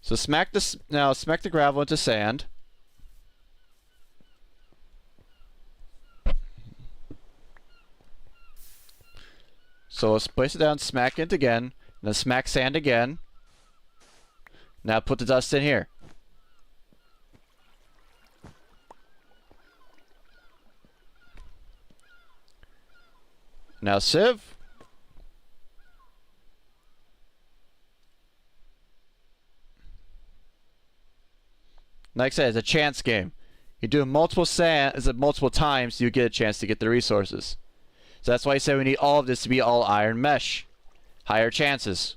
So smack the gravel into sand. So let's place it down, smack it again, and then smack sand again. Now put the dust in here. Now sieve. Like I said, it's a chance game. You do multiple times, you get a chance to get the resources. So that's why I said we need all of this to be all iron mesh. Higher chances.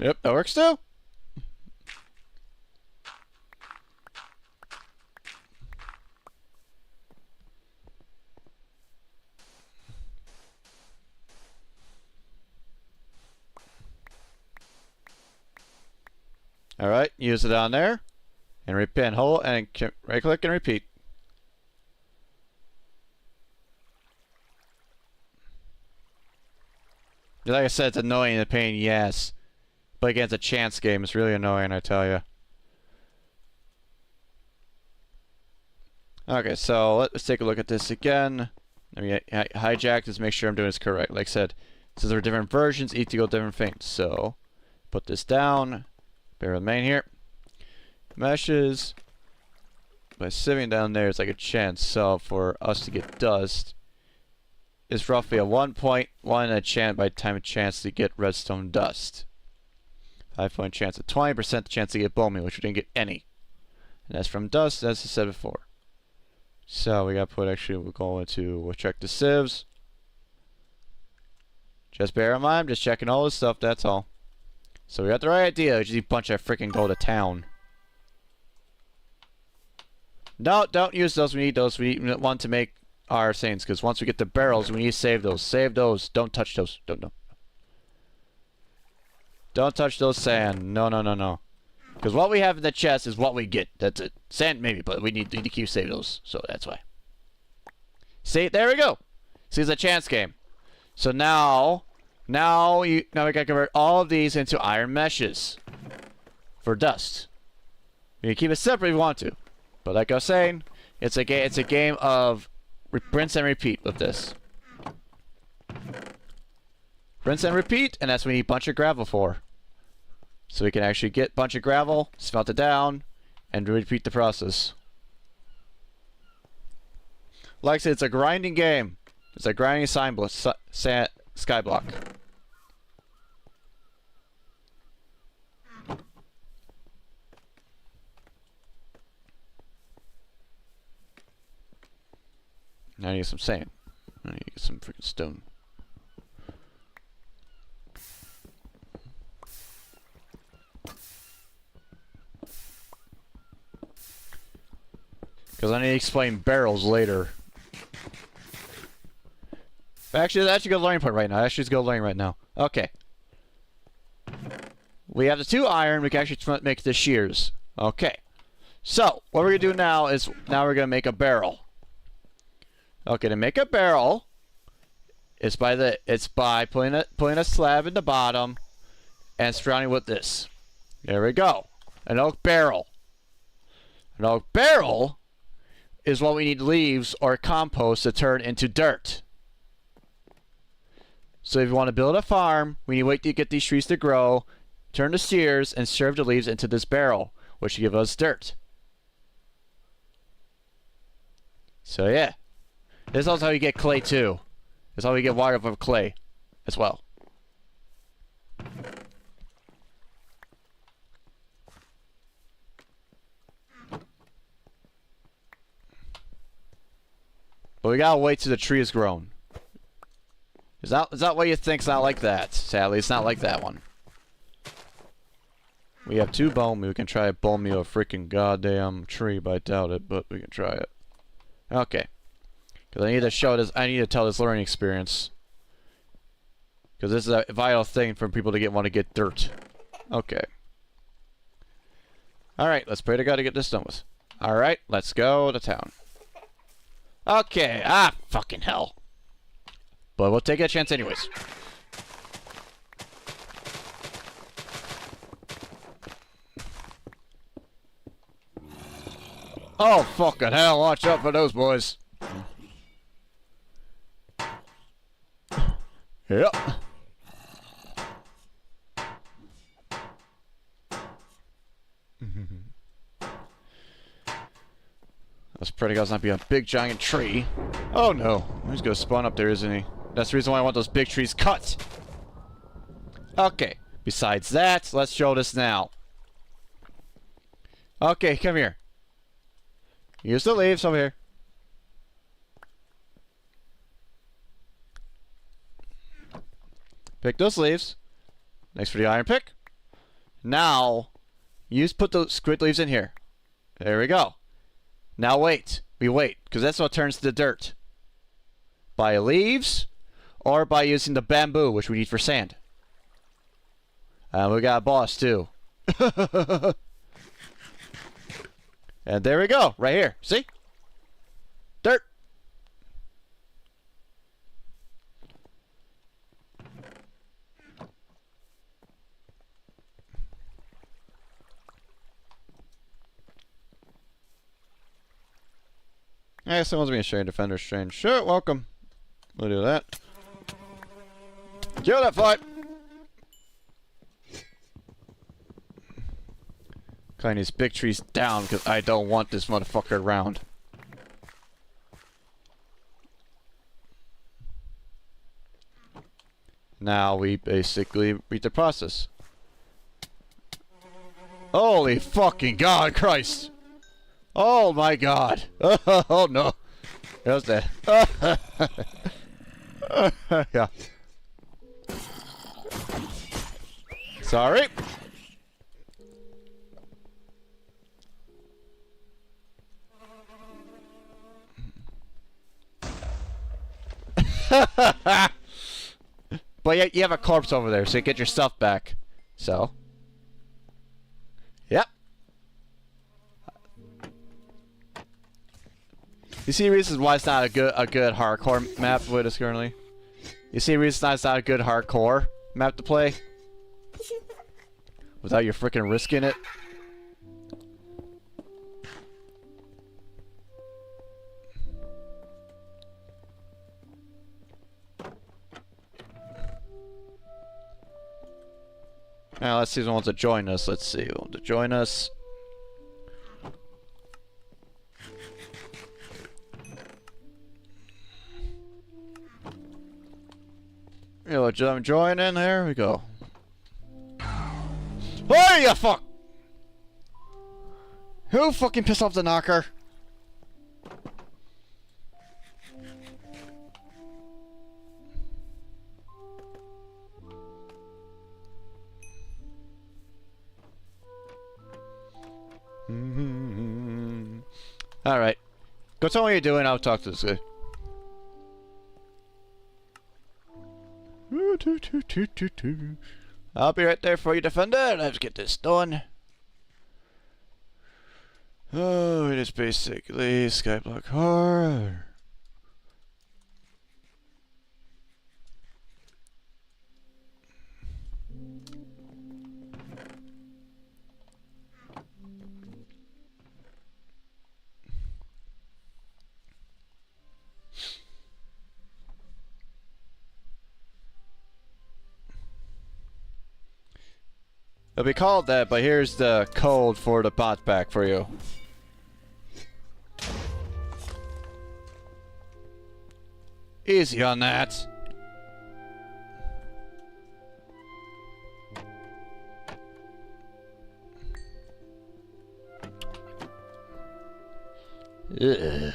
Yep, that works too. Alright, use it on there. And repin hole and right click and repeat. Like I said, it's annoying and a pain in the ass. But again, it's a chance game. It's really annoying, I tell you. Okay, so let's take a look at this again. Let me hijack this, make sure I'm doing this correct. Like I said, since there are different versions, each go different things. So, put this down. Bear with me here. Meshes. By sitting down there, it's like a chance. So, for us to get dust, it's roughly a 1.1 chance by time of chance to get redstone dust. 5-point chance, a 20% chance to get bone meal, which we didn't get any. And that's from dust, as I said before. So we gotta put, actually, we'll go into, we'll check the sieves. Just bear in mind, I'm just checking all this stuff, that's all. So we got the right idea, we just need a bunch of freaking go to town. No, don't use those, we need those, we want to make our things, because once we get the barrels, we need to save those. Save those, don't touch those, don't touch those sand, no. Because what we have in the chest is what we get. That's it. Sand maybe, but we need to keep saving those. So that's why. See, there we go. See, it's a chance game. So now we gotta convert all of these into iron meshes for dust. We can keep it separate if we want to, but like I was saying, it's a game of rinse and repeat with this. Rinse and repeat, and that's what we need a bunch of gravel for. So we can actually get a bunch of gravel, smelt it down, and repeat the process. Like I said, it's a grinding game. It's a grinding skyblock. Now I need some sand. I need to get some freaking stone. Because I need to explain barrels later. Actually, that's a good learning point right now. Actually, it's a good learning right now. Okay. We have the 2 iron. We can actually make the shears. Okay. So, what we're going to do now is, now we're going to make a barrel. Okay, to make a barrel, it's by putting a slab in the bottom and surrounding with this. There we go. An oak barrel. An oak barrel is what we need leaves or compost to turn into dirt. So if you want to build a farm, we need to wait to get these trees to grow, turn the shears, and serve the leaves into this barrel, which will give us dirt. So yeah. This is also how you get clay too. This is how we get water from clay as well. But we gotta wait till the tree is grown. Is that what you think? It's not like that. Sadly, it's not like that one. We have 2 bone meal. We can try to bone meal a freaking goddamn tree, but I doubt it. But we can try it. Okay. Because I need to show this. I need to tell this learning experience. Because this is a vital thing for people to want to get dirt. Okay. All right. Let's pray to God to get this done with. All right. Let's go to town. Okay, fucking hell. But we'll take a chance anyways. Oh, fucking hell, watch out for those boys. Yep. Let's pray to God's not be a big giant tree. Oh no, he's gonna spawn up there, isn't he? That's the reason why I want those big trees cut. Okay, besides that, let's show this now. Okay, come here. Use the leaves over here. Pick those leaves. Thanks for the iron pick. Now, put those squid leaves in here. There we go. Now wait. We wait, because that's what turns to dirt. By leaves, or by using the bamboo, which we need for sand. We got a boss, too. And there we go, right here. See? Dirt. Hey, someone's being Strange Defender Strange. Sure, welcome. We'll do that. Kill that fight! Cutting these big trees down because I don't want this motherfucker around. Now we basically read the process. Holy fucking God, Christ! Oh my God! Oh no! There's that. Yeah. Sorry. But yeah, you have a corpse over there, so you get your stuff back. So. Yep. You see reasons why it's not a good hardcore map the way it is currently? You see reasons why it's not a good hardcore map to play? Without you freaking risking it? Now let's see who wants to join us. Let's see who wants to join us. Yeah, let's join in. There we go. Oh, you fuck! Who fucking pissed off the knocker? Alright. Go tell me what you're doing, I'll talk to this guy. I'll be right there for you, Defender. Let's get this done. Oh, it is basically Skyblock horror. It'll be called that, but here's the code for the bot pack for you. Easy on that. Ugh.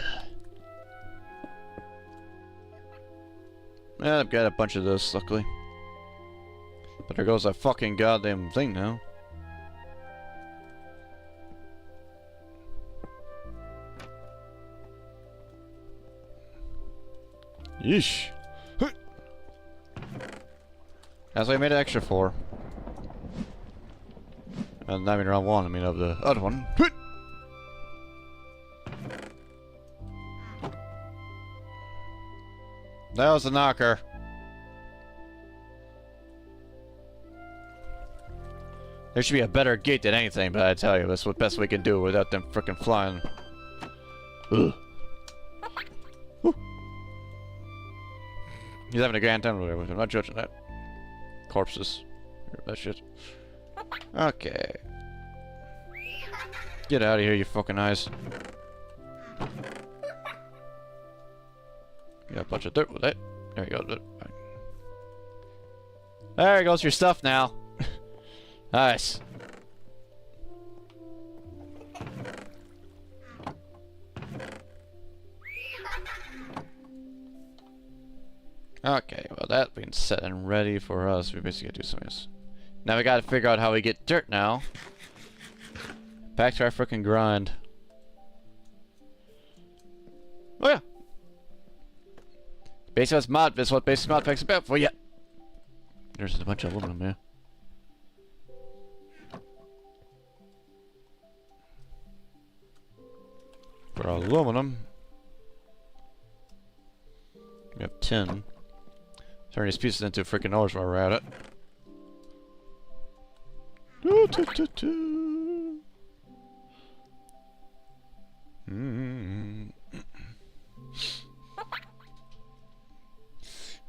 Yeah, I've got a bunch of those, luckily. But there goes that fucking goddamn thing now. Yeesh. That's why I made an extra 4. And not even round 1, I mean of the other one. That was the knocker. There should be a better gate than anything, but I tell you, that's what best we can do without them frickin' flying. Ugh. Woo. He's having a grand time over there. I'm not judging that. Corpses. That shit. Okay. Get out of here, you fucking eyes. Got a bunch of dirt with it. There you go. There goes your stuff now. Nice. Okay, well that being set and ready for us, we basically gotta do something else. Now we gotta figure out how we get dirt now. Back to our frickin' grind. Oh yeah. Basically that's what basic mod pack's about for you. There's a bunch of aluminum here. For aluminum, we have 10. Turn these pieces into freaking ores while we're at it.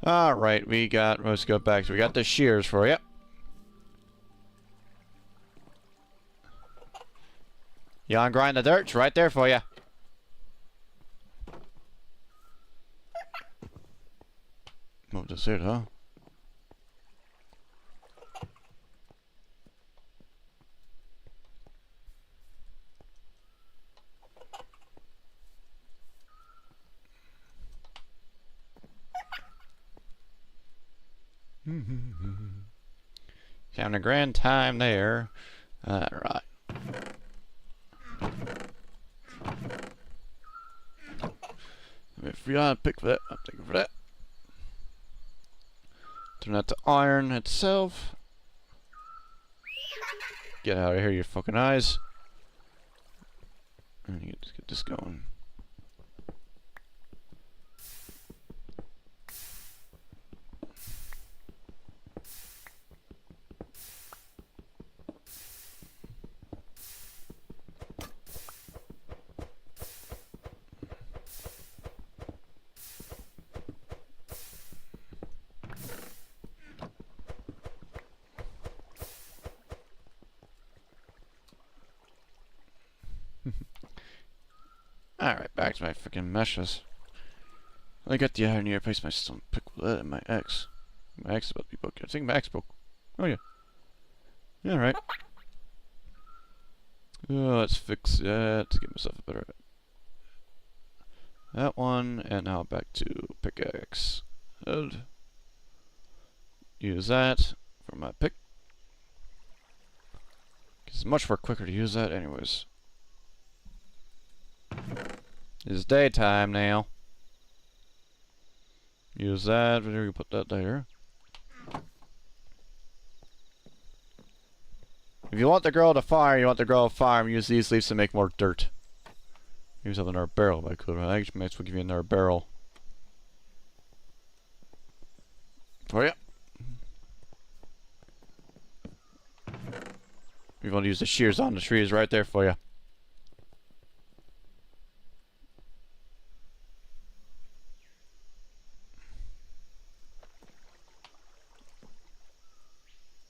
Alright, let's go back. So we got the shears for you. You wanna grind the dirt? It's right there for you. Oh, that's it, huh? Having a grand time there. Alright. If you want to pick for that, I'm taking for that. Turn that to iron itself. Get out of here, you fucking eyes. And you just get this going. Alright, back to my freaking meshes. I got the iron here, place my stone pick with that and my axe. My axe is about to be broken. I think my axe broke. Oh yeah. Yeah, right. Oh, let's fix that to give myself a better. That one, and now back to pickaxe. And use that for my pick. It's much more quicker to use that anyways. It's daytime now. Use that, where do you put that there? If you want the girl to farm, use these leaves to make more dirt. Use up another barrel if I could. I actually might as well give you another barrel. For you. If you want to use the shears on the trees, right there for you.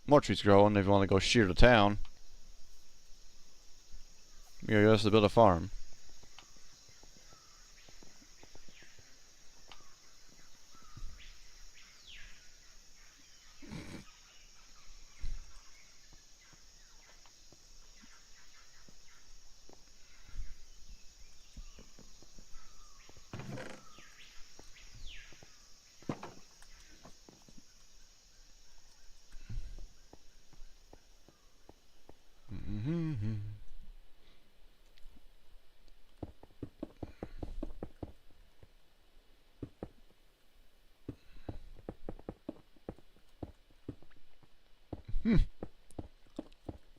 More trees growing if you want to go shear to town. Yeah, that's to build a farm.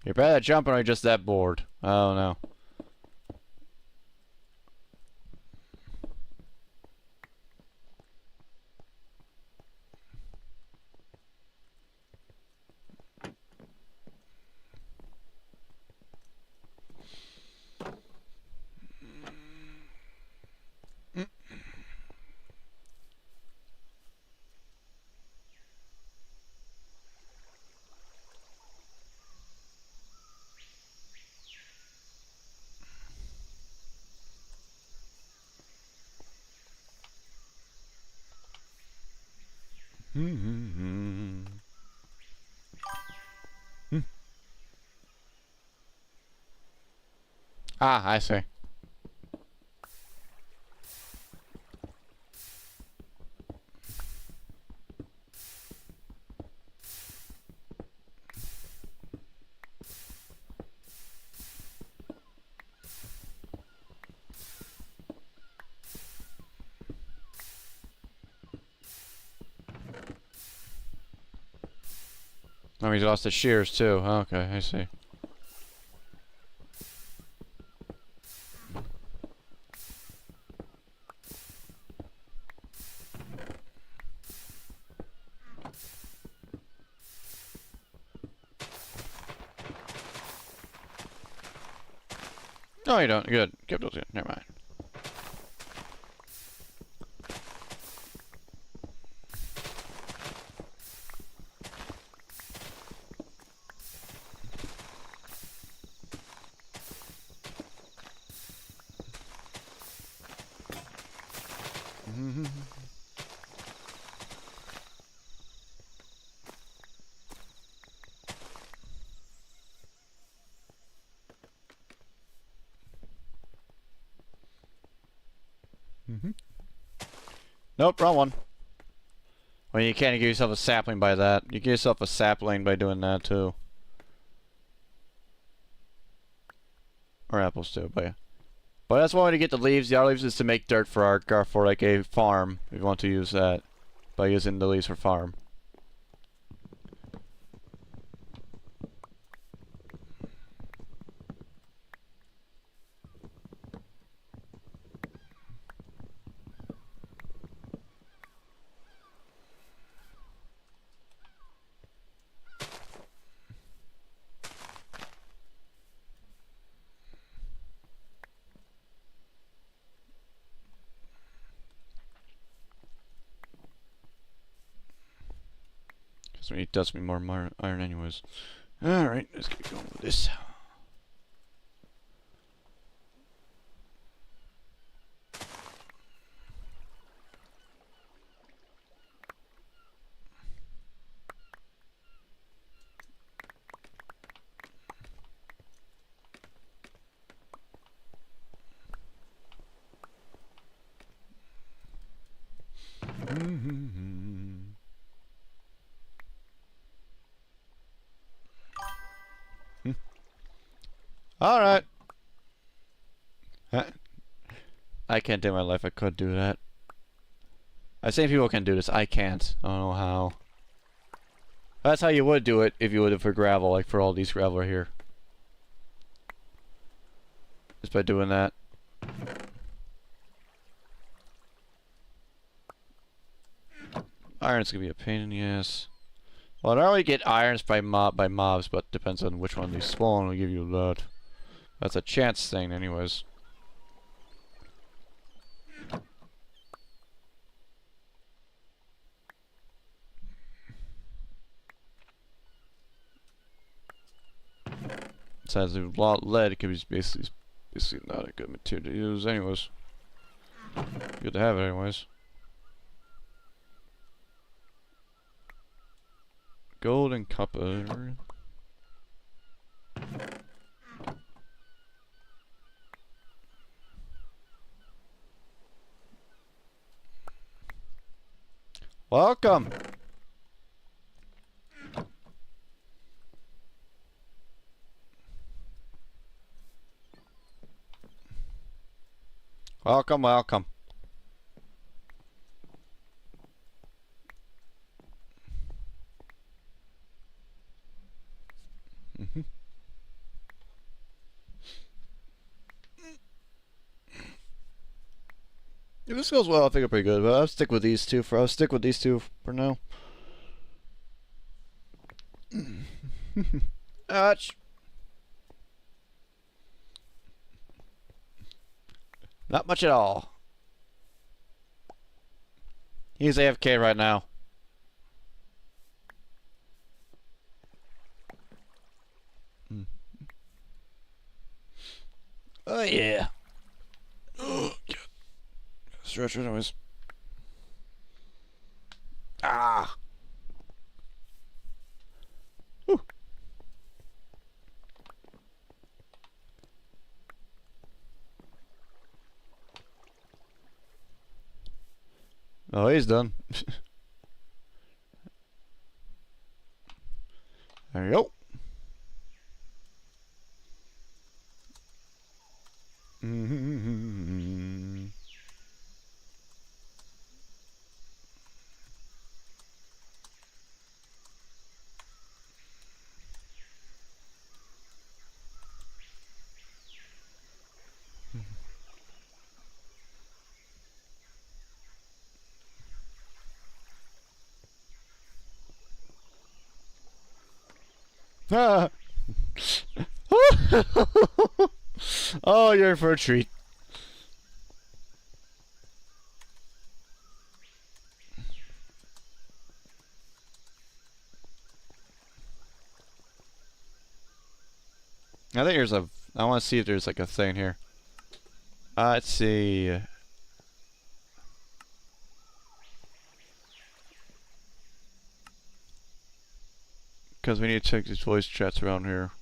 You're bad at jumping or you're just that bored? Oh no. Ah, I see. Oh, he's lost his shears too. Okay, I see. No, you don't. Good. Keep those in. Never mind. Nope, wrong one. Well, you can't give yourself a sapling by that. You give yourself a sapling by doing that too. Or apples too, but yeah. But that's one way to get the leaves. The other leaves is to make dirt for our for like a farm. If you want to use that by using the leaves for farm. So it does me more iron anyways. Alright, let's get going with this. Alright. I can't do my life. I could do that. I've seen people can do this. I can't. I don't know how. That's how you would do it if you would have for gravel, like for all these gravel right here. Just by doing that. Iron's gonna be a pain in the ass. Well, I normally get irons by mobs, but depends on which one they spawn will give you that. That's a chance thing anyways. Besides, a lot of lead, it could be basically not a good material to use anyways. Good to have it anyways. Gold and copper. Welcome! Welcome, welcome. If this goes well, I think I'm pretty good, but I'll stick with these two for now. Ouch. Not much at all. He's AFK right now. Oh yeah. Oh, God. Stretch anyways. Ah. Whew. Oh, he's done. There you go. Ah. Oh, you're in for a treat. I think there's a. I want to see if there's like a thing here. Let's see. Because we need to check these voice chats around here.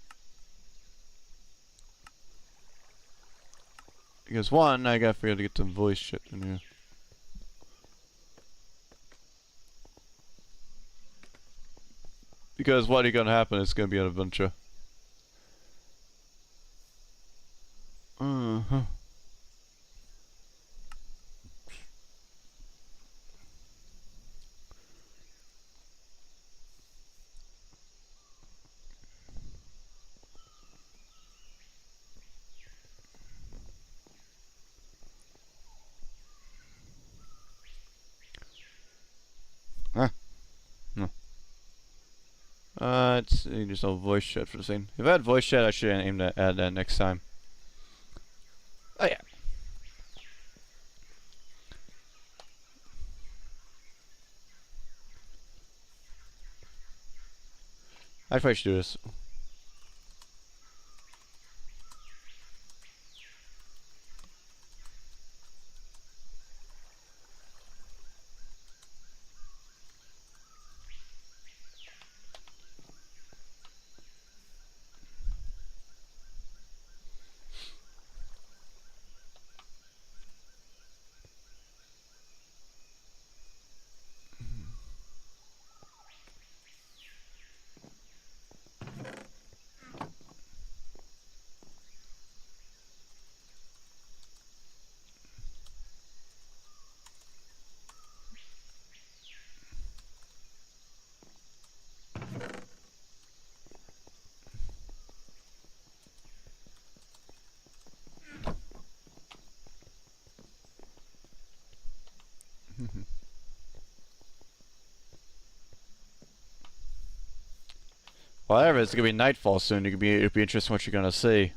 Because one, I gotta figure out to get the voice chat in here. Because what is gonna happen is gonna be an adventure. Uh-huh. Huh? No. It's there's no voice chat for the scene. If I had voice chat, I should aim to add that next time. Oh yeah. I probably should do this. Whatever, it's gonna be nightfall soon. It'll be interesting what you're gonna see.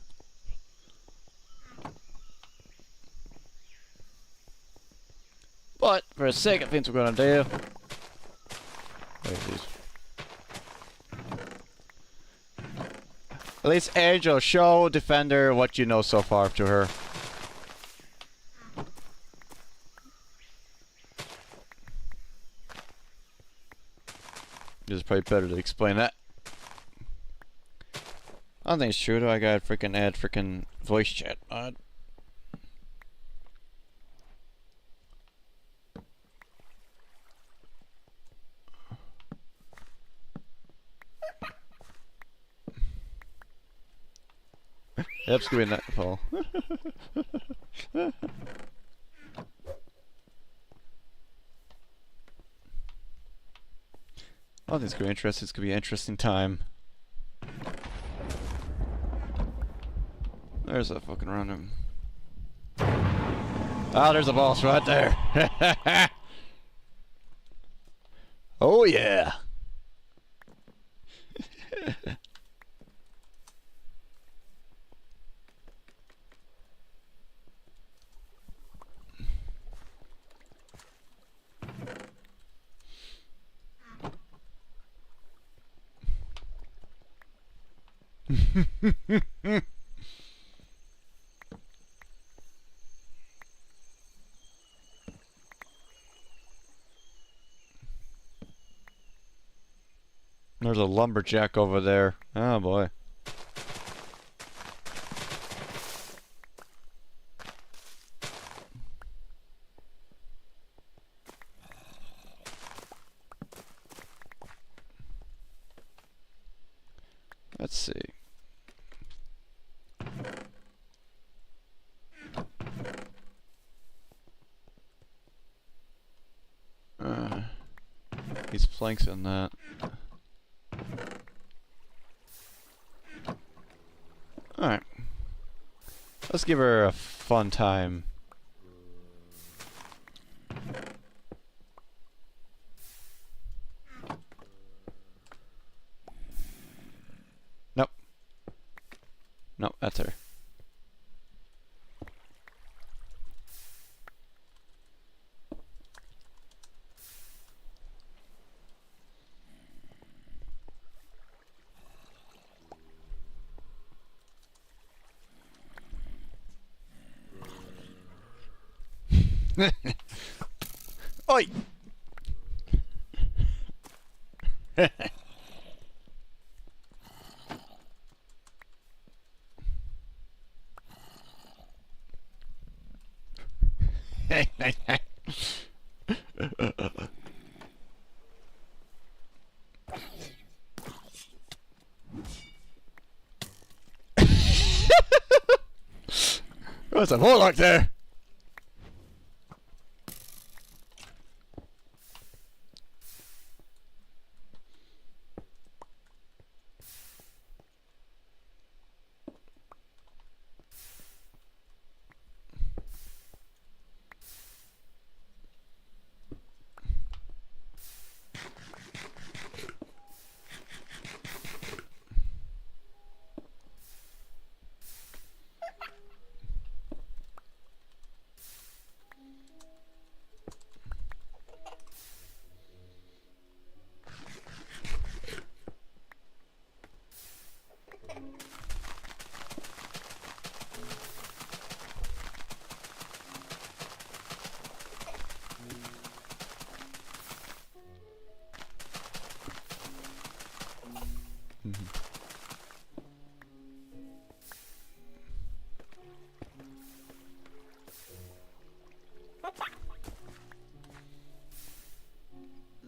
But for the sake of things we're gonna do. Wait, at least Angel, show Defender what you know so far to her. It's probably better to explain that. I don't think it's true though. I gotta freaking add freaking voice chat mod. Yep, it's gonna be nightfall. I think it's gonna be interesting. It's gonna be an interesting time. There's a fucking random. Ah, there's a boss right there. Oh yeah. There's a lumberjack over there. Oh boy. Let's see. These planks in that. Alright. Let's give her a fun time. Nope. Nope, that's her. Oi! What's a warlock there?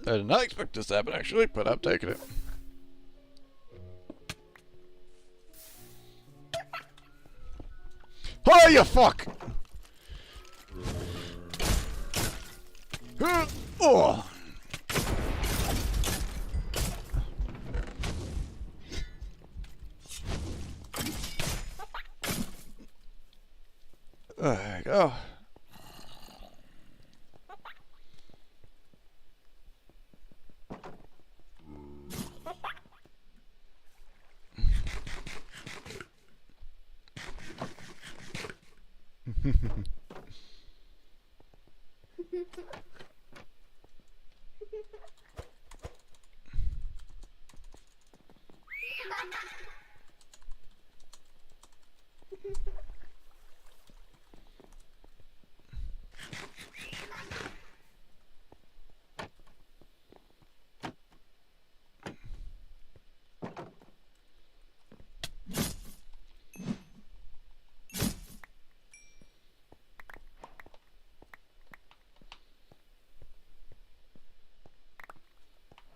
I did not expect this to happen, actually, but I'm taking it. Oh, you fuck! Oh! There you go.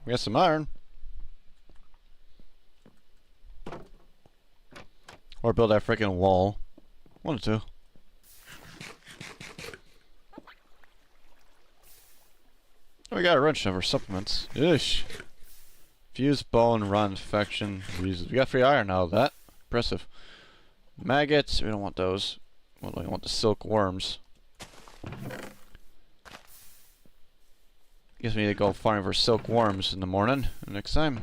We got some iron. Or build that freaking wall. One or two. Oh, we got a wrench over supplements. Ish. Fuse, bone, run, infection, reasons. We got free iron out of that. Impressive. Maggots, we don't want those. Well, we want the silk worms. Guess we need to go farming for silk worms in the morning next time.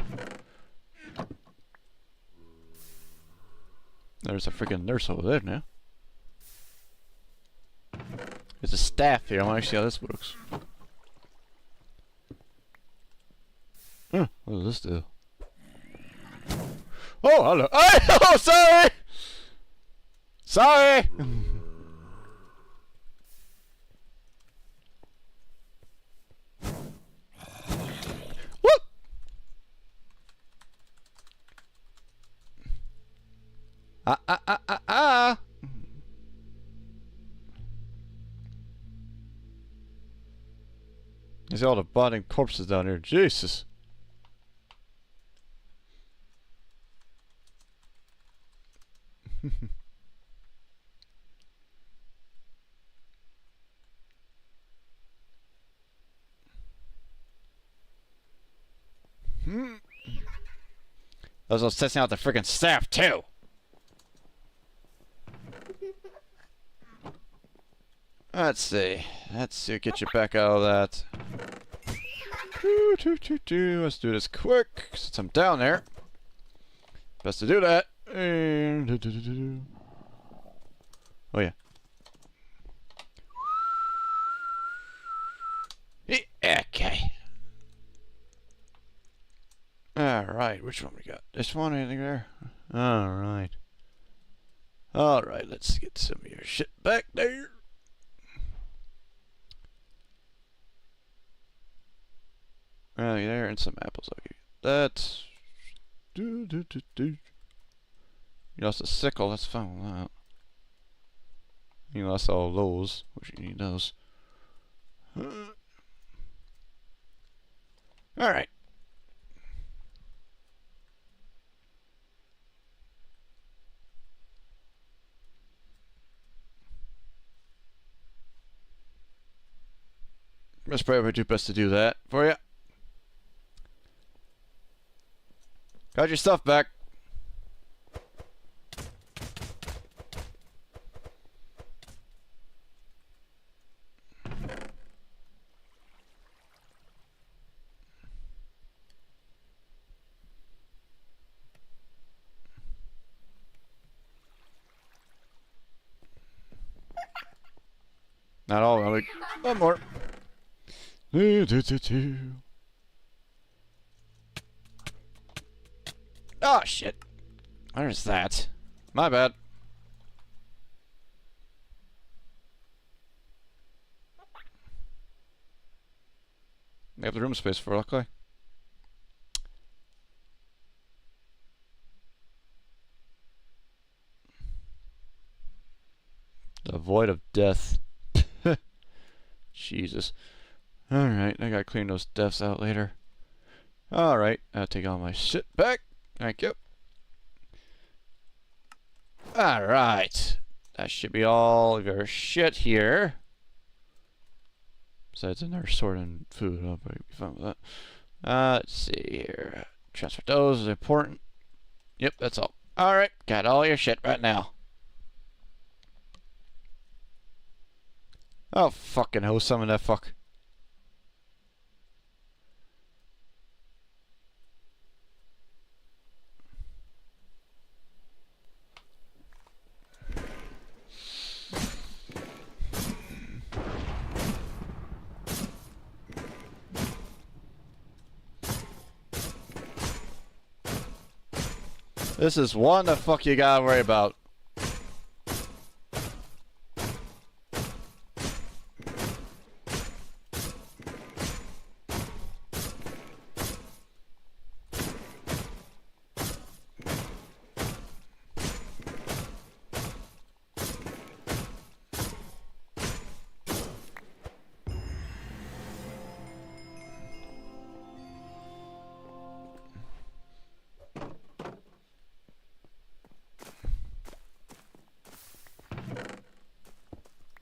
There's a freaking nurse over there now. There's a staff here. I want to see how this works. Huh, what does this do? Oh, hello. Oh, sorry! Sorry! Whoop! Ah! There's all the bonding corpses down here. Jesus. Those are testing out the freaking staff too. Let's see. Get you back out of that. Let's do this quick since I'm down there. Best to do that. Oh yeah. Okay. Alright, which one we got? This one, anything there? Alright. Alright, let's get some of your shit back there. There, and some apples. I'll give you that. You lost a sickle, that's fine with that. You lost all those, which you need those. Alright. Let's probably do best to do that for you. Got your stuff back. Not all of it. One more. Oh, shit. Where's that? My bad. We have the room space for luckily. The void of death. Jesus. Alright, I gotta clean those deaths out later. Alright, I'll take all my shit back. Thank you. Alright. That should be all of your shit here. Besides another sorting food, I'll probably be fine with that. Let's see here. Transfer those is important. Yep, that's all. Alright, got all your shit right now. Oh, fucking hell, summon that fuck. This is one the fuck you gotta worry about.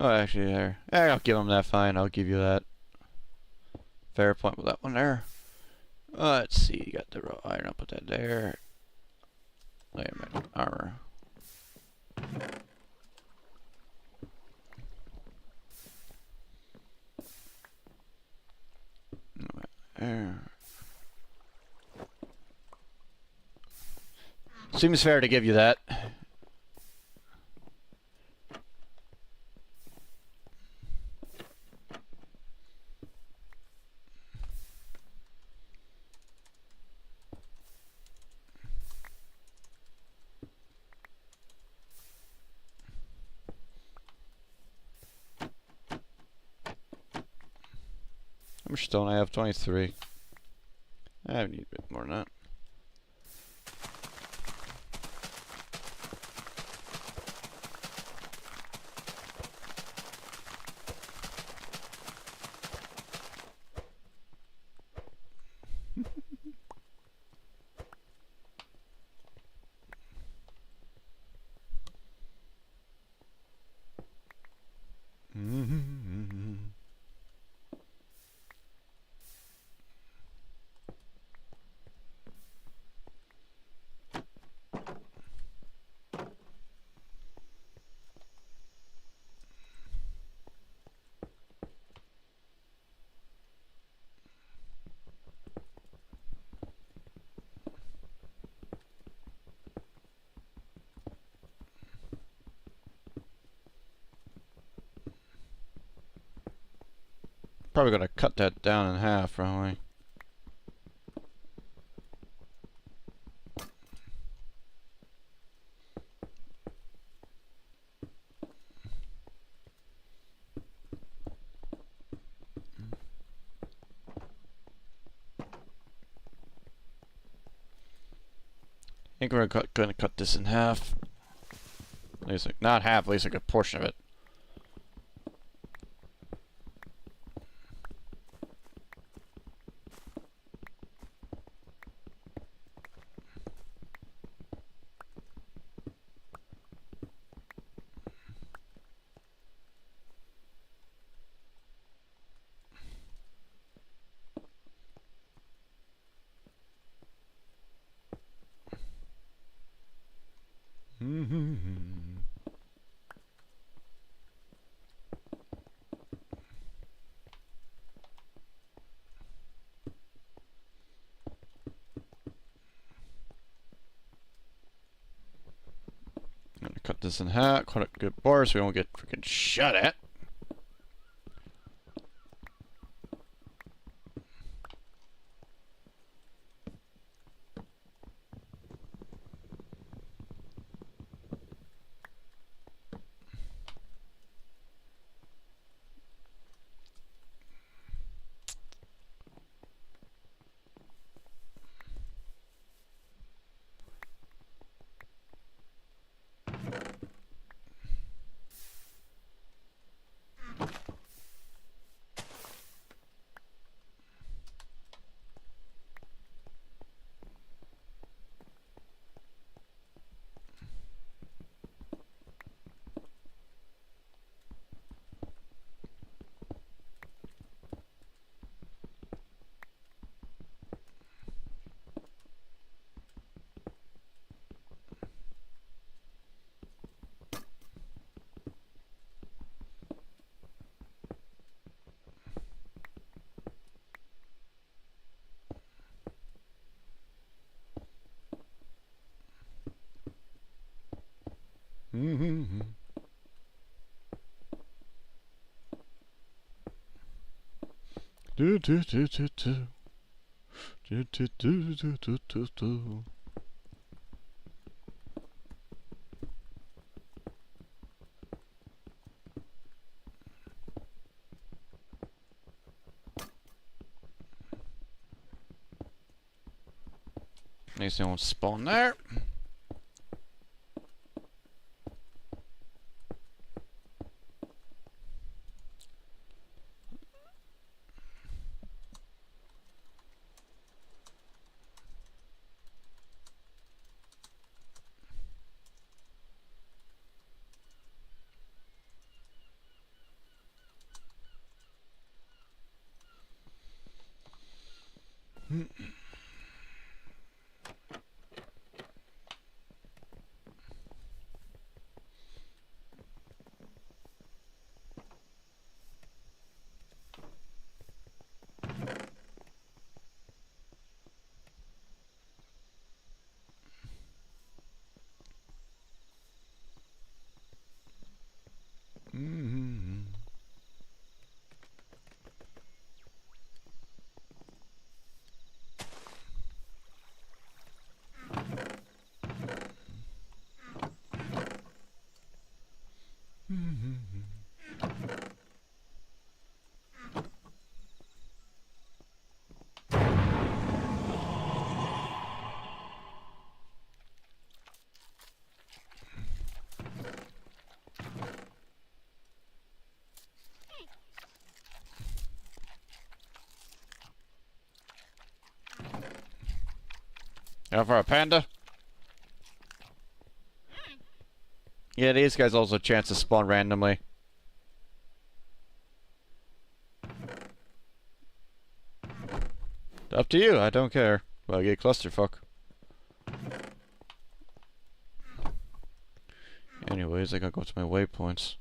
Oh, actually, there. I'll give him that fine. I'll give you that. Fair point with that one there. Let's see. You got the raw iron. I'll put that there. Wait a minute. Armor. There. Seems fair to give you that. How much stone I have? 23. I need a bit more than that. Probably gonna cut that down in half, probably. I think we're gonna cut this in half. At least, like, not half, at least like a portion of it. Gonna cut this in half, cut it good bars so we won't get freaking shot at. Do do do do do. Do do do do do do do. Next thing won't spawn there. Out for a panda? Yeah, these guys also chance to spawn randomly. Up to you, I don't care. Well, I get clusterfuck. Anyways, I gotta go to my waypoints.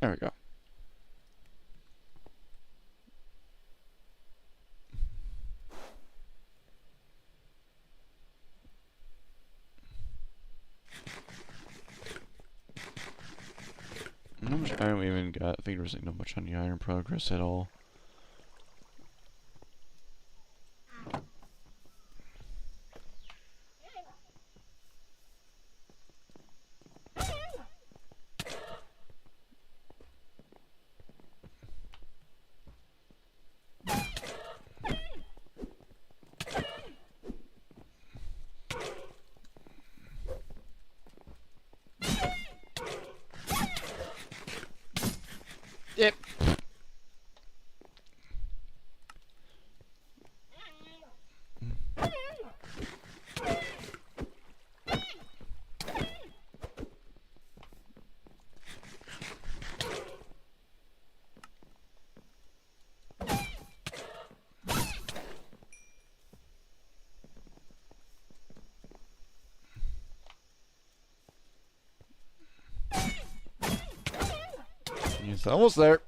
There we go. How much iron we even got? I think there wasn't much on the iron progress at all. Yep. It's almost there.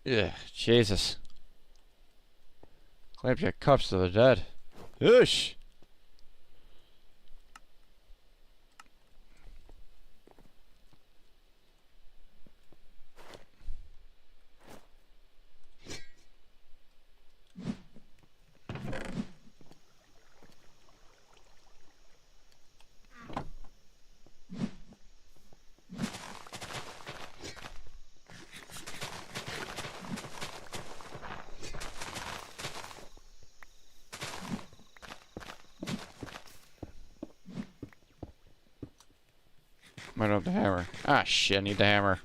Yeah, Jesus. Clamped your cups to the dead. Oosh! I don't have the hammer. Ah, shit, I need the hammer.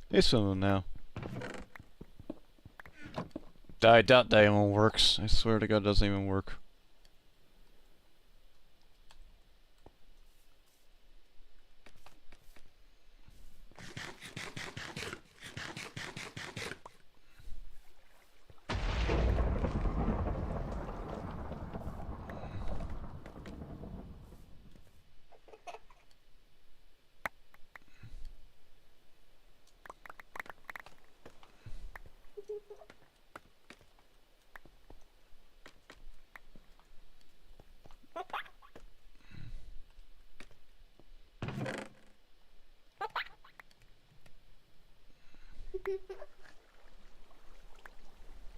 It's swimming now. I doubt that even works. I swear to God, it doesn't even work.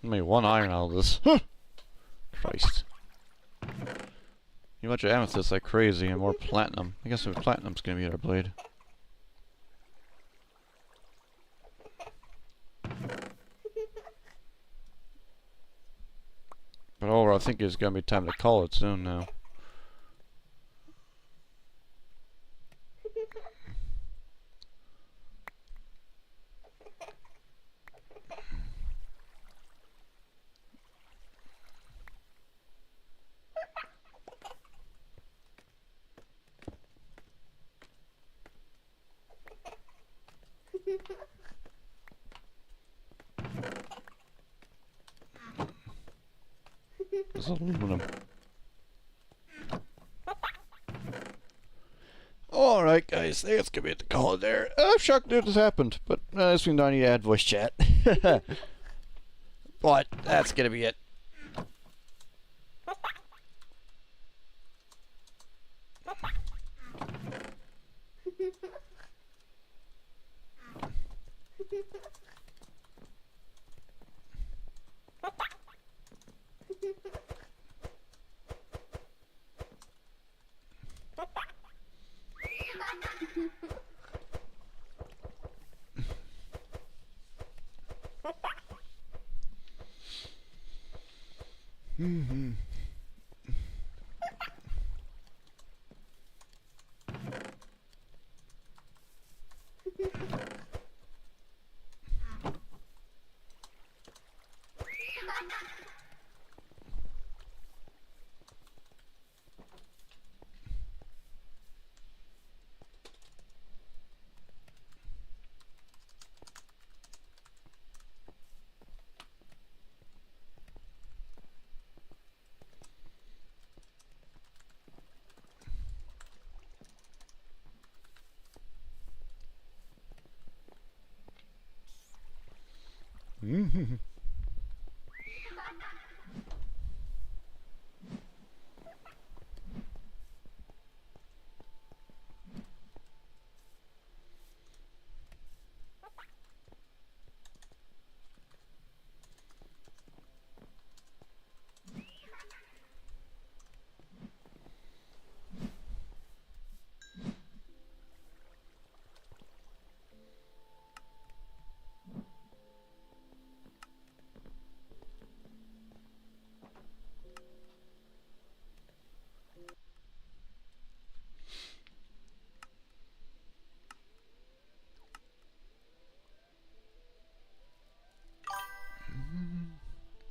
I made one iron out of this. Christ. You want your amethyst like crazy and more platinum. I guess platinum's gonna be our blade. But overall, I think it's gonna be time to call it soon now. It's aluminum. Alright guys, I think it's gonna be at the call there. I'm shocked that this happened, but this means I need to add voice chat. But that's gonna be it.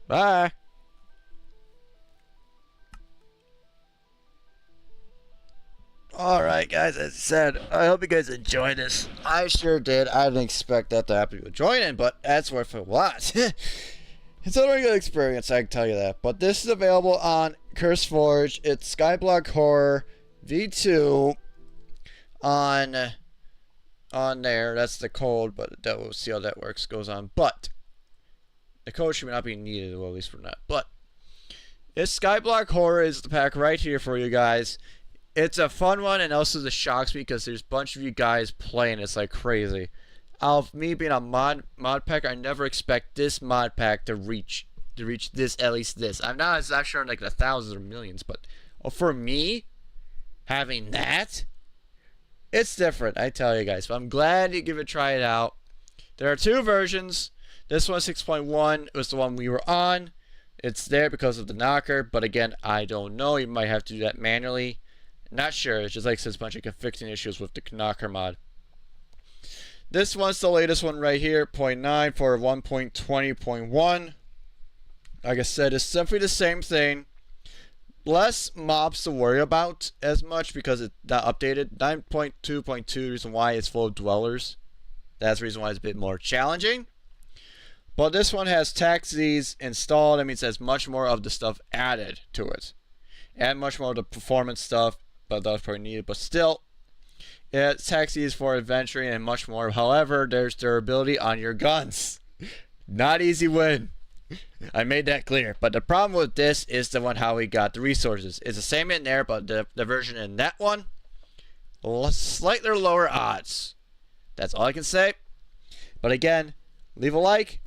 Bye. Alright, guys, as I said, I hope you guys enjoyed this. I sure did. I didn't expect that to happen to join in, but that's worth a lot. It's a very good experience, I can tell you that. But this is available on CurseForge. It's Skyblock Horror V2 on there. That's the code, but that we'll see how that works. Goes on, but the code should not be needed, well, at least for that. But this Skyblock Horror is the pack right here for you guys. It's a fun one, and also the shocks me because there's a bunch of you guys playing. It's like crazy. Of me being a mod pack, I never expect this mod pack to reach this, at least this. I'm not sure like the thousands or millions, but for me, having that, it's different. I tell you guys. But I'm glad you give it try it out. There are two versions. This one 6.1 was the one we were on. It's there because of the knocker, but again, I don't know. You might have to do that manually. Not sure. It's just like there's a bunch of conflicting issues with the knocker mod. This one's the latest one right here, 0.9 for 1.20.1. Like I said, it's simply the same thing. Less mobs to worry about as much because it's not updated. 9.2.2, reason why it's full of dwellers. That's the reason why it's a bit more challenging. But this one has taxis installed. That means it has much more of the stuff added to it. And much more of the performance stuff, but that's probably needed. But still, it's taxis for adventuring and much more. However, there's durability on your guns. Not easy win. I made that clear. But the problem with this is the one how we got the resources. It's the same in there, but the version in that one, slightly lower odds. That's all I can say. But again, leave a like.